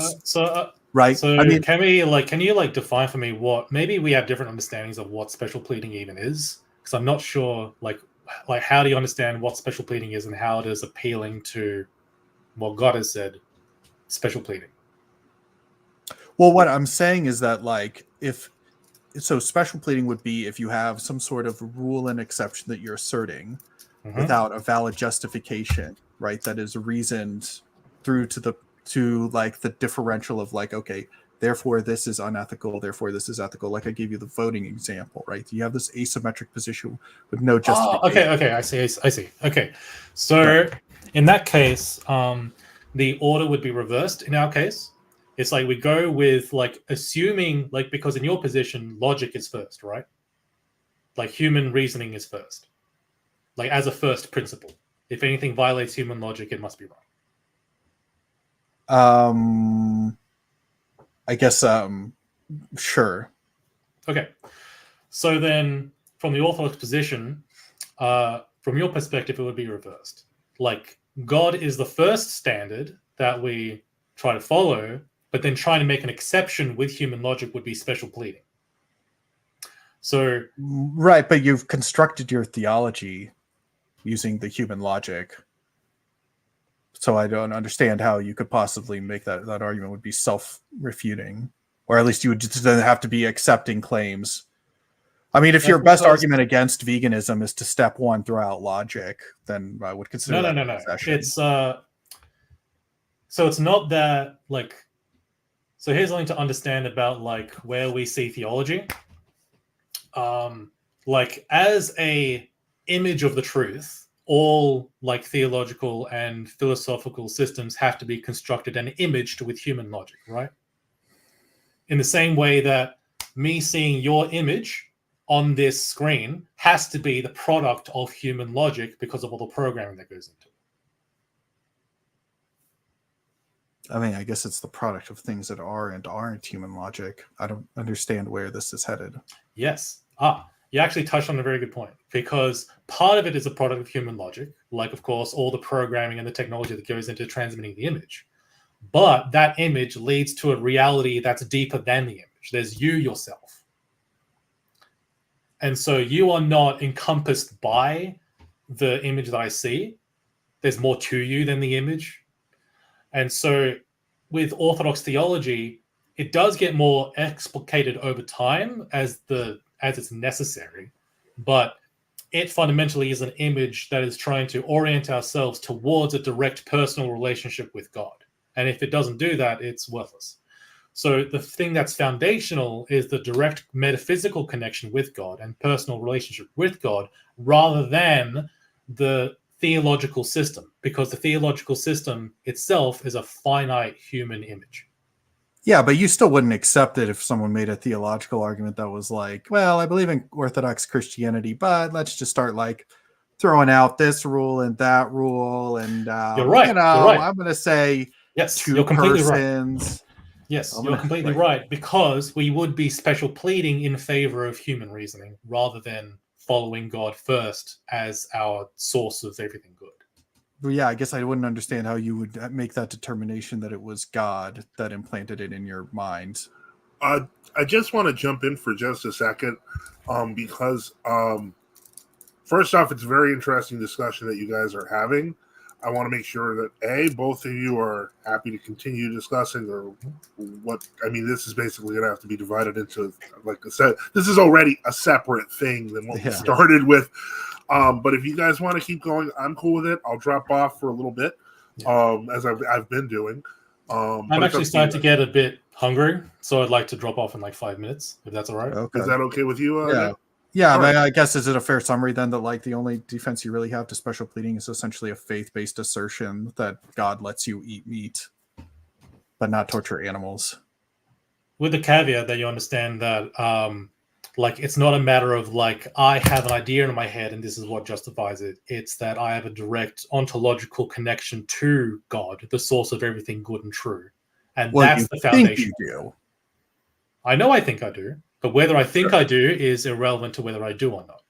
right. So I mean, can you define for me what, maybe we have different understandings of what special pleading even is? Because I'm not sure, like how do you understand what special pleading is and how it is appealing to what God has said, special pleading? Well, what I'm saying is that, like, so special pleading would be if you have some sort of rule and exception that you're asserting without a valid justification, right? That is reasoned through to like the differential of, like, okay, therefore this is unethical, therefore this is ethical. Like I gave you the voting example, right? You have this asymmetric position with no justification. Okay, I see. Okay, so in that case, the order would be reversed. In our case, it's like we go with, like, assuming, like, because in your position, logic is first, right? Like, human reasoning is first, like, as a first principle. If anything violates human logic, it must be wrong. I guess, sure. Okay. So then, from the Orthodox position, from your perspective, it would be reversed. Like, God is the first standard that we try to follow, but then trying to make an exception with human logic would be special pleading. So right, but you've constructed your theology using the human logic. So I don't understand how you could possibly make that argument would be self-refuting, or at least you would just then have to be accepting claims. I mean, if your best argument against veganism is to step one, throw out logic, then I would consider that no. It's so it's not that like. So here's something to understand about like where we see theology. Like as a image of the truth, all like theological and philosophical systems have to be constructed and imaged with human logic, right? In the same way that me seeing your image on this screen has to be the product of human logic because of all the programming that goes into it. I mean, I guess it's the product of things that are and aren't human logic. I don't understand where this is headed. Yes. You actually touched on a very good point, because part of it is a product of human logic, like, of course, all the programming and the technology that goes into transmitting the image. But that image leads to a reality that's deeper than the image. There's you yourself. And so you are not encompassed by the image that I see. There's more to you than the image. And so with Orthodox theology, it does get more explicated over time as it's necessary, but it fundamentally is an image that is trying to orient ourselves towards a direct personal relationship with God. And if it doesn't do that, it's worthless. So the thing that's foundational is the direct metaphysical connection with God and personal relationship with God, rather than the theological system, because the theological system itself is a finite human image. Yeah, but you still wouldn't accept it if someone made a theological argument that was like, well, I believe in Orthodox Christianity, but let's just start like throwing out this rule and that rule. And you're right. I'm going to say yes, two you're completely persons. Right. Yes, you're completely right, because we would be special pleading in favor of human reasoning rather than following God first as our source of everything good. But yeah, I guess I wouldn't understand how you would make that determination that it was God that implanted it in your mind. I just want to jump in for just a second, because first off, it's a very interesting discussion that you guys are having. I want to make sure that both of you are happy to continue discussing, or what. I mean, this is basically going to have to be divided into, like I said, this is already a separate thing than what we started with. But if you guys want to keep going, I'm cool with it. I'll drop off for a little bit, as I've been doing. I'm actually starting to get a bit hungry, so I'd like to drop off in like 5 minutes, if that's all right. Okay. Is that okay with you? Yeah, but I guess is it a fair summary then that like the only defense you really have to special pleading is essentially a faith-based assertion that God lets you eat meat, but not torture animals? With the caveat that you understand that like it's not a matter of like I have an idea in my head and this is what justifies it. It's that I have a direct ontological connection to God, the source of everything good and true. And that's the foundation. Think you do. I know I think I do. But whether I think I do is irrelevant to whether I do or not.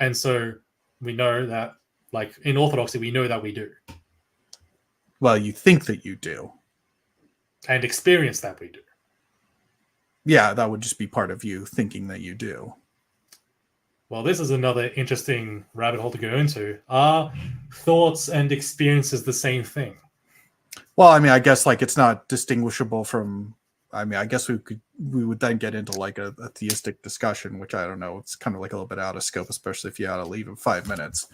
And so we know that, like in Orthodoxy, we know that we do. Well, you think that you do. And experience that we do. Yeah, that would just be part of you thinking that you do. Well, this is another interesting rabbit hole to go into. Are thoughts and experiences the same thing? Well, I mean, I guess like it's not distinguishable from... I mean, I guess we would then get into like a theistic discussion, which I don't know. It's kind of like a little bit out of scope, especially if you had to leave in 5 minutes.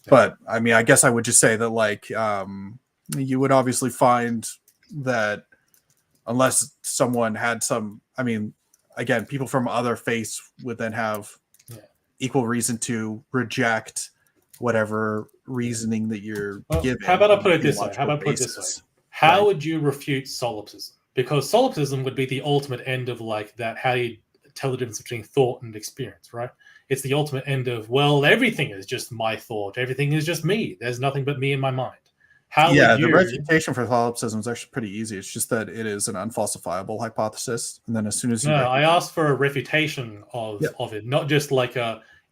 But I mean, I guess I would just say that like you would obviously find that unless someone had some, I mean, again, people from other faiths would then have equal reason to reject whatever reasoning that you're giving. How about I put it this way? How would you refute solipsism? Because solipsism would be the ultimate end of like that. How do you tell the difference between thought and experience, right? It's the ultimate end of, well, everything is just my thought. Everything is just me. There's nothing but me in my mind. The refutation for solipsism is actually pretty easy. It's just that it is an unfalsifiable hypothesis. And then as soon as you... I asked for a refutation of it, not just like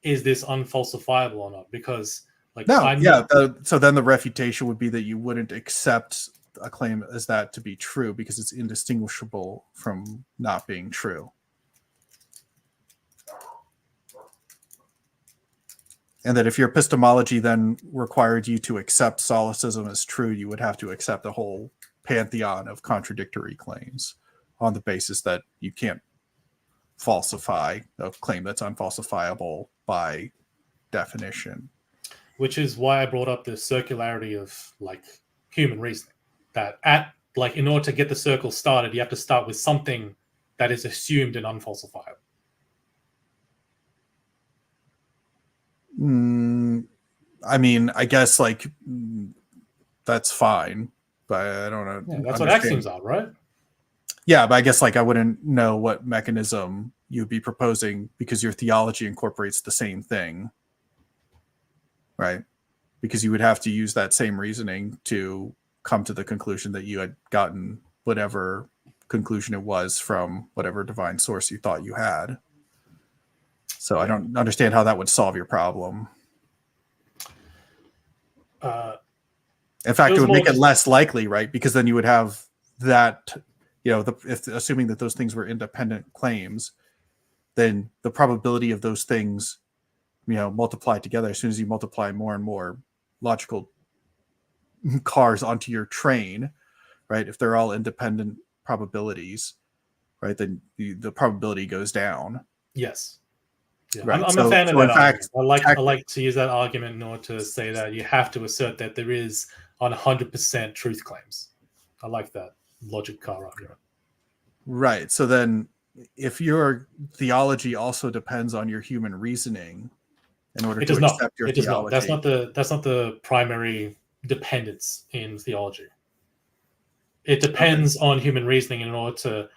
is this unfalsifiable or not? Because like... so then the refutation would be that you wouldn't accept a claim as that to be true because it's indistinguishable from not being true. And that if your epistemology then required you to accept Solicism as true, you would have to accept a whole pantheon of contradictory claims on the basis that you can't falsify a claim that's unfalsifiable by definition. Which is why I brought up the circularity of like human reasoning. That in order to get the circle started, you have to start with something that is assumed and unfalsifiable. I mean, I guess like that's fine, but I don't know. Yeah, that's what axioms are, right? Yeah, but I guess like I wouldn't know what mechanism you'd be proposing because your theology incorporates the same thing, right? Because you would have to use that same reasoning to come to the conclusion that you had gotten whatever conclusion it was from whatever divine source you thought you had. So I don't understand how that would solve your problem. In fact, it would make it less likely, right? Because then you would have that, assuming that those things were independent claims, then the probability of those things, multiplied together, as soon as you multiply more and more logical cars onto your train, right? If they're all independent probabilities, right, then the probability goes down. Yes. Yeah. Right. I'm a fan of that argument. I like to use that argument in order to say that you have to assert that there is on 100% truth claims. I like that logic car argument. Right. So then if your theology also depends on your human reasoning in order to accept your theology. That's not the primary dependence in theology. It depends on human reasoning in order to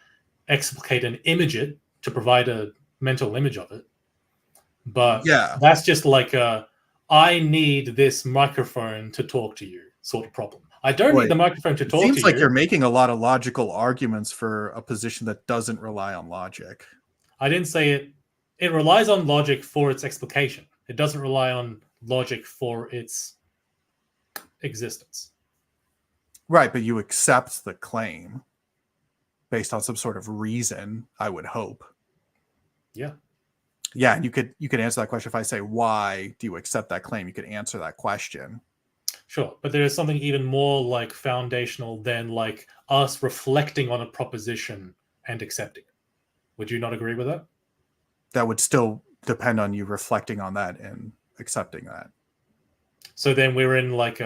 explicate and image it, to provide a mental image of it. But that's just like I need this microphone to talk to you sort of problem. I don't need the microphone to talk to you. It seems like you're making a lot of logical arguments for a position that doesn't rely on logic. I didn't say it. It relies on logic for its explication. It doesn't rely on logic for its existence. Right, but you accept the claim based on some sort of reason, I would hope. Yeah. Yeah, and you could answer that question if I say, why do you accept that claim? You could answer that question. Sure, but there is something even more like foundational than like us reflecting on a proposition and accepting it. Would you not agree with that? That would still depend on you reflecting on that and accepting that. So then we're in like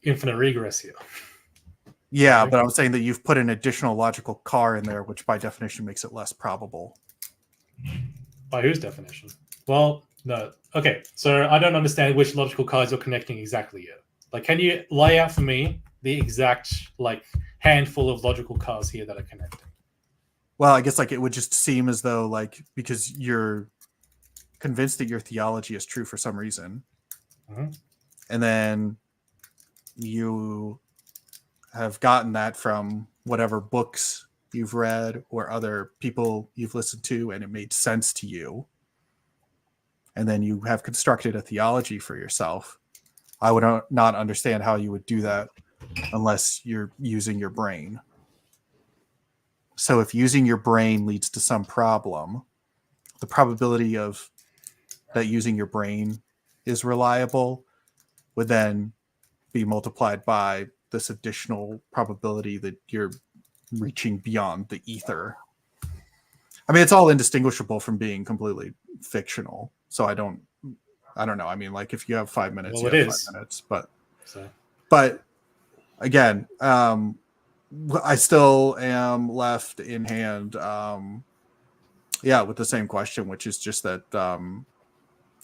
infinite regress here. Yeah, but I'm saying that you've put an additional logical car in there, which by definition makes it less probable. By whose definition? Well, no. Okay, so I don't understand which logical cars you're connecting exactly yet. Like, can you lay out for me the exact like handful of logical cars here that are connecting? Well, I guess like it would just seem as though like because you're convinced that your theology is true for some reason, and then you have gotten that from whatever books you've read or other people you've listened to, and it made sense to you. And then you have constructed a theology for yourself. I would not understand how you would do that unless you're using your brain. So if using your brain leads to some problem, the probability of that using your brain is reliable would then be multiplied by this additional probability that you're reaching beyond the ether. I mean, it's all indistinguishable from being completely fictional. So I don't know. I mean, like if you have 5 minutes, well, you have 5 minutes, but again, I still am left in hand. With the same question, which is just that,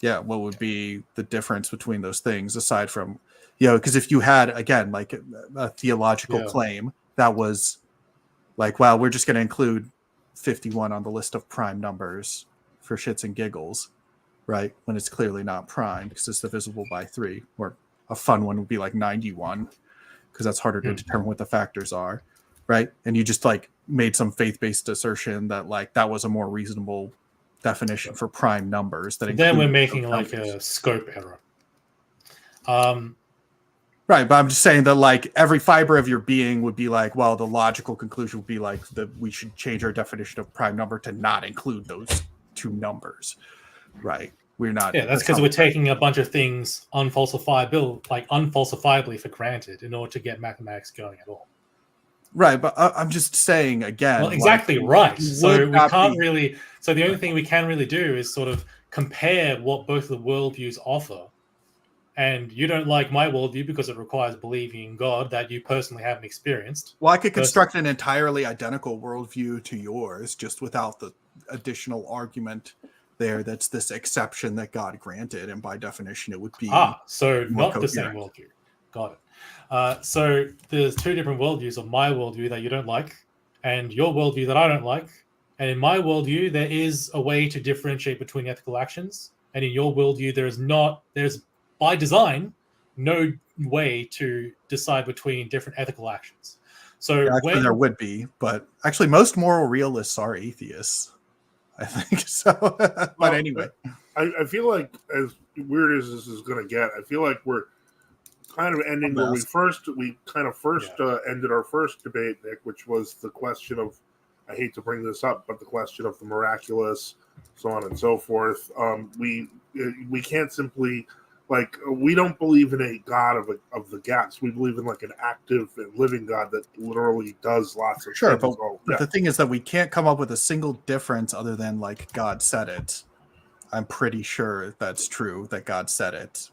what would be the difference between those things aside from, because if you had, again, like a theological claim that was like, well, we're just going to include 51 on the list of prime numbers for shits and giggles, right? When it's clearly not prime because it's divisible by 3, or a fun one would be like 91 because that's harder to determine what the factors are, right? And you just like made some faith-based assertion that like that was a more reasonable definition for prime numbers. That then we're making like a scope error. Right, but I'm just saying that like every fiber of your being would be like, well, the logical conclusion would be like that we should change our definition of prime number to not include those two numbers. Right. We're not. Yeah, that's because we're taking a bunch of things unfalsifiably for granted in order to get mathematics going at all. Right, but I'm just saying again. Well, exactly right. So we can't really. So the only thing we can really do is sort of compare what both the worldviews offer. And you don't like my worldview because it requires believing in God that you personally haven't experienced. Well, I could construct an entirely identical worldview to yours, just without the additional argument there. That's this exception that God granted, and by definition, it would be so not the same worldview. Got it. So there's two different worldviews of my worldview that you don't like, and your worldview that I don't like. And in my worldview, there is a way to differentiate between ethical actions, and in your worldview, there's by design no way to decide between different ethical actions. So actually, there would be, but actually, most moral realists are atheists. I think so. But anyway, I feel like, as weird as this is going to get, I feel like we're kind of ending where we ended our first debate, Nick, which was the question of, I hate to bring this up, but the question of the miraculous, so on and so forth. We can't simply, like, we don't believe in a God of the gaps. We believe in like an active and living God that literally does lots of things. But the thing is that we can't come up with a single difference other than like God said it. I'm pretty sure that's true that God said it.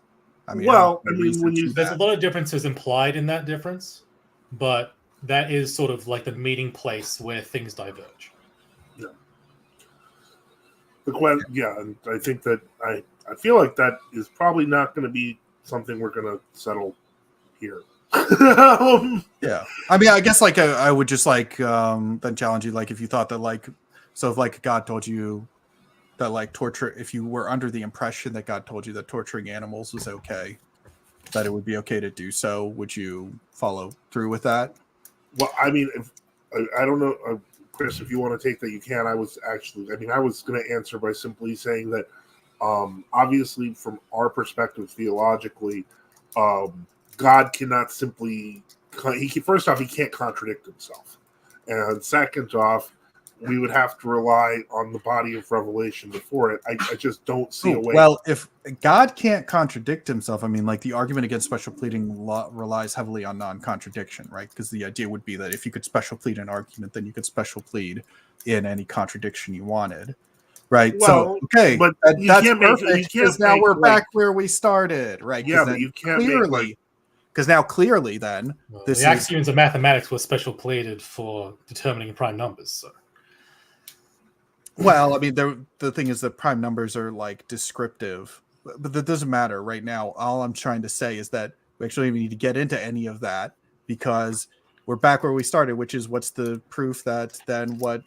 I mean, there's a lot of differences implied in that difference, but that is sort of like the meeting place where things diverge. Yeah. And I think that I feel like that is probably not going to be something we're going to settle here. Yeah. I mean, I guess like I would just like then challenge you, like if you thought that like, so if like God told you that like torture, if you were under the impression that God told you that torturing animals was okay, that it would be okay to do so, would you follow through with that? Well, I mean, I don't know, Kris, if you want to take that, you can. I was going to answer by simply saying that obviously from our perspective theologically, God cannot simply, first off, he can't contradict himself. And second off, we would have to rely on the body of revelation before it. I just don't see a way. Well, if God can't contradict himself, I mean, like the argument against special pleading relies heavily on non-contradiction, right? Because the idea would be that if you could special plead an argument, then you could special plead in any contradiction you wanted, right? Well, so, okay, but that's perfect, because now we're back where we started, right? Yeah, but you can't clearly, because now clearly then... the axioms of mathematics were special pleaded for determining prime numbers, so... Well, I mean, the thing is that prime numbers are like descriptive, but that doesn't matter right now. All I'm trying to say is that we actually don't even need to get into any of that because we're back where we started, which is what's the proof that then what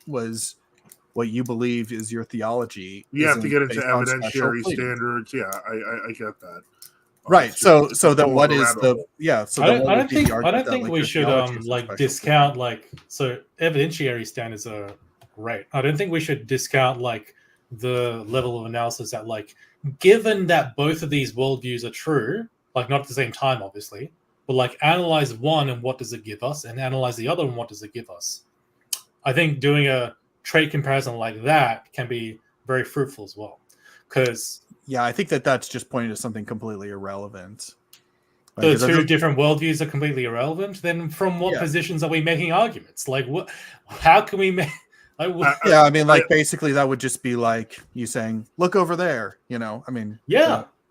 you believe is your theology. You have to get into evidentiary standards. Yeah, I get that. Right. So then what is the So I don't think we should like discount so evidentiary standards are. Right. I don't think we should discount like the level of analysis that like, given that both of these worldviews are true, like not at the same time, obviously, but like analyze one and what does it give us and analyze the other and what does it give us. I think doing a trait comparison like that can be very fruitful as well. Because I think that's just pointing to something completely irrelevant. The two different worldviews are completely irrelevant. Then from what positions are we making arguments? Like what? How can we make... I mean, like basically that would just be like you saying, "Look over there." You know, I mean,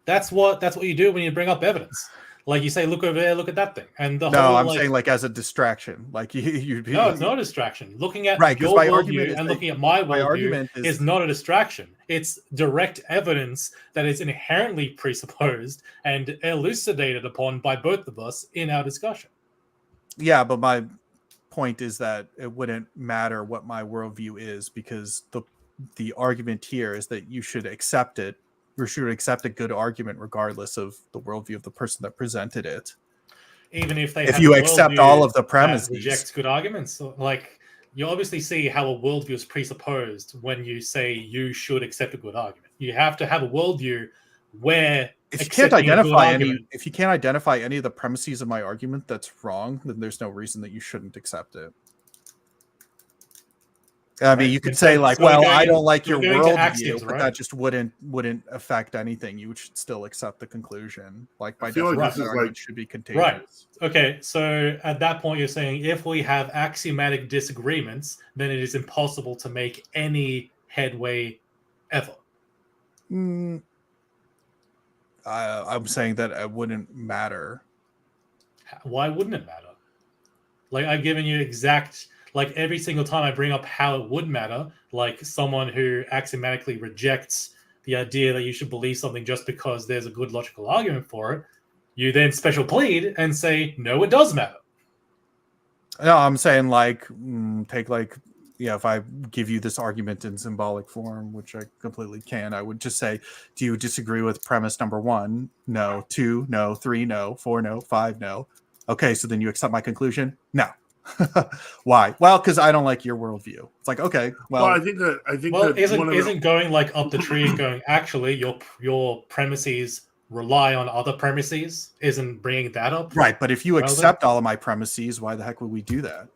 that's what you do when you bring up evidence. Like you say, "Look over there, look at that thing." And I'm saying like as a distraction. Like you'd be. No, it's not a distraction. Looking at your worldview and looking at my worldview is not a distraction. It's direct evidence that is inherently presupposed and elucidated upon by both of us in our discussion. Yeah, but my point is that it wouldn't matter what my worldview is because the argument here is that you should accept it. You should accept a good argument regardless of the worldview of the person that presented it. Even if you accept all of the premises, rejects good arguments. Like you obviously see how a worldview is presupposed when you say you should accept a good argument. You have to have a worldview where if you can't identify any of the premises of my argument that's wrong, then there's no reason that you shouldn't accept it. I mean, you could say like, well, I don't like your worldview, but that just wouldn't affect anything. You should still accept the conclusion. Like by definition, the argument should be contagious. Right. Okay. So at that point, you're saying if we have axiomatic disagreements, then it is impossible to make any headway ever. I'm saying that it wouldn't matter. Why wouldn't it matter? Like I've given you exact. Like every single time I bring up how it would matter, like someone who axiomatically rejects the idea that you should believe something just because there's a good logical argument for it, you then special plead and say, no, it does matter. No, I'm saying like, take like, if I give you this argument in symbolic form, which I completely can, I would just say, do you disagree with premise number 1? No. 2, no. 3, no. 4, no. 5, no. Okay, so then you accept my conclusion? No. Why? Well, because I don't like your worldview. It's like, okay, well, I think isn't going like up the tree and going, actually, your premises rely on other premises, isn't bringing that up, right? But if you accept all of my premises, why the heck would we do that?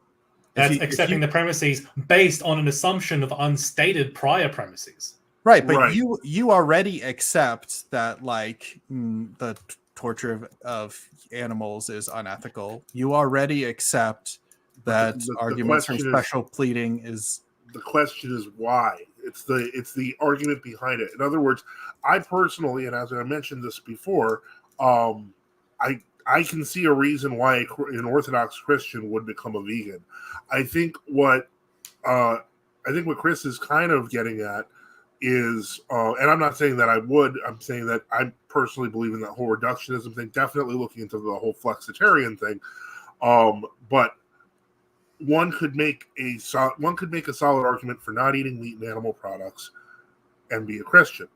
That's accepting the premises based on an assumption of unstated prior premises, right? But you already accept that, like, the torture of animals is unethical. You already accept that arguments from special pleading is. The question is why. It's the argument behind it. In other words, I personally, and as I mentioned this before, I can see a reason why an Orthodox Christian would become a vegan. I think what Kris is kind of getting at is, and I'm not saying that I would. I'm saying that I personally believe in that whole reductionism thing. Definitely looking into the whole flexitarian thing, but. One could make a solid argument for not eating meat and animal products and be a Christian.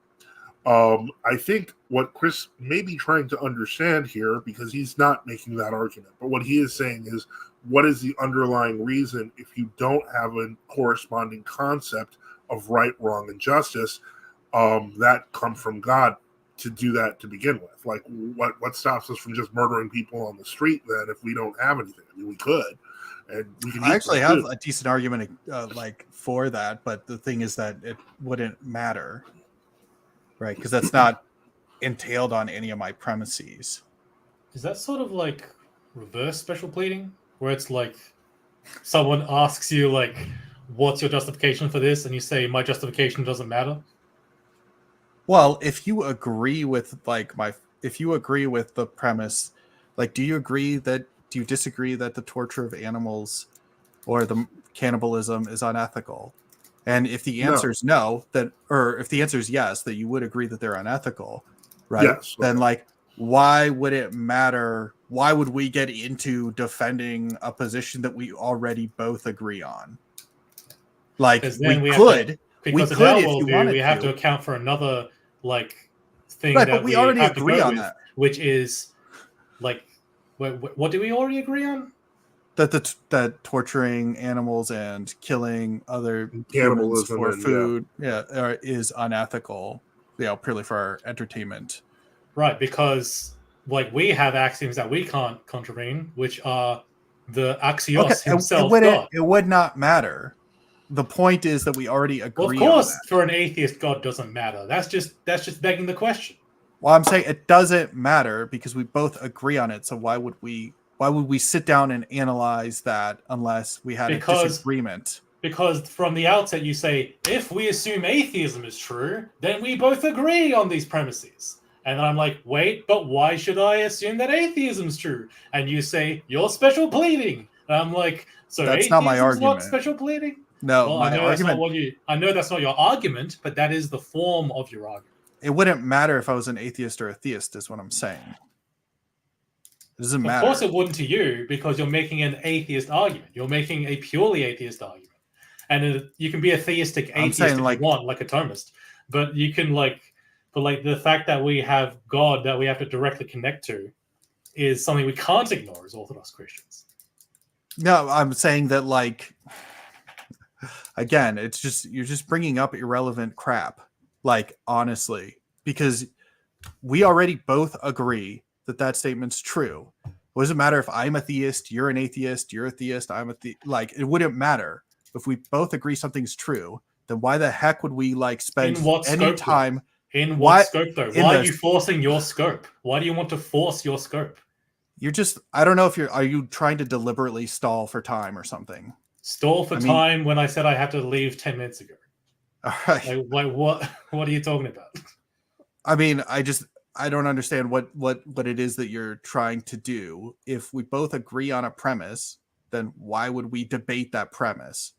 I think what Kris may be trying to understand here, because he's not making that argument, but what he is saying is, what is the underlying reason if you don't have a corresponding concept of right, wrong, and justice that come from God to do that to begin with? Like, what stops us from just murdering people on the street then if we don't have anything? I mean, we could. And I actually have a decent argument like for that, but the thing is that it wouldn't matter, right? Because that's not entailed on any of my premises. Is that sort of like reverse special pleading, where it's like someone asks you like, "What's your justification for this?" and you say, "My justification doesn't matter"? Well, if you agree with if you agree with the premise, like, do you disagree that the torture of animals or the cannibalism is unethical? And if the answer is no, or if the answer is yes, that you would agree that they're unethical, right? Yes. Then like, why would it matter? Why would we get into defending a position that we already both agree on? Like, we could if you wanted we have to account for another like thing, right? But we already agree on that, which is like. What do we already agree on? That torturing animals and killing other animals for food, is unethical. Purely for our entertainment. Right, because like we have axioms that we can't contravene, which are the axios himself. It would not matter. The point is that we already agree. Well, of course, for an atheist, God doesn't matter. That's just begging the question. Well, I'm saying it doesn't matter because we both agree on it. So why would we sit down and analyze that unless we had a disagreement? Because from the outset you say, if we assume atheism is true, then we both agree on these premises. And then I'm like, wait, but why should I assume that atheism is true? And you say, you're special pleading. And I'm like, so that's not my argument. Not special pleading? No, well, I know that's not your argument, but that is the form of your argument. It wouldn't matter if I was an atheist or a theist, is what I'm saying. It doesn't matter. Of course it wouldn't to you, because you're making an atheist argument. You're making a purely atheist argument. And you can be a theistic atheist if you want, like a Thomist. But you can but the fact that we have God that we have to directly connect to is something we can't ignore as Orthodox Christians. No, I'm saying that again, it's just, you're just bringing up irrelevant crap. Like, honestly, because we already both agree that statement's true. What does it matter if I'm a theist, you're an atheist, you're a theist, I'm a theist? Like, it wouldn't matter. If we both agree something's true, then why the heck would we like spend any time? In what scope, though? Why are you forcing your scope? Why do you want to force your scope? You're just, I don't know if are you trying to deliberately stall for time or something? Stall for time when I said I had to leave 10 minutes ago. All right. Like what are you talking about? I mean, I don't understand what it is that you're trying to do. If we both agree on a premise, then why would we debate that premise?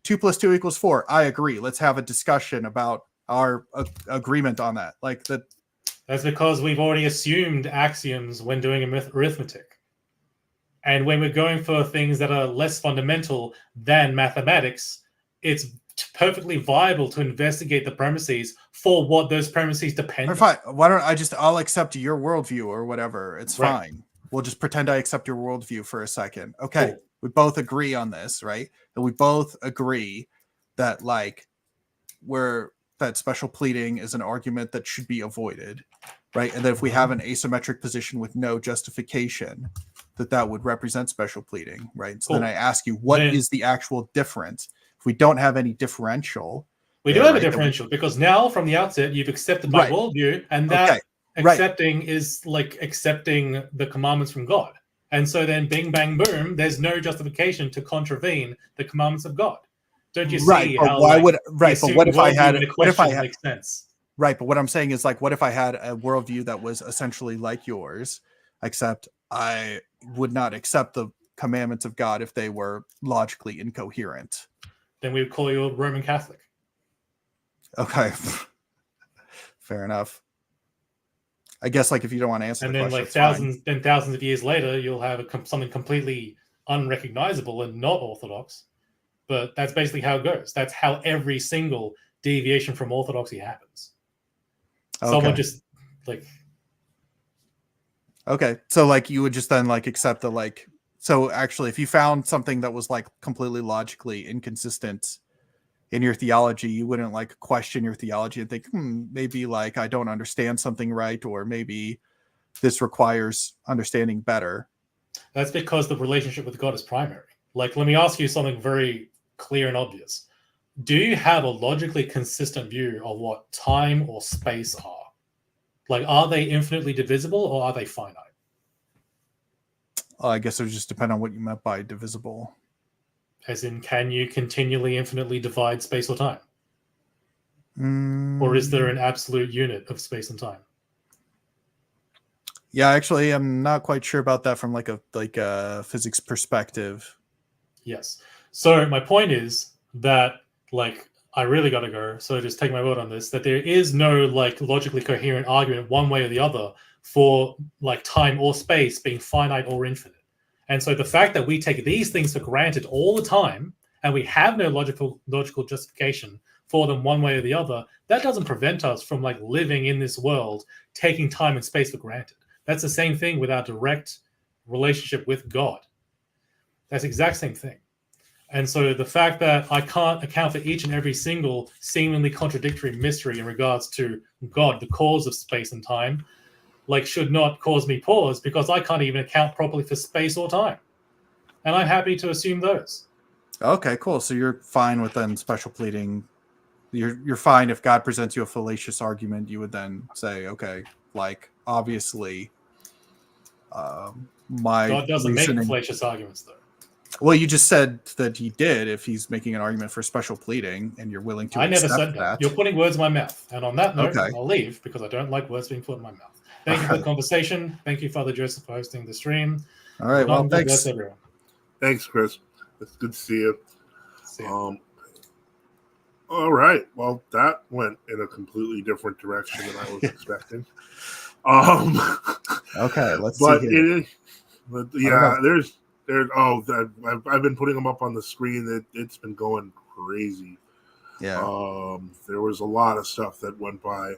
2 + 2 = 4. I agree. Let's have a discussion about our agreement on that. Like that. That's because we've already assumed axioms when doing arithmetic. And when we're going for things that are less fundamental than mathematics, it's perfectly viable to investigate the premises for what those premises depend on. Fine. Why don't I'll accept your worldview or whatever. It's fine. We'll just pretend I accept your worldview for a second. Okay. Cool. We both agree on this, right? And we both agree that that special pleading is an argument that should be avoided, right? And that if we have an asymmetric position with no justification, that would represent special pleading, right? So then I ask you, what is the actual difference? If we don't have any differential, we do have a differential because now from the outset you've accepted my worldview, and that accepting is like accepting the commandments from God. And so then, bing, bang, boom, there's no justification to contravene the commandments of God. Don't you see how? Why would But what if I had? What if I had? Makes sense. Right, but what I'm saying is like, what if I had a worldview that was essentially like yours, except I would not accept the commandments of God if they were logically incoherent? Then we would call you a Roman Catholic. Okay, fair enough. I guess like if you don't want to answer, and then like thousands of years later, you'll have something completely unrecognizable and not orthodox. But that's basically how it goes. That's how every single deviation from orthodoxy happens. Okay. Someone just like. Okay, so like you would just then like accept the like. So actually, if you found something that was like completely logically inconsistent in your theology, you wouldn't like question your theology and think, maybe like I don't understand something right, or maybe this requires understanding better. That's because the relationship with God is primary. Like, let me ask you something very clear and obvious. Do you have a logically consistent view of what time or space are? Like, are they infinitely divisible or are they finite? I guess it would just depend on what you meant by divisible. As in, can you continually infinitely divide space or time? Or is there an absolute unit of space and time? Yeah, actually, I'm not quite sure about that from like a physics perspective. Yes. So my point is that like I really got to go. So just take my word on this, that there is no like logically coherent argument one way or the other for like time or space being finite or infinite. And so the fact that we take these things for granted all the time and we have no logical justification for them one way or the other, that doesn't prevent us from like living in this world, taking time and space for granted. That's the same thing with our direct relationship with God. That's the exact same thing. And so the fact that I can't account for each and every single seemingly contradictory mystery in regards to God, the cause of space and time, like should not cause me pause because I can't even account properly for space or time. And I'm happy to assume those. Okay, cool. So you're fine with then special pleading. You're fine if God presents you a fallacious argument, you would then say, okay, like obviously my God doesn't make fallacious arguments though. Well, you just said that he did if he's making an argument for special pleading and you're willing to accept never said that. You're putting words in my mouth. And on that note, I'll leave because I don't like words being put in my mouth. Thank you for the conversation. Thank you, Father Joseph, for hosting the stream. All right. Well, thanks. Bless everyone. Thanks, Kris. It's good to see you. All right. Well, that went in a completely different direction than I was expecting. Okay. Let's but see. I've been putting them up on the screen. It's been going crazy. Yeah. There was a lot of stuff that went by.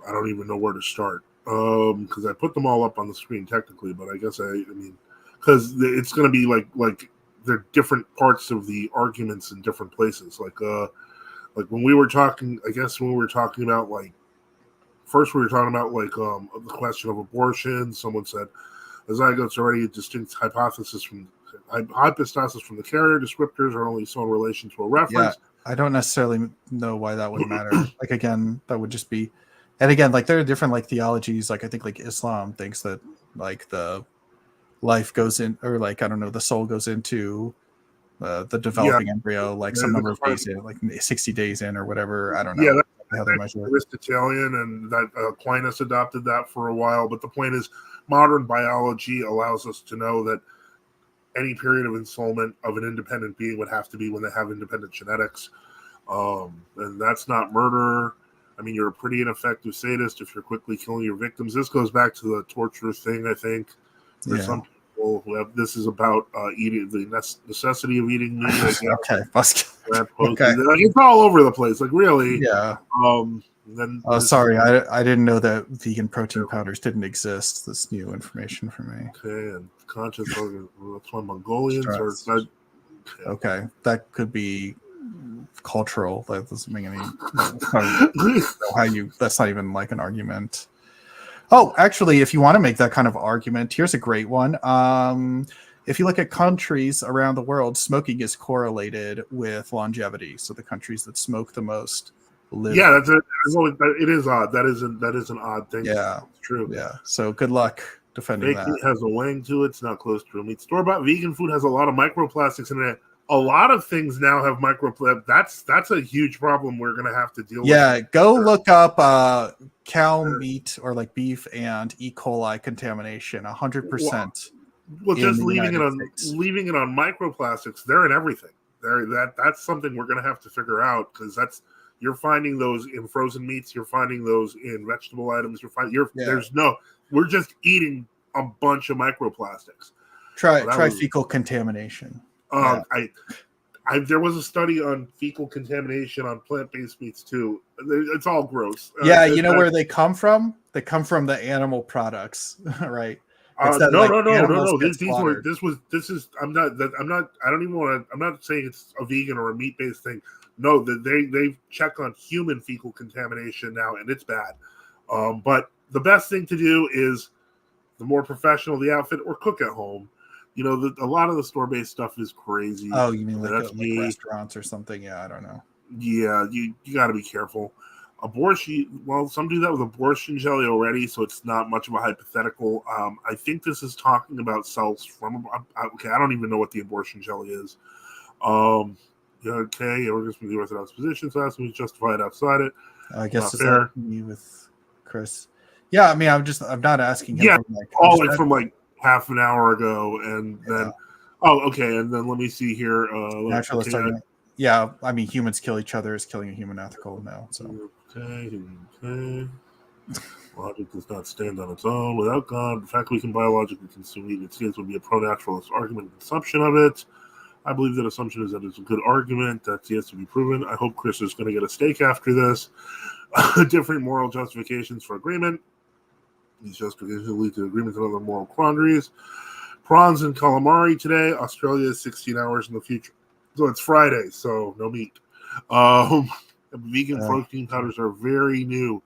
I don't even know where to start because I put them all up on the screen technically, but I guess I mean because it's going to be like they're different parts of the arguments in different places. Like when we were talking, I guess when we were talking about like first we were talking about like the question of abortion. Someone said the zygote's already a distinct hypostasis from the carrier. Descriptors are only so in relation to a reference. Yeah, I don't necessarily know why that would matter. Like again, that would just be, and again, like there are different like theologies. Like I think like Islam thinks that like the life goes in, or like I don't know, the soul goes into the developing embryo like some number of days in, like 60 days in or whatever. I don't know. Yeah, that's Aristotelian, and that Aquinas adopted that for a while. But the point is, modern biology allows us to know that any period of ensoulment of an independent being would have to be when they have independent genetics. And that's not murder. I mean, you're a pretty ineffective sadist if you're quickly killing your victims. This goes back to the torture thing, I think. There's some people who have, this is about eating, the necessity of eating meat. Okay. It's all over the place. Like, really. Yeah. Then sorry, I didn't know that vegan protein powders didn't exist. This new information for me. Okay, and conscious organ. That's why Mongolians are. Okay, that could be cultural. That doesn't make any. How you? That's not even like an argument. Oh, actually, if you want to make that kind of argument, here's a great one. If you look at countries around the world, smoking is correlated with longevity. So the countries that smoke the most live. Yeah, it is odd. That is an odd thing. Yeah, it's true. Yeah. So good luck defending that. It has a wang to it. It's not close to a meat. Store-bought vegan food has a lot of microplastics in it. A lot of things now have microplastics. That's a huge problem we're going to have to deal with. Yeah, go look up cow meat or like beef and E. coli contamination. 100%. Well, just leaving it on microplastics. They're in everything. That's something we're going to have to figure out, because you're finding those in frozen meats. You're finding those in vegetable items. We're just eating a bunch of microplastics. Try fecal contamination. There was a study on fecal contamination on plant-based meats too. It's all gross. You know where they come from? They come from the animal products, right? No. I'm not saying it's a vegan or a meat-based thing. No, they check on human fecal contamination now, and it's bad. But the best thing to do is, the more professional the outfit, or cook at home. You know, a lot of the store-based stuff is crazy. Oh, you mean like restaurants or something? Yeah, I don't know. Yeah, you got to be careful. Abortion, well, some do that with abortion jelly already, so it's not much of a hypothetical. I think this is talking about cells from... Okay, I don't even know what the abortion jelly is. We're just the Orthodox position, so that's when we justify it outside it. I guess it's fair. Me with Kris. Yeah, I mean, I'm not asking him. Yeah, from half an hour ago, and then and then let me see here. Yeah, I mean, humans kill each other is killing a human ethical now. So logic does not stand on its own without God. The fact we can biologically consume meat and skins would be a pro-naturalist argument and assumption of it. I believe that assumption is that it's a good argument that's yet to be proven. I hope Kris is going to get a steak after this. Different moral justifications for agreement. These justifications lead to agreements and other moral quandaries. Prawns and calamari today. Australia is 16 hours in the future. So it's Friday, so no meat. Vegan protein powders are very new.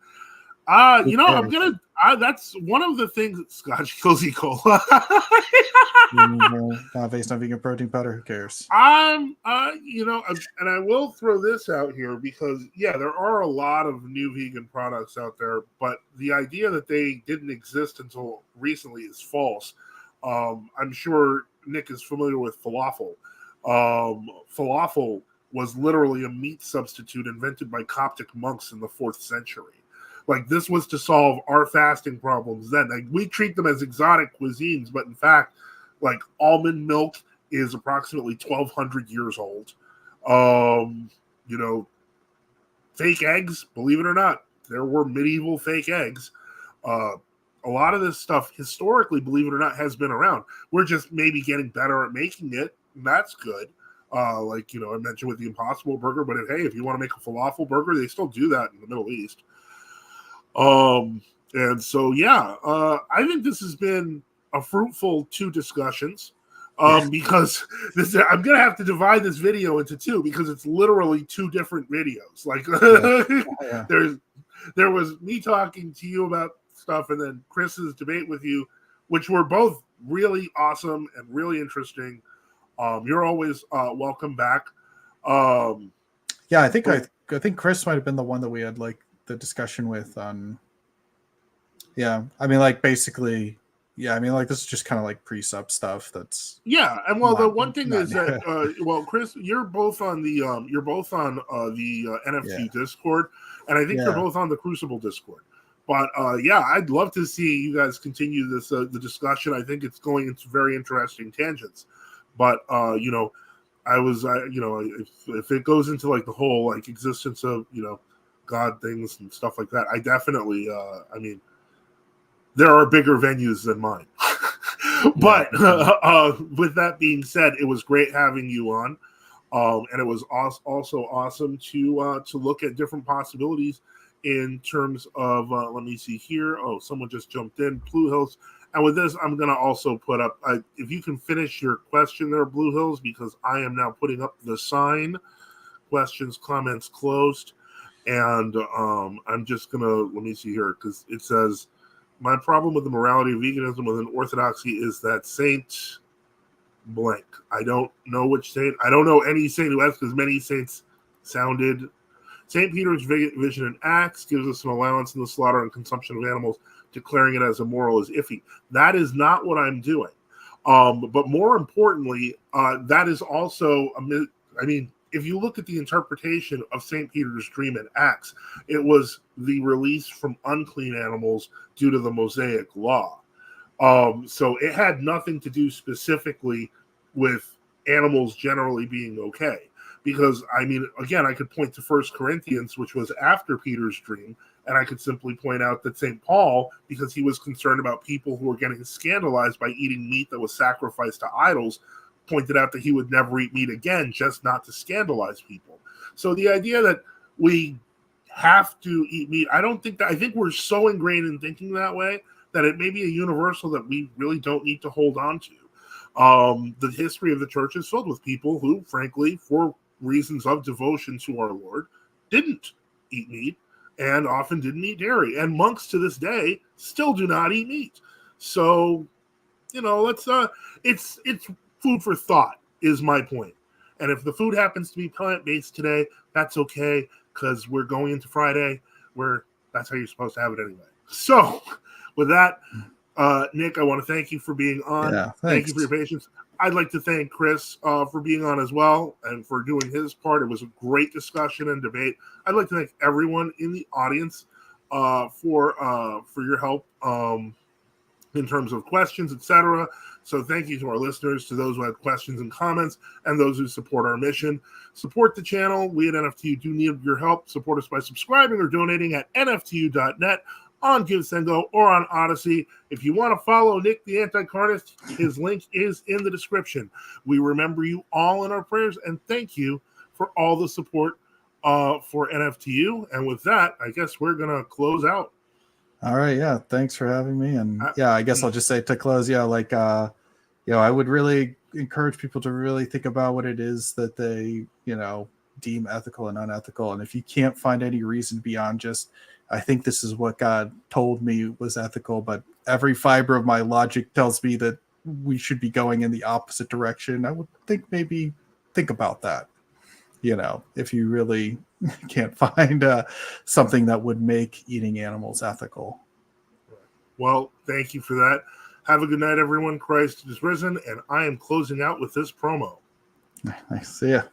That's one of the things that Scotch kills E. coli. Not based on vegan protein powder. Who cares? And I will throw this out here because, there are a lot of new vegan products out there, but the idea that they didn't exist until recently is false. I'm sure Nick is familiar with falafel. Falafel was literally a meat substitute invented by Coptic monks in the 4th century. Like, this was to solve our fasting problems then. Like, we treat them as exotic cuisines, but in fact, like, almond milk is approximately 1,200 years old. Fake eggs, believe it or not, there were medieval fake eggs. A lot of this stuff, historically, believe it or not, has been around. We're just maybe getting better at making it, and that's good. I mentioned with the Impossible Burger, but if you want to make a falafel burger, they still do that in the Middle East. I think this has been a fruitful 2 discussions, because I'm going to have to divide this video into 2 because it's literally 2 different videos. Like, there was me talking to you about stuff, and then Kris's debate with you, which were both really awesome and really interesting. You're always welcome back. I think Kris might have been the one that we had like the discussion with on. Yeah, I mean, like basically, yeah, I mean, like this is just kind of like pre-sub stuff. That's and well, the one thing is that Kris, you're both on the NFT Discord, and I think you're both on the Crucible Discord. But I'd love to see you guys continue this the discussion. I think it's going into very interesting tangents. But I was if it goes into like the whole like existence of God things and stuff like that, I definitely I mean, there are bigger venues than mine. But with that being said, it was great having you on, and it was also awesome to look at different possibilities in terms of let me see here. Oh, someone just jumped in, Blue Hills. And with this, I'm going to also put up, if you can finish your question there, Blue Hills, because I am now putting up the sign, questions, comments closed. And I'm just going to, let me see here, because it says, my problem with the morality of veganism within Orthodoxy is that Saint blank. I don't know which saint. I don't know any saint who has as many saints sounded. St. Peter's vision in Acts gives us an allowance in the slaughter and consumption of animals. Declaring it as immoral is iffy. That is not what I'm doing. But more importantly, that is also, I mean, if you look at the interpretation of St. Peter's dream in Acts, it was the release from unclean animals due to the Mosaic law. So it had nothing to do specifically with animals generally being okay. Because, I mean, again, I could point to 1 Corinthians, which was after Peter's dream, and I could simply point out that St. Paul, because he was concerned about people who were getting scandalized by eating meat that was sacrificed to idols, pointed out that he would never eat meat again, just not to scandalize people. So the idea that we have to eat meat, I think we're so ingrained in thinking that way that it may be a universal that we really don't need to hold on to. The history of the church is filled with people who, frankly, for reasons of devotion to our Lord, didn't eat meat and often didn't eat dairy. And monks to this day still do not eat meat. So, let's it's food for thought is my point. And if the food happens to be plant-based today, that's okay, because we're going into Friday where that's how you're supposed to have it anyway. So with that, Nick, I want to thank you for being on. Yeah, thank you for your patience. I'd like to thank Kris for being on as well and for doing his part. It was a great discussion and debate. I'd like to thank everyone in the audience for your help in terms of questions, etc. So thank you to our listeners, to those who had questions and comments, and those who support our mission. Support the channel. We at NFTU do need your help. Support us by subscribing or donating at nftu.net. on Give Send Go or on Odyssey. If you want to follow Nick the Anti-Carnist, his link is in the description. We remember you all in our prayers, and thank you for all the support for NFTU. And with that, I guess we're going to close out. All right. Yeah. Thanks for having me. And I guess I'll just say to close, I would really encourage people to really think about what it is that they, deem ethical and unethical. And if you can't find any reason beyond just, I think this is what God told me was ethical, but every fiber of my logic tells me that we should be going in the opposite direction, I would think about that. If you really can't find something that would make eating animals ethical. Well, thank you for that. Have a good night, everyone. Christ is risen, and I am closing out with this promo. Nice. See ya.